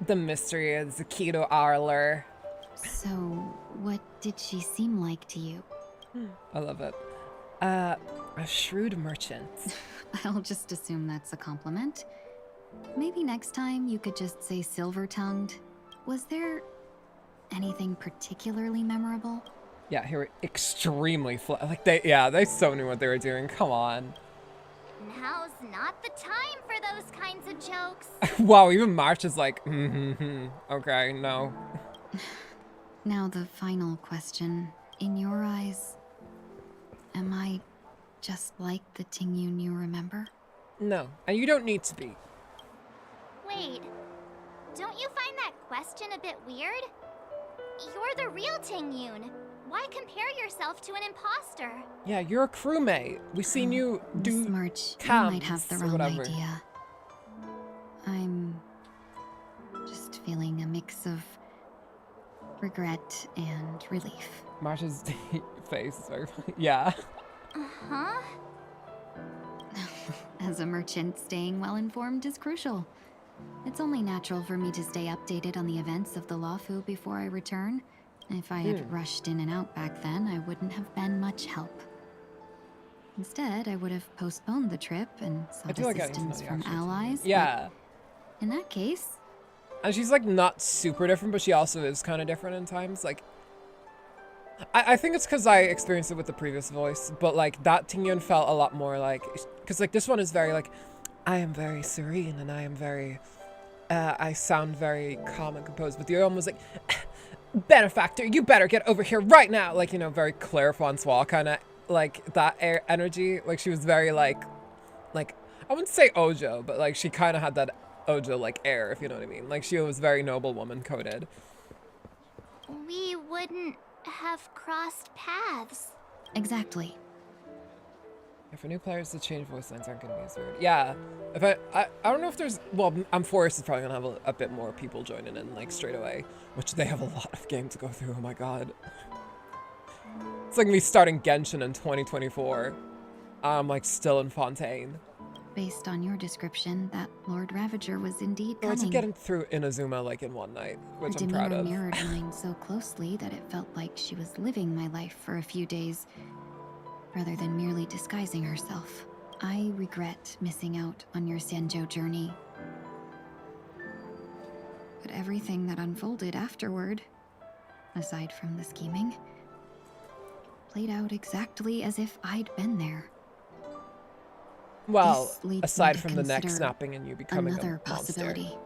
The mystery is the key to our allure. So, what did she seem like to you? I love it. A shrewd merchant. I'll just assume that's a compliment. Maybe next time you could just say silver-tongued. Was there anything particularly memorable? Yeah, here, extremely like they so knew what they were doing. Come on. Now's not the time for those kinds of jokes. Wow, even March is like, okay, no. Now the final question. In your eyes, am I just like the Tingyun you remember? No, and you don't need to be. Wait, don't you find that question a bit weird? You're the real Tingyun. Why compare yourself to an imposter? Yeah, you're a crewmate. We seen you do Miss March, you cams might have the or wrong whatever. idea. I'm just feeling a mix of regret and relief. Marsha's face is very funny. Yeah. Uh-huh. As a merchant, staying well informed is crucial. It's only natural for me to stay updated on the events of the Lawfu before I return. If I had rushed in and out back then, I wouldn't have been much help. Instead, I would have postponed the trip and sought assistance from allies. Yeah. In that case... And she's like not super different, but she also is kind of different in times. Like, I think it's because I experienced it with the previous voice, but like that Tingyun felt a lot more like, because like this one is very like, I am very serene and I am very, I sound very calm and composed, but the other one was like, benefactor, you better get over here right now. Like, you know, very Claire Francois kind of like that energy. Like she was very like, I wouldn't say Ojo, but like she kind of had that Ojo like air, if you know what I mean. Like she was very noblewoman coded. We wouldn't have crossed paths. Exactly. Yeah, for new players, the change voice lines aren't going to be as weird. Yeah. If I don't know if there's, well, Forest is probably going to have a bit more people joining in like straight away, which they have a lot of games to go through. Oh my god. It's like me starting Genshin in 2024. I'm like still in Fontaine. Based on your description, that Lord Ravager was indeed coming. It's getting through Inazuma like in one night, which I'm proud of. Her demeanor mirrored mine so closely that it felt like she was living my life for a few days, rather than merely disguising herself. I regret missing out on your Sanjo journey. But everything that unfolded afterward, aside from the scheming, played out exactly as if I'd been there. Well, aside from the neck snapping and you becoming another a monster. Possibility.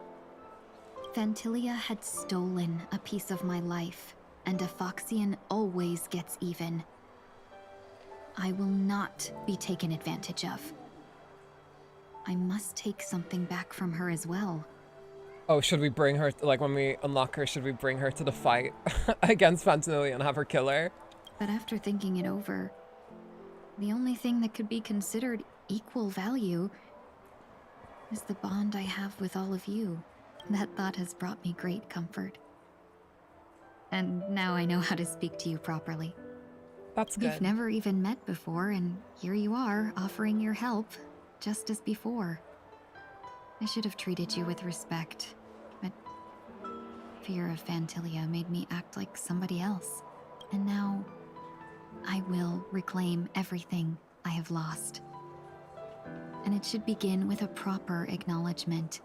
Phantilia had stolen a piece of my life, and a Foxian always gets even. I will not be taken advantage of. I must take something back from her as well. Oh, should we bring her, like when we unlock her, should we bring her to the fight against Phantilia and have her kill her? But after thinking it over, the only thing that could be considered equal value is the bond I have with all of you. That thought has brought me great comfort. And now I know how to speak to you properly. That's good. We've never even met before, and here you are, offering your help, just as before. I should have treated you with respect, but fear of Phantilia made me act like somebody else. And now, I will reclaim everything I have lost. And it should begin with a proper acknowledgement.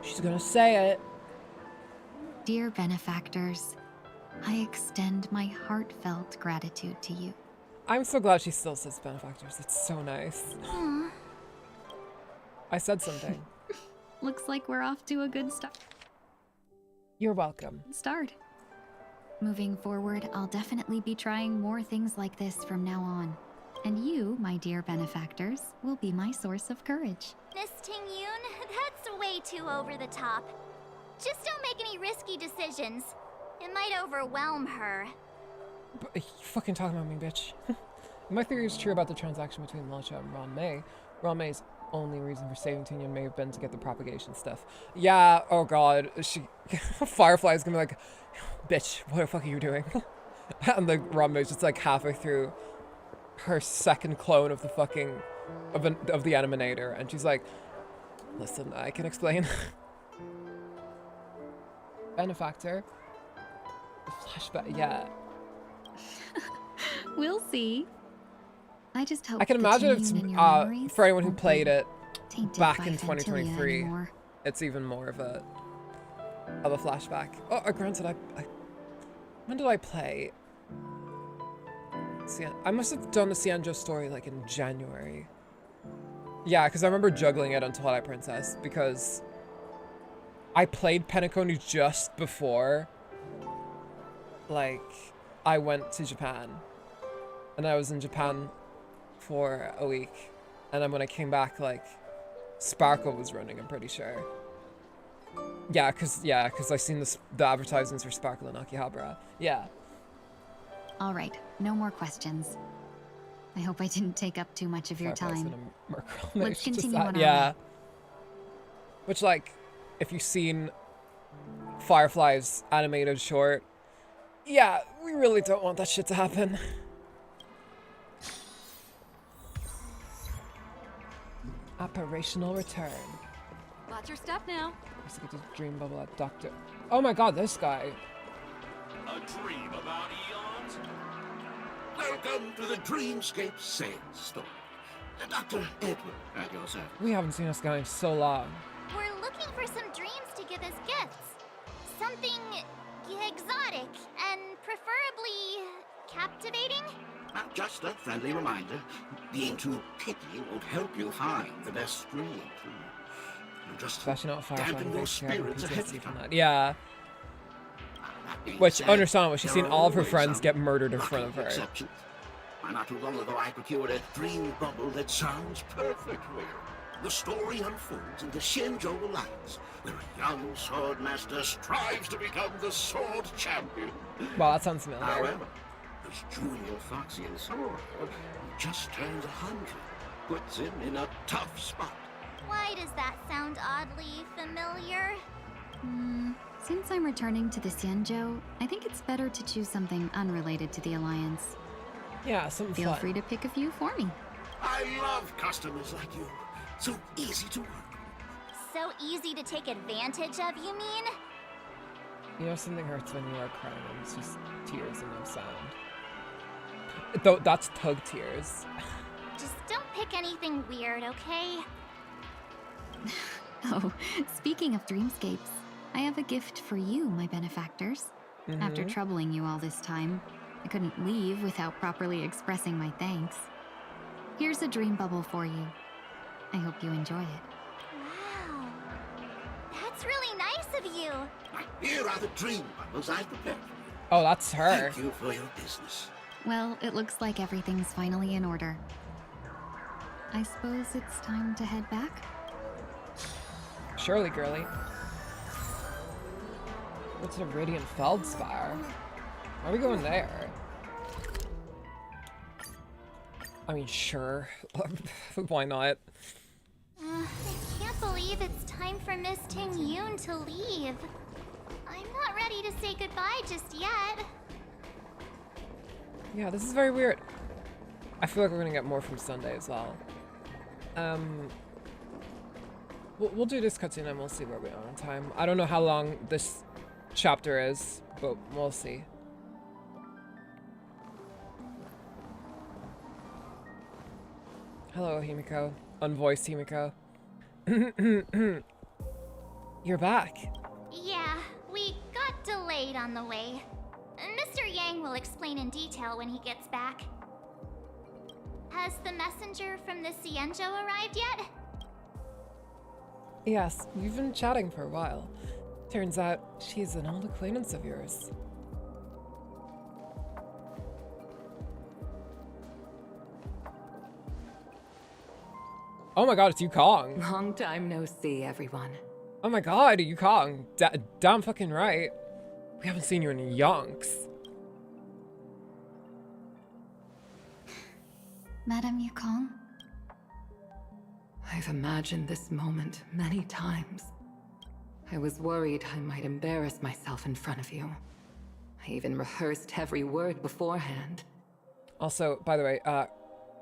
She's gonna say it. Dear benefactors, I extend my heartfelt gratitude to you. I'm so glad she still says benefactors. It's so nice. Aww. I said something. Looks like we're off to a good start. You're welcome. Moving forward, I'll definitely be trying more things like this from now on. And you, my dear benefactors, will be my source of courage. Miss Tingyun, that's way too over the top. Just don't make any risky decisions. It might overwhelm her. But you fucking talking about me, bitch. My theory is true about the transaction between Lacha and Ron May. Ron May's only reason for saving Tingyun may have been to get the propagation stuff. Yeah, oh god, Firefly's gonna be like, bitch, what the fuck are you doing? And the Ron May's just like halfway through her second clone of the fucking, of the Animator, and she's like, listen, I can explain. Benefactor. The flashback, yeah. We'll see. I just hope I can imagine it's for anyone who played it back in 2023, it's even more of a flashback. Oh, granted, when did I play? I must have done the Cianjo story like in January. Yeah, because I remember juggling it on Twilight Princess because I played Penacony just before, like, I went to Japan. And I was in Japan for a week. And then when I came back, like, Sparkle was running, I'm pretty sure. Yeah, because I seen the advertisements for Sparkle and Akihabara. Yeah. All right, no more questions. I hope I didn't take up too much of your time. Let's continue on our way. Which, like, if you've seen Firefly's animated short. Yeah, we really don't want that shit to happen. Operational return. Watch your step now. Let's get this dream bubble at Doctor. Oh my god, this guy. A dream about eons? Welcome to the Dreamscape Sandstorm. Dr. Edward at your service. We haven't seen this guy in so long. We're looking for some dreams to give as gifts. Something exotic and preferably captivating. Just a friendly reminder. Being too picky won't help you find the best dream. Just especially not dampen your spirits ahead of time. Yeah. Which, understandable, she's seen all of her friends get murdered in front of her. Exceptions. Not too long ago, I procured a dream bubble that sounds perfect. The story unfolds in the Shinjo Alliance, where a young sword master strives to become the sword champion. Wow, that sounds familiar. However, this junior Foxian sword who just turned 100 puts him in a tough spot. Why does that sound oddly familiar? Since I'm returning to the Xianzhou, I think it's better to choose something unrelated to the Alliance. Yeah, something Feel fun. free to pick a few for me. I love customers like you. So easy to work. So easy to take advantage of, you mean? You know, something hurts when you are crying and it's just tears and no sound. Though that's tug tears. Just don't pick anything weird, okay? Oh, speaking of dreamscapes, I have a gift for you, my benefactors. After troubling you all this time, I couldn't leave without properly expressing my thanks. Here's a dream bubble for you. I hope you enjoy it. Wow. That's really nice of you. Here are the dream bubbles I've prepared for you. Oh, that's her. Thank you for your business. Well, it looks like everything's finally in order. I suppose it's time to head back? Surely, girly. What's a radiant feldspar? Why are we going there? I mean, sure. Why not? I can't believe it's time for Miss Ting Yoon to leave. I'm not ready to say goodbye just yet. Yeah, this is very weird. I feel like we're gonna get more from Sunday as well. We'll do this cutscene and we'll see where we are on time. I don't know how long this chapter is, but we'll see. Hello, Himiko. Unvoiced Himiko. You're back. Yeah, we got delayed on the way. Mr. Yang will explain in detail when he gets back. Has the messenger from the Xianzhou arrived yet? Yes, we've been chatting for a while. Turns out she's an old acquaintance of yours. Oh my god, it's Yukong. Long time no see, everyone. Oh my god, Yukong. Damn fucking right. We haven't seen you in yonks. Madame Yukong? I've imagined this moment many times. I was worried I might embarrass myself in front of you. I even rehearsed every word beforehand. Also, by the way,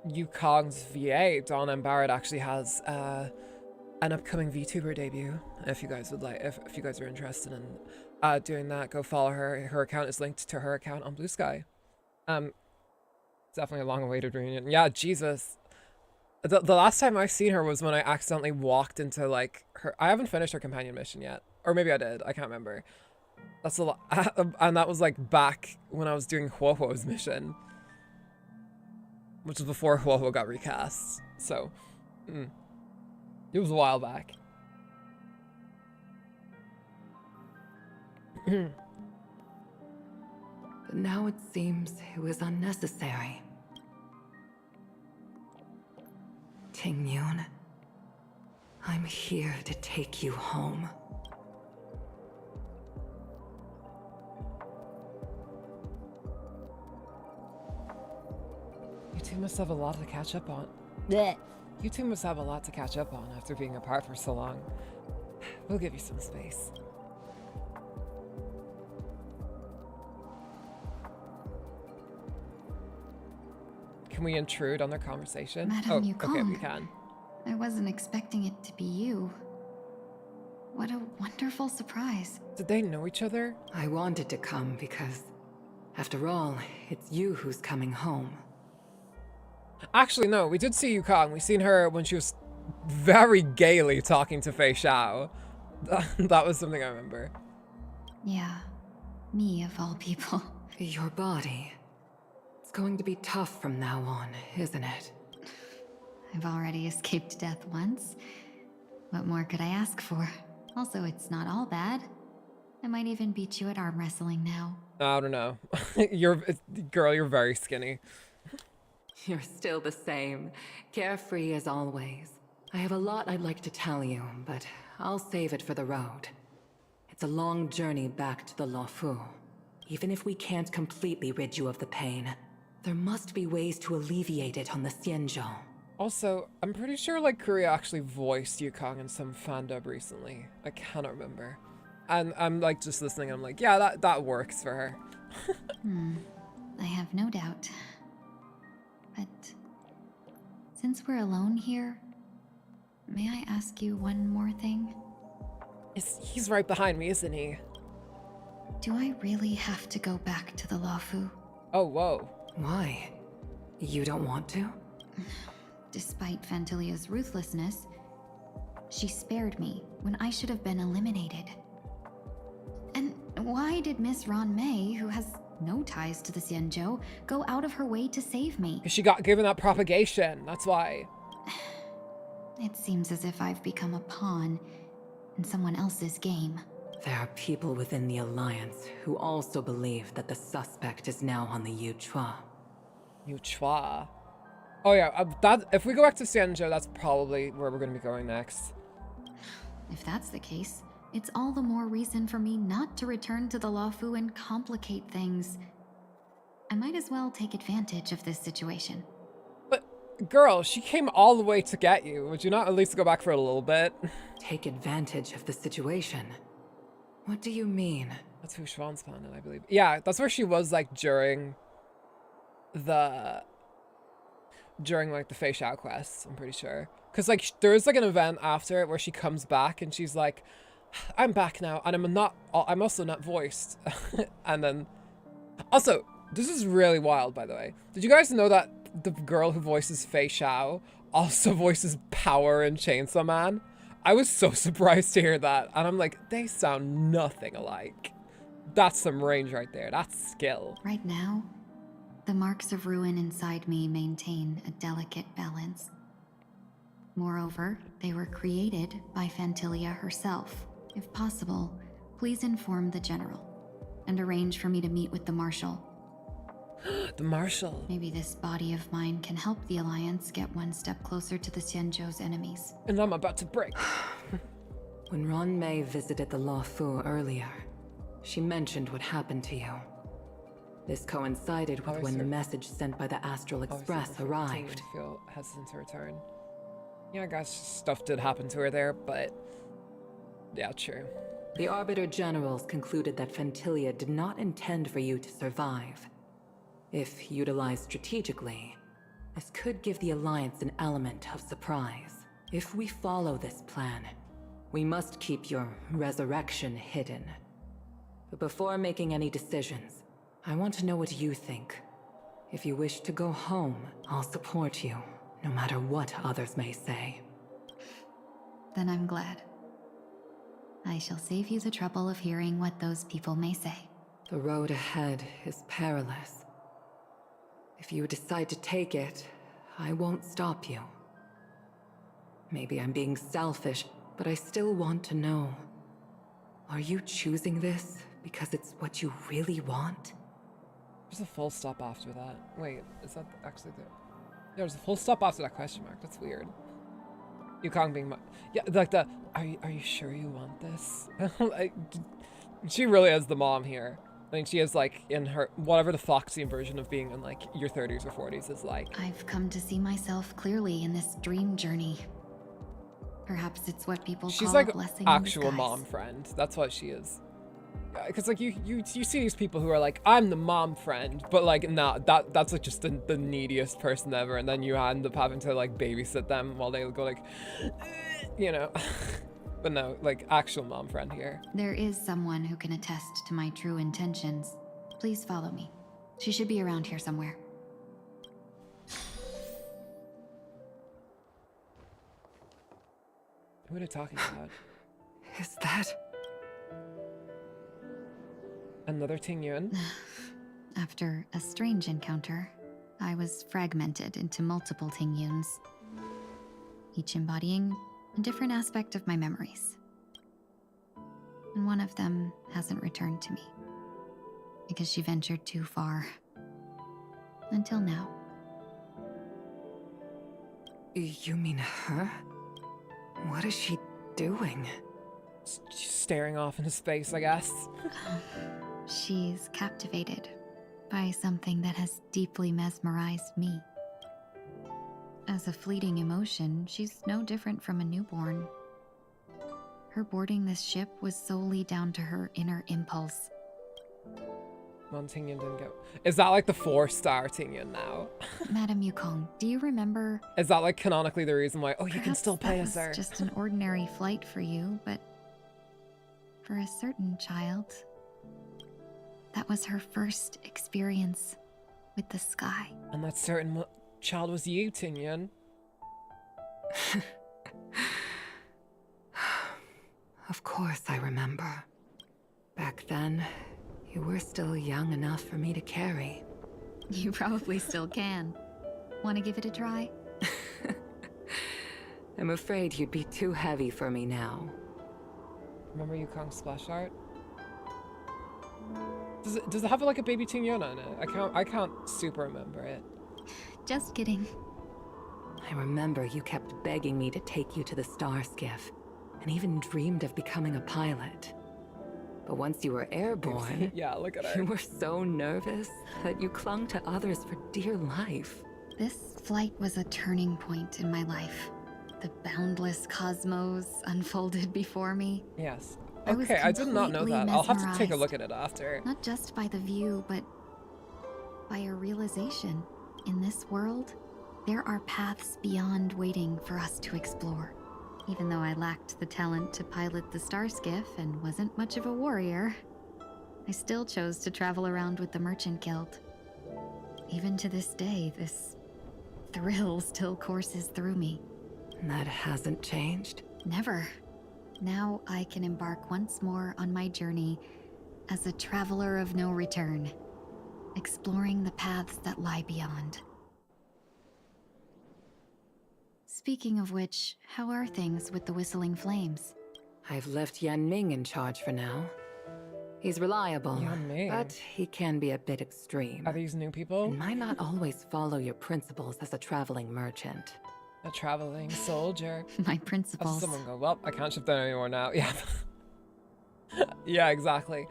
Yukong's VA, Dawn and Barrett, actually has an upcoming VTuber debut. If you guys would like, if you guys are interested in doing that, go follow her. Her account is linked to her account on Blue Sky. It's definitely a long-awaited reunion. Yeah, Jesus. The last time I've seen her was when I accidentally walked into, like, her... I haven't finished her companion mission yet. Or maybe I did. I can't remember. That's a lot. And that was, like, back when I was doing Huohuo's mission. Which was before Huohuo got recast. So, it was a while back. But now it seems it was unnecessary. Ting Yoon, I'm here to take you home. You two must have a lot to catch up on. You two must have a lot to catch up on after being apart for so long. We'll give you some space. Can we intrude on their conversation? Madam Oh, Yukong. okay, we can. I wasn't expecting it to be you. What a wonderful surprise. Did they know each other? I wanted to come because, after all, it's you who's coming home. Actually, no, we did see Yukong. We seen her when she was very gaily talking to Fei Xiao. That was something I remember. Yeah, me of all people. Your body. It's going to be tough from now on, isn't it? I've already escaped death once. What more could I ask for? Also, it's not all bad. I might even beat you at arm wrestling now. I don't know. Girl, you're very skinny. You're still the same, carefree as always. I have a lot I'd like to tell you, but I'll save it for the road. It's a long journey back to the Luofu. Even if we can't completely rid you of the pain, there must be ways to alleviate it on the Xianzhou. Also, I'm pretty sure like Korea actually voiced Yukong in some fan dub recently. I cannot remember. And I'm like just listening, I'm like, yeah, that works for her. I have no doubt. But since we're alone here, may I ask you one more thing? He's right behind me, isn't he? Do I really have to go back to the Luofu? Oh, whoa. Why? You don't want to? Despite Fantilia's ruthlessness, she spared me when I should have been eliminated. And why did Miss Ron Mei, who has no ties to the Xianzhou, go out of her way to save me? She got given that propagation, that's why. It seems as if I've become a pawn in someone else's game. There are people within the Alliance who also believe that the suspect is now on the Yuchua. Yuchua? Oh yeah, if we go back to Xianzhou, that's probably where we're going to be going next. If that's the case, it's all the more reason for me not to return to the Luofu and complicate things. I might as well take advantage of this situation. But, girl, she came all the way to get you. Would you not at least go back for a little bit? Take advantage of the situation? What do you mean? That's who Schwann's planet, I believe. Yeah, that's where she was, like, during like the Fei Xiao quest, I'm pretty sure. Because like there's like an event after it where she comes back and she's like, I'm back now and I'm also not voiced. And then also, this is really wild, by the way. Did you guys know that the girl who voices Fei Xiao also voices Power in Chainsaw Man? I was so surprised to hear that, and I'm like, they sound nothing alike. That's some range right there. That's skill. Right now, the marks of ruin inside me maintain a delicate balance. Moreover, they were created by Fantilia herself. If possible, please inform the General and arrange for me to meet with the Marshal. The Marshal? Maybe this body of mine can help the Alliance get one step closer to the Xianzhou's enemies. And I'm about to break. When Ron Mei visited the Luofu earlier, she mentioned what happened to you. This coincided with when the message sent by the Astral Express arrived. I feel hesitant to return. Yeah, I guess stuff did happen to her there, but yeah, true. The Arbiter Generals concluded that Fantilia did not intend for you to survive. If utilized strategically, this could give the Alliance an element of surprise. If we follow this plan, we must keep your resurrection hidden. But before making any decisions, I want to know what you think. If you wish to go home, I'll support you, no matter what others may say. Then I'm glad. I shall save you the trouble of hearing what those people may say. The road ahead is perilous. If you decide to take it, I won't stop you. Maybe I'm being selfish, but I still want to know. Are you choosing this because it's what you really want? There's a full stop after that. Wait, is that actually there? Yeah, there's a full stop after that question mark. That's weird. Yukong being yeah, like the, are you sure you want this? Like, she really is the mom here. I mean, she is like in her, whatever the Foxian version of being in like your 30s or 40s is like. I've come to see myself clearly in this dream journey. Perhaps it's what people She's call like a blessing actual in disguise. mom friend. That's what she is. because like you see these people who are like, I'm the mom friend, but like nah, that's like just the neediest person ever, and then you end up having to like babysit them while they go like, you know. But no, like actual mom friend here. There is someone who can attest to my true intentions. Please follow me. She should be around here somewhere. Who are they talking about? Is that... Another Ting Yun? After a strange encounter, I was fragmented into multiple Ting Yuns, each embodying a different aspect of my memories. And one of them hasn't returned to me, because she ventured too far. Until now. You mean her? What is she doing? She's staring off into space, I guess. She's captivated by something that has deeply mesmerized me. As a fleeting emotion, she's no different from a newborn. Her boarding this ship was solely down to her inner impulse. One Ting Yun didn't go. Is that like the 4-star Ting Yun now? Madam Yukong, do you remember? Is that like canonically the reason why? Oh, you can still pay us, sir. Just an ordinary flight for you, but for a certain child, that was her first experience with the sky. And that certain child was you, Ting Yun. Of course I remember. Back then, you were still young enough for me to carry. You probably still can. Want to give it a try? I'm afraid you'd be too heavy for me now. Remember Yukong's splash art? Does it have like a baby Ting Yun on it? I can't super remember it. Just kidding. I remember you kept begging me to take you to the star skiff, and even dreamed of becoming a pilot. But once you were airborne, yeah, look at her. You were so nervous that you clung to others for dear life. This flight was a turning point in my life. The boundless cosmos unfolded before me. Yes. Okay, I did not know that. I'll have to take a look at it after. Not just by the view, but by a realization. In this world, there are paths beyond waiting for us to explore. Even though I lacked the talent to pilot the star skiff and wasn't much of a warrior, I still chose to travel around with the Merchant Guild. Even to this day, this thrill still courses through me. That hasn't changed? Never. Now I can embark once more on my journey as a traveler of no return, exploring the paths that lie beyond. Speaking of which, how are things with the Whistling Flames? I've left Yan Ming in charge for now. He's reliable, but he can be a bit extreme. Are these new people? And might not always follow your principles as a traveling merchant. A traveling soldier. My principles. Someone go, well, I can't ship that anymore now. Yeah. Yeah, exactly.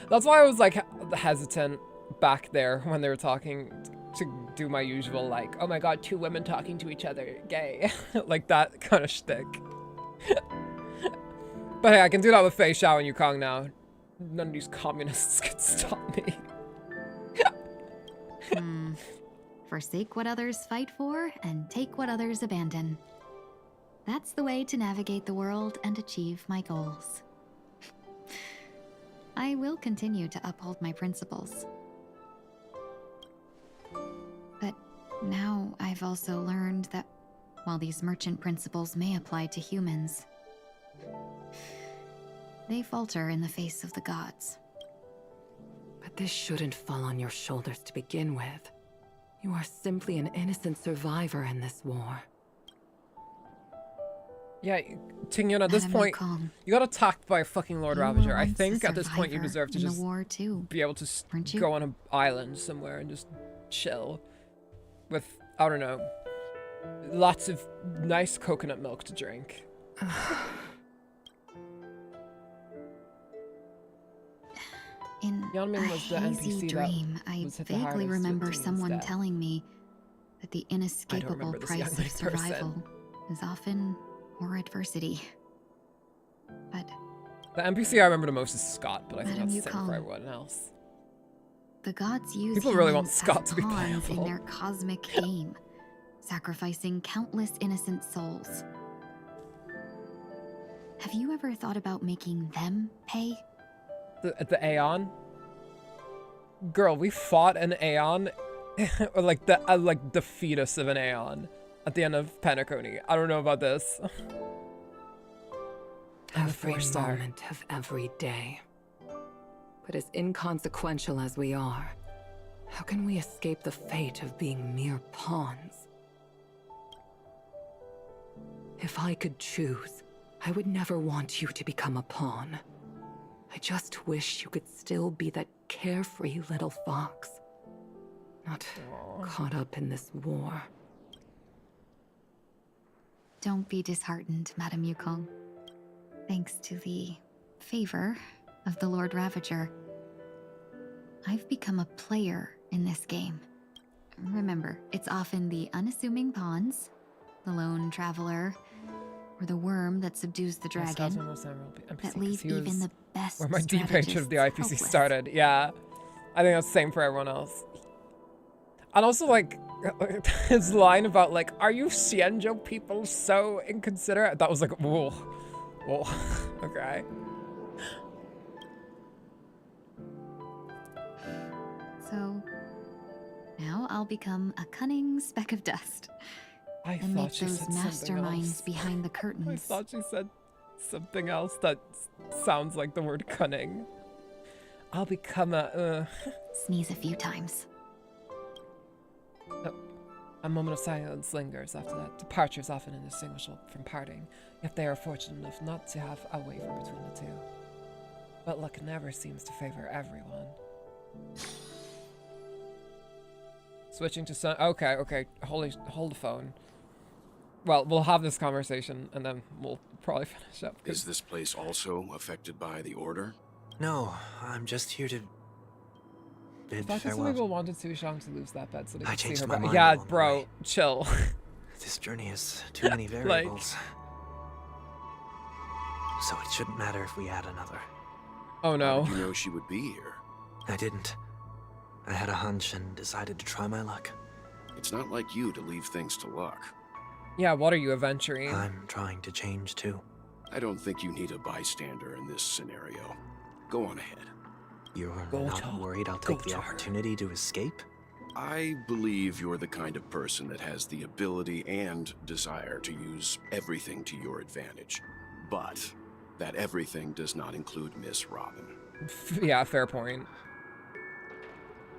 That's why I was like hesitant back there when they were talking to do my usual like, oh my god, 2 women talking to each other, gay. Like that kind of shtick. But hey, I can do that with Fei Xiao and Yukong now. None of these communists can stop me. Forsake what others fight for and take what others abandon. That's the way to navigate the world and achieve my goals. I will continue to uphold my principles. But now I've also learned that while these merchant principles may apply to humans, they falter in the face of the gods. But this shouldn't fall on your shoulders to begin with. You are simply an innocent survivor in this war. Yeah, Ting Yun, at this point, you got attacked by a fucking Lord Ravager. I think at this point you deserve to just be able to go on an island somewhere and just chill with, I don't know, lots of nice coconut milk to drink. In a hazy dream, I vaguely remember someone telling me that the inescapable price of survival is often more adversity. But The NPC I remember the most is Scott, but I think Madam that's the same for Yukong. everyone else. The gods use People really want humans Scott as to be pawns playable. in their cosmic game, sacrificing countless innocent souls. Have you ever thought about making them pay? The Aeon? Girl, we fought an Aeon, or like the fetus of an Aeon at the end of Penacony. I don't know about this. Every moment of every day. But as inconsequential as we are, how can we escape the fate of being mere pawns? If I could choose, I would never want you to become a pawn. I just wish you could still be that carefree little fox. Not caught up in this war. Don't be disheartened, Madam Yukong. Thanks to the favor of the Lord Ravager, I've become a player in this game. Remember, it's often the unassuming pawns, the lone traveler, or the worm that subdues the dragon that leave even the best where my deep hatred of the IPC started. Yeah, I think that's the same for everyone else. And also, like, his line about, like, are you Xianzhou people so inconsiderate? That was like, whoa. Whoa. Okay. So, now I'll become a cunning speck of dust. And make those masterminds behind the curtains. I thought she said something else that sounds like the word cunning. I'll become a... Sneeze a few times. A moment of silence lingers after that. Departure is often indistinguishable from parting, yet they are fortunate enough not to have a waver between the two. But luck never seems to favor everyone. Switching to sun. Okay. Hold the phone. Well, we'll have this conversation and then we'll probably finish up. Is this place also affected by the order? No, I'm just here to bid Some farewell. people wanted Sushang to lose that bet so they I could see changed her my back. mind Yeah, along the bro, way. chill. This journey has too many variables. So it shouldn't matter if we add another. Oh no. How did you know she would be here? I didn't. I had a hunch and decided to try my luck. It's not like you to leave things to luck. Yeah, what are you, adventuring? I'm trying to change too. I don't think you need a bystander in this scenario. Go on ahead. You're not worried I'll take the opportunity to escape? I believe you're the kind of person that has the ability and desire to use everything to your advantage. But that everything does not include Miss Robin. Yeah, fair point.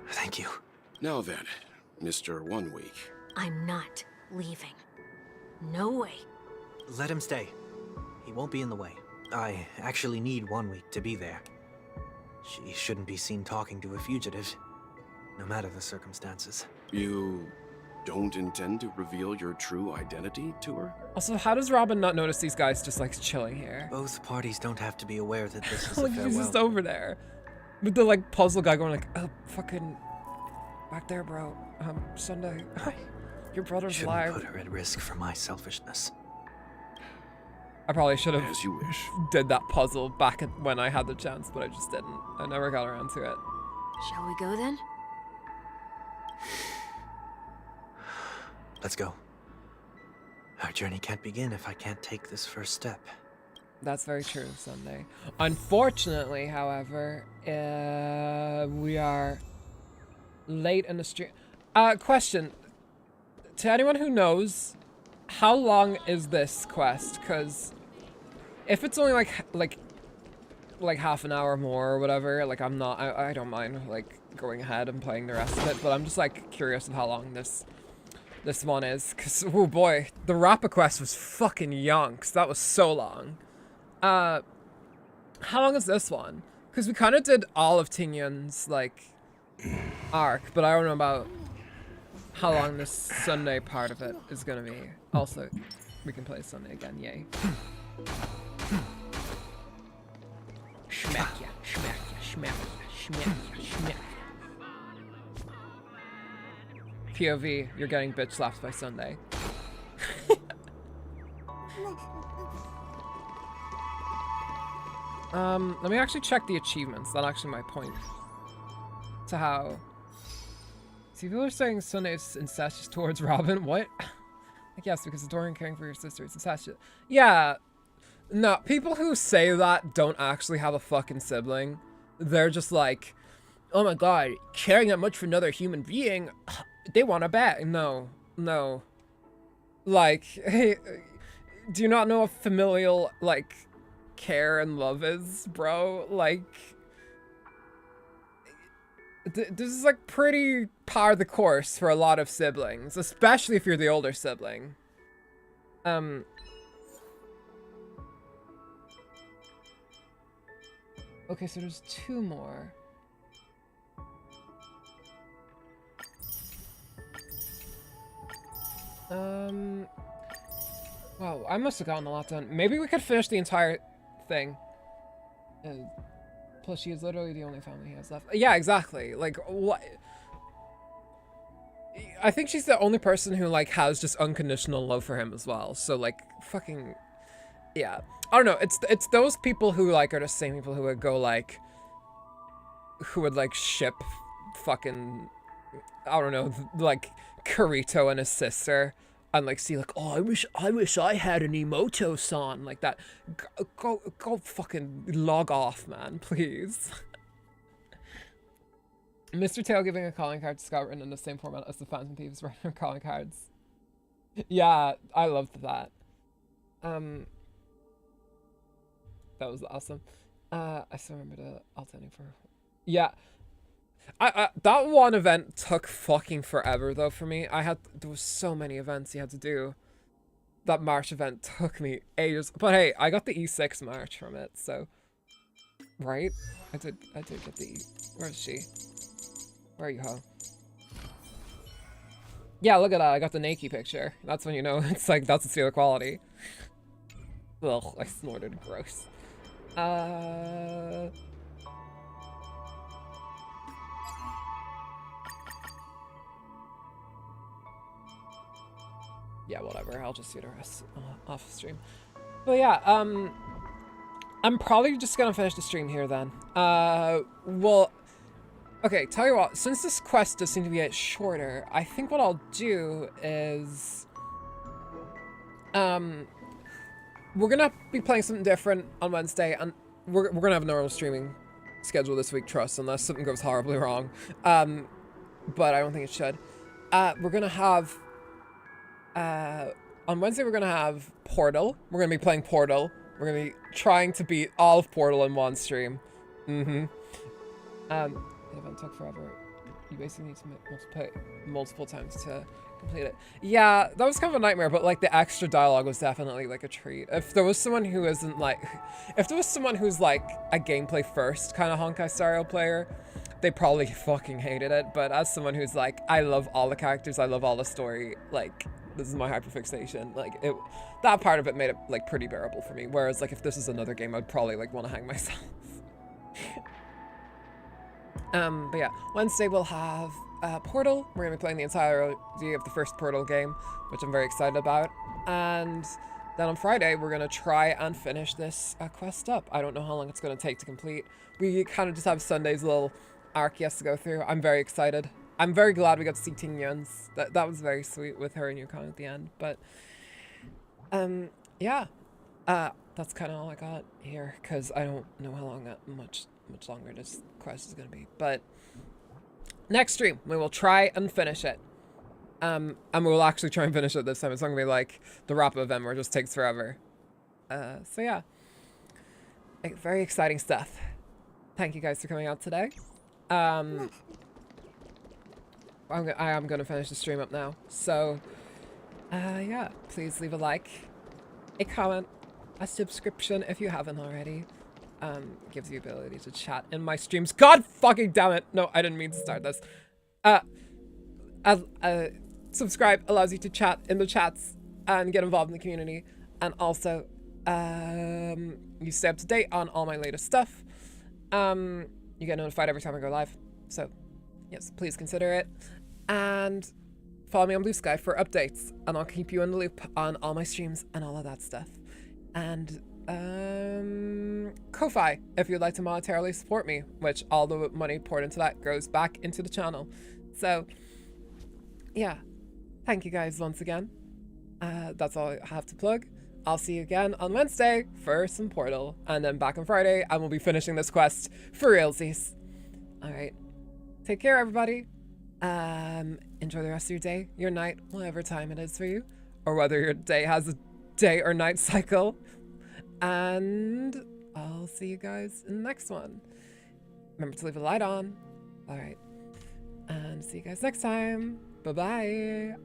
Thank you. Now then, Mr. 1 Week. I'm not leaving. No way. Let him stay. He won't be in the way. I actually need 1 week to be there. She shouldn't be seen talking to a fugitive, no matter the circumstances. You don't intend to reveal your true identity to her? Also, how does Robin not notice these guys just like chilling here? Both parties don't have to be aware that this is Like a he's farewell. just over there. With the like puzzle guy going like, oh, fucking back there, bro. Sunday. Your brother's Shouldn't alive. put her at risk for my selfishness. I probably should have As you wish. did that puzzle back at when I had the chance, but I just didn't. I never got around to it. Shall we go then? Let's go. Our journey can't begin if I can't take this first step. That's very true, Sunday. Unfortunately, however, we are late in the stream. Question. To anyone who knows, how long is this quest? Because if it's only like half an hour more or whatever, like I don't mind like going ahead and playing the rest of it, but I'm just like curious of how long this one is. Because, oh boy, the Rappa quest was fucking yonks. That was so long. How long is this one? Because we kind of did all of Tingyun's like arc, but I don't know about how long this Sunday part of it is gonna be. Also, we can play Sunday again, yay. Schmack ya, schmack ya, schmack ya, schmack ya, schmack ya. POV, you're getting bitch slapped by Sunday. Let me actually check the achievements. That's actually my point. To how... See, people are saying Sunday is incestuous towards Robin. What? I guess because adoring and caring for your sister is incestuous. Yeah. No, people who say that don't actually have a fucking sibling. They're just like, oh my god, caring that much for another human being, they want to bet. No, no. Like, hey, do you not know what familial, like, care and love is, bro? Like, this is like pretty par the course for a lot of siblings, especially if you're the older sibling. Okay, so there's 2 more. Wow, I must have gotten a lot done. Maybe we could finish the entire thing. Plus, she is literally the only family he has left. Yeah, exactly. Like, what? I think she's the only person who, like, has just unconditional love for him as well. So, like, fucking... Yeah. I don't know. It's those people who, like, are the same people who would go, like... Who would, like, ship fucking... I don't know, like, Kirito and his sister. And, like, see, like, oh, I wish I had an Emoto-san. Like that. Go fucking log off, man, please. Mr. Tail giving a calling card to Scott written in the same format as the Phantom Thieves writing calling cards. Yeah, I loved that. That was awesome. I still remember the alternating for... Yeah. That one event took fucking forever though for me. There was so many events you had to do. That March event took me ages. But hey, I got the E6 March from it, so... Right? I did get the E... Where is she? Where are you, ho? Yeah, look at that. I got the Nike picture. That's when you know it's like, that's the seal of quality. Ugh, I snorted. Gross. Yeah, whatever. I'll just see the rest off stream. But yeah, I'm probably just gonna finish the stream here then. Well, okay, tell you what, since this quest does seem to be shorter, I think what I'll do is, we're gonna be playing something different on Wednesday, and we're gonna have a normal streaming schedule this week, trust, unless something goes horribly wrong. But I don't think it should. We're gonna have, on Wednesday we're gonna have Portal. We're gonna be playing Portal. We're gonna be trying to beat all of Portal in one stream. The event took forever. You basically need to multiply multiple times to complete it. Yeah, that was kind of a nightmare, but like the extra dialogue was definitely like a treat. If there was someone who isn't like, if there was someone who's like a gameplay first kind of Honkai style player, they probably fucking hated it. But as someone who's like, I love all the characters, I love all the story, like this is my hyperfixation, like that part of it made it like pretty bearable for me. Whereas like if this is another game, I'd probably like want to hang myself. But yeah, Wednesday we'll have Portal. We're gonna be playing the entirety of the first Portal game, which I'm very excited about. And then on Friday, we're gonna try and finish this quest up. I don't know how long it's gonna take to complete. We kind of just have Sunday's little arc he has to go through. I'm very excited. I'm very glad we got to see Ting Yun's. That was very sweet with her and Yukon at the end. But yeah, that's kind of all I got here because I don't know how long much longer this quest is gonna be. But next stream we will try and finish it. And we'll actually try and finish it this time. It's not gonna be like the wrap-up event where it just takes forever. So yeah, like, very exciting stuff. Thank you guys for coming out today. I am gonna finish the stream up now. So yeah, please leave a like, a comment, a subscription if you haven't already. Gives you the ability to chat in my streams. God fucking damn it! No, I didn't mean to start this. Subscribe allows you to chat in the chats and get involved in the community, and also you stay up to date on all my latest stuff. You get notified every time I go live, so yes, please consider it. And follow me on Blue Sky for updates, and I'll keep you in the loop on all my streams and all of that stuff. And Ko-Fi, if you'd like to monetarily support me, which all the money poured into that goes back into the channel. So, yeah. Thank you guys once again. That's all I have to plug. I'll see you again on Wednesday for some Portal, and then back on Friday, and we'll be finishing this quest for realsies. All right. Take care, everybody. Enjoy the rest of your day, your night, whatever time it is for you, or whether your day has a day or night cycle. And I'll see you guys in the next one. Remember to leave a light on. All right. And see you guys next time. Bye-bye.